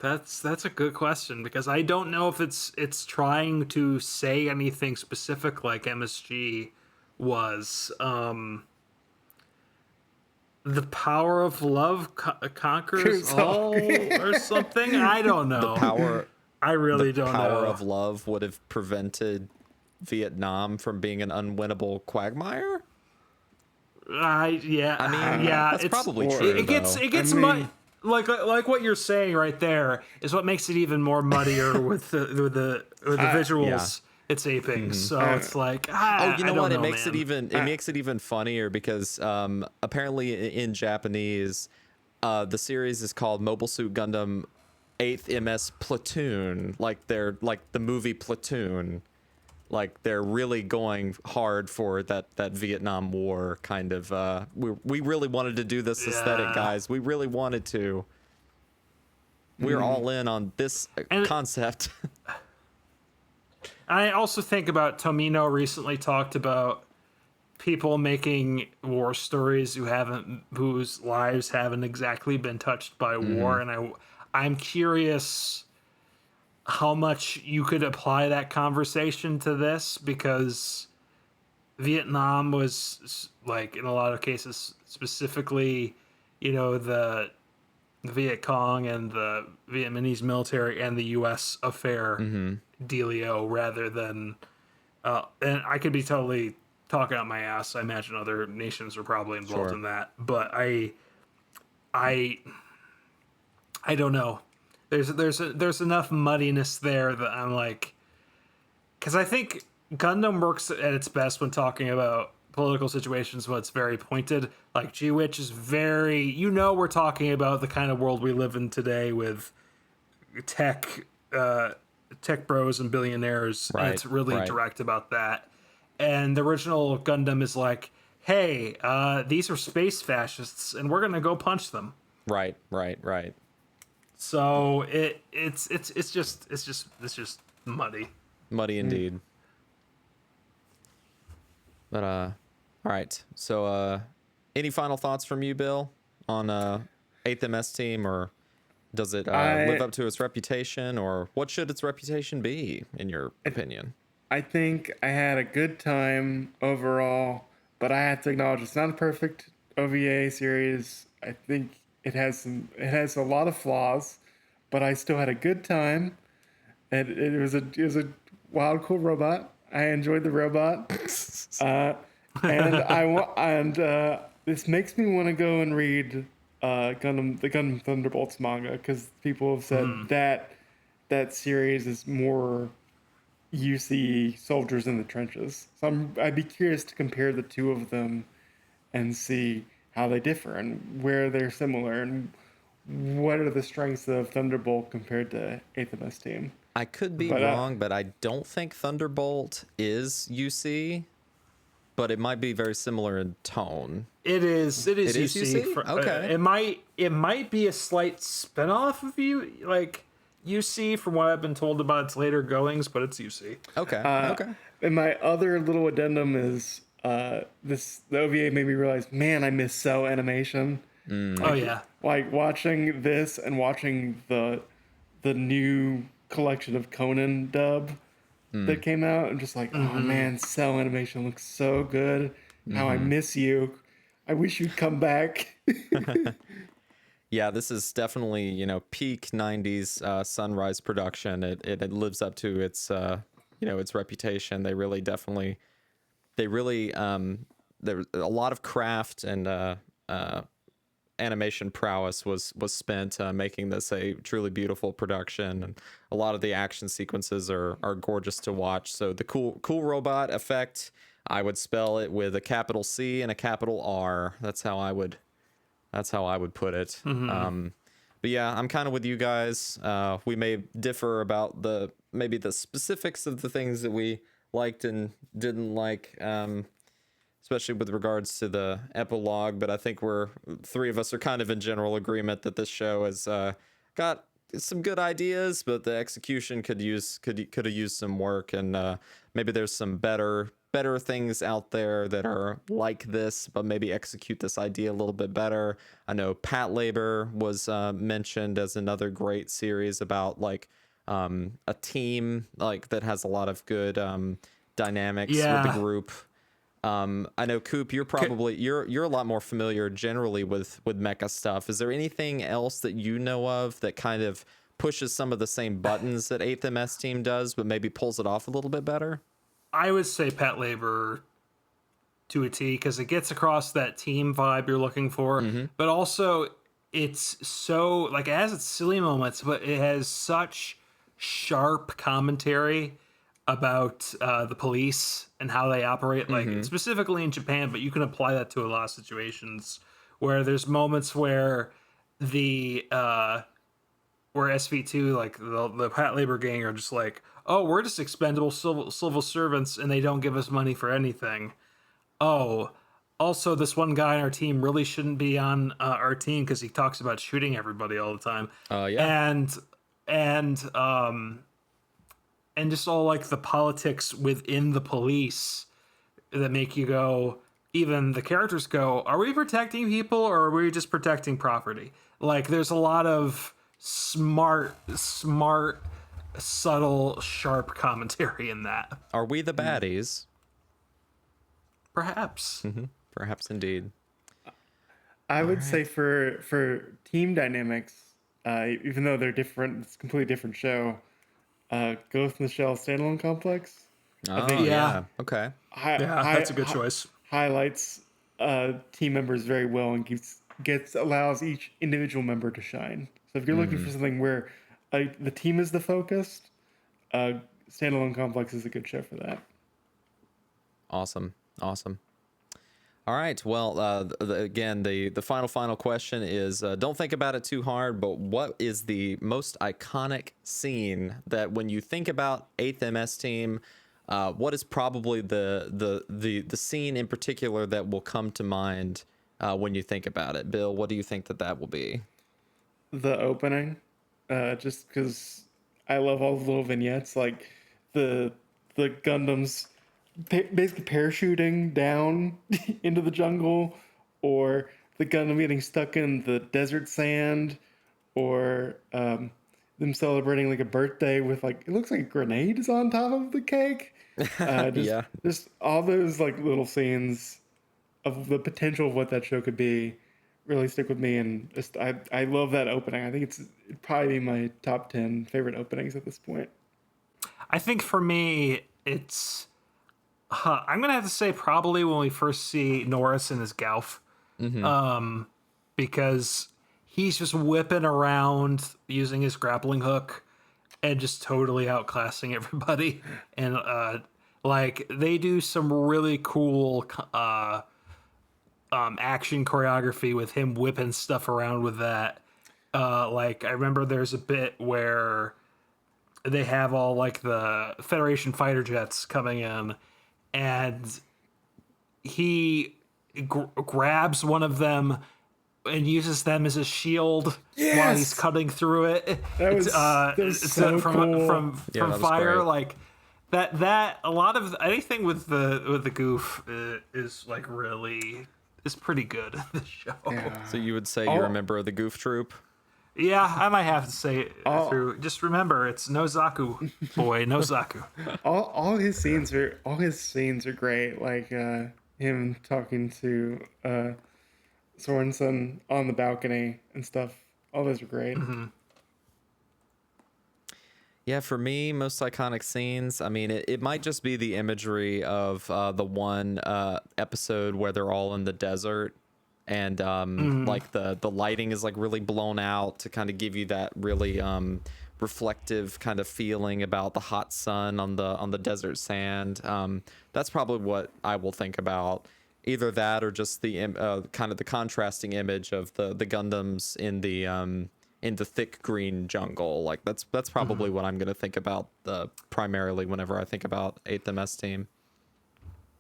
That's a good question, because I don't know if it's trying to say anything specific like MSG was. The power of love conquers all, or something. I don't know. I really don't know. The power of love would have prevented Vietnam from being an unwinnable quagmire. Yeah. That's probably true. It gets like what you're saying right there is what makes it even more muddier with the visuals. Yeah. It's aping, so it's like It makes man. it makes it even funnier because apparently in Japanese, the series is called Mobile Suit Gundam 8th MS Platoon, like they're like the movie Platoon, like they're really going hard for that Vietnam War kind of. We really wanted to do this aesthetic, guys. We really wanted to. We're all in on this concept. I also think about Tomino recently talked about people making war stories whose lives haven't exactly been touched by war, and I'm curious how much you could apply that conversation to this, because Vietnam was, like, in a lot of cases, specifically, the Viet Cong and the Vietnamese military and the U.S. affair dealio, rather than and I could be totally talking out my ass. I imagine other nations are probably involved Sure. in that, but I don't know. There's enough muddiness there that I'm like, because I think Gundam works at its best when talking about political situations when it's very pointed. Like G-Witch is very, we're talking about the kind of world we live in today with tech, tech bros and billionaires, and Right, it's really right. direct about that. And the original Gundam is like, hey, these are space fascists, and we're gonna go punch them. Right, right, right. So it's just muddy. Muddy indeed. But all right. So any final thoughts from you, Bill, on 8th MS team, or does it live I up to its reputation, or what should its reputation be in your opinion? I think I had a good time overall, but I have to acknowledge it's not a perfect OVA series. I think it has a lot of flaws, but I still had a good time. And it was a wild, cool robot. I enjoyed the robot, and this makes me want to go and read the Gundam Thunderbolts manga, because people have said that that series is more UC soldiers in the trenches. So I'd be curious to compare the two of them and see how they differ and where they're similar and what are the strengths of Thunderbolt compared to 8th MS team. I could be But wrong, but I don't think Thunderbolt is UC, but it might be very similar in tone. It is It is UC. UC? Okay. It might be a slight spin-off of UC from what I've been told about its later goings, but it's UC. Okay. Okay. and my other little addendum is the OVA made me realize, man, I miss cell animation. Oh yeah. Like watching this and watching the new collection of Conan dub that came out, I'm just like, oh man, cell animation looks so good. How I miss you. I wish you'd come back. Yeah, this is definitely, peak 90s Sunrise production. It lives up to its its reputation. They really there's a lot of craft and animation prowess was spent making this a truly beautiful production, and a lot of the action sequences are gorgeous to watch. So the cool robot effect, I would spell it with a capital C and a capital R. That's how I would put it. But yeah, I'm kind of with you guys. We may differ about maybe the specifics of the things that we liked and didn't like, especially with regards to the epilogue. But I think three of us are kind of in general agreement that this show has got some good ideas, but the execution could have used some work, and maybe there's some better things out there that are like this, but maybe execute this idea a little bit better. I know Pat Labor was mentioned as another great series about like a team like that has a lot of good dynamics with the group. I know Coop, you're a lot more familiar generally with mecha stuff. Is there anything else that you know of that kind of pushes some of the same buttons that 8th MS team does, but maybe pulls it off a little bit better? I would say Pat Labor to a T, because it gets across that team vibe you're looking for, but also it's so like it has its silly moments, but it has such sharp commentary about the police and how they operate, like specifically in Japan, but you can apply that to a lot of situations where there's moments where where SV2, like the Pat Labor gang, are just like, oh, we're just expendable civil servants and they don't give us money for anything. Oh, also, this one guy on our team really shouldn't be on our team because he talks about shooting everybody all the time. Yeah. And just all like the politics within the police that make you go, even the characters go, are we protecting people or are we just protecting property? Like there's a lot of smart, subtle, sharp commentary in that. Are we the baddies? Perhaps. Perhaps indeed. I would say for team dynamics, even though they're different, it's a completely different show. Ghost in the Shell standalone complex. Oh, think yeah. Okay. That's a good choice. Highlights team members very well and allows each individual member to shine. So if you're looking for something where the team is the focus, Standalone Complex is a good show for that. Awesome. All right. Well, again, the final question is don't think about it too hard, but what is the most iconic scene that when you think about 8th MS Team, what is probably the scene in particular that will come to mind when you think about it? Bill, what do you think that will be? The opening, just because I love all the little vignettes, like the Gundams basically parachuting down into the jungle, or the Gundam getting stuck in the desert sand, or them celebrating like a birthday with like it looks like grenades on top of the cake. Just all those like little scenes of the potential of what that show could be really stick with me, and just I love that opening. I think it'd probably be my top 10 favorite openings at this point. I think for me, it's I'm gonna have to say probably when we first see Norris in his Gauf, because he's just whipping around using his grappling hook and just totally outclassing everybody, and like they do some really cool action choreography with him whipping stuff around with that. Like I remember there's a bit where they have all like the Federation fighter jets coming in, and he grabs one of them and uses them as a shield while he's cutting through it. That was so cool. From fire, great. like that. A lot of anything with the goof is like really is pretty good in the show. Yeah. So you would say you're a member of the Goof Troop? Yeah, I might have to say it through. Just remember, it's Nozaku, boy, Nozaku. All his scenes are great. Like him talking to Sorensen on the balcony and stuff. All those are great. Yeah, for me, most iconic scenes, I mean, it might just be the imagery of the one episode where they're all in the desert, and like the lighting is like really blown out to kind of give you that really reflective kind of feeling about the hot sun on the desert sand. That's probably what I will think about. Either that or just the kind of the contrasting image of the Gundams in the thick green jungle. Like that's probably what I'm going to think about primarily whenever I think about 8th MS Team.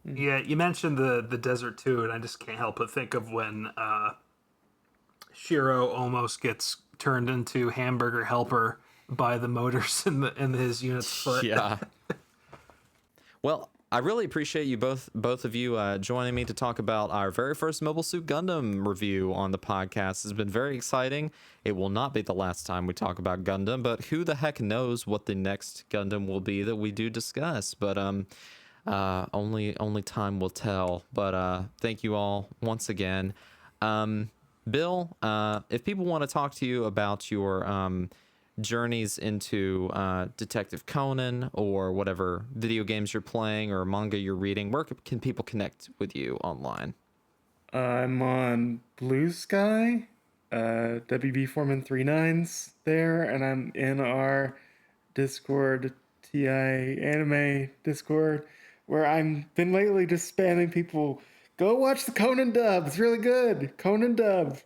Yeah, you mentioned the desert too, and I just can't help but think of when Shiro almost gets turned into hamburger helper by the motors in his unit's foot. Yeah. Well, I really appreciate you both of you joining me to talk about our very first Mobile Suit Gundam review on the podcast. It's been very exciting. It will not be the last time we talk about Gundam, but who the heck knows what the next Gundam will be that we do discuss. But only time will tell. But thank you all once again. Bill, if people want to talk to you about your journeys into Detective Conan or whatever video games you're playing or manga you're reading, where can people connect with you online? I'm on Blue Sky, WB Foreman 39's there, and I'm in our Discord, TI Anime Discord, where I've been lately just spamming people, go watch the Conan dub, it's really good, Conan dub,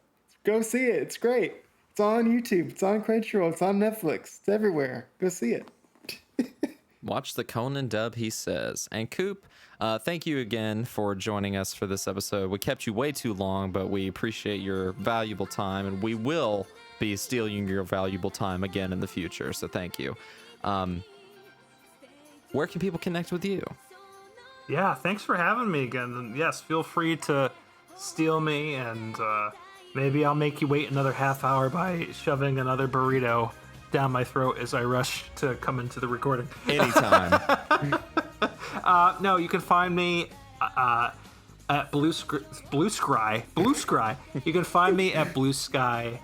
go see it, it's great. It's on YouTube. It's on Crunchyroll. It's on Netflix. It's everywhere. Go see it. Watch the Conan dub, he says. And Coop, thank you again for joining us for this episode. We kept you way too long, but we appreciate your valuable time, and we will be stealing your valuable time again in the future. So thank you. Where can people connect with you? Yeah, thanks for having me again. And yes, feel free to steal me, and maybe I'll make you wait another half hour by shoving another burrito down my throat as I rush to come into the recording. Anytime. No, you can find me at Blue Sky. You can find me at Blue Sky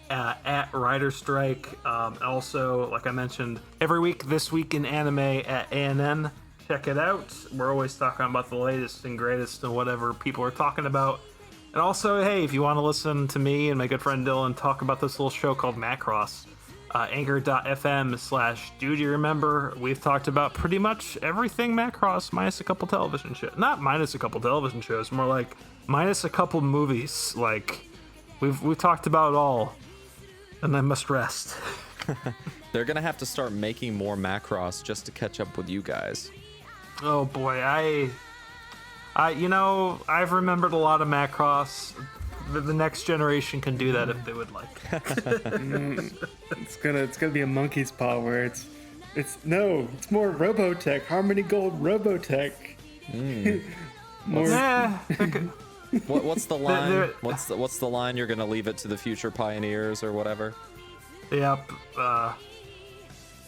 at RiderStrike. Also, like I mentioned, every week, This Week in Anime at ANN. check it out. We're always talking about the latest and greatest and whatever people are talking about. And also, hey, if you want to listen to me and my good friend Dylan talk about this little show called Macross, anchor.fm/dude you remember, we've talked about pretty much everything Macross minus a couple television shows. Not minus a couple television shows, more like minus a couple movies. Like, we've talked about it all, and I must rest. They're gonna have to start making more Macross just to catch up with you guys. Oh boy, I've remembered a lot of Macross. The next generation can do that if they would like. It's gonna be a monkey's paw where it's more Robotech, Harmony Gold Robotech. What's the line? What's the line? You're gonna leave it to the future pioneers or whatever? Yep.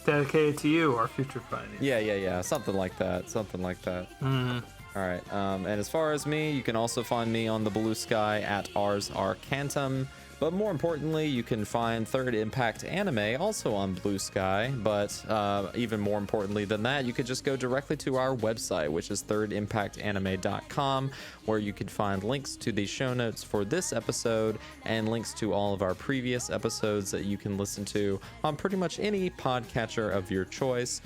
Dedicated to you, our future pioneers. Yeah. Something like that. Mm-hmm. All right. And as far as me, you can also find me on the blue sky at Ars Arcantum. But more importantly, you can find Third Impact Anime also on Blue Sky. But even more importantly than that, you could just go directly to our website, which is thirdimpactanime.com, where you can find links to the show notes for this episode and links to all of our previous episodes that you can listen to on pretty much any podcatcher of your choice.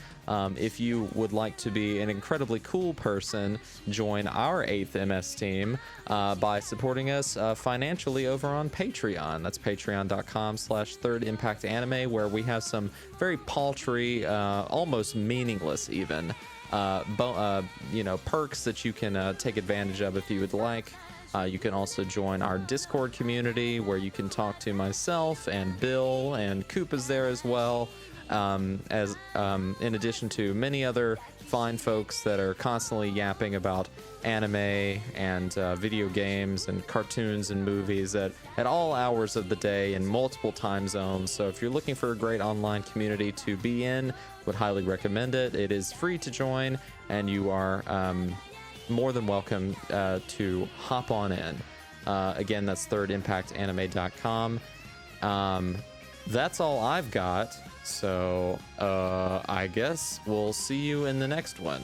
If you would like to be an incredibly cool person, join our 8th MS team by supporting us financially over on Patreon. That's patreon.com/thirdimpactanime, where we have some very paltry, almost meaningless even, perks that you can take advantage of if you would like. You can also join our Discord community, where you can talk to myself and Bill, and Coop is there as well. In addition to many other fine folks that are constantly yapping about anime and video games and cartoons and movies at all hours of the day in multiple time zones. So if you're looking for a great online community to be in, would highly recommend it. It is free to join, and you are more than welcome to hop on in. Again, that's thirdimpactanime.com. That's all I've got. So I guess we'll see you in the next one.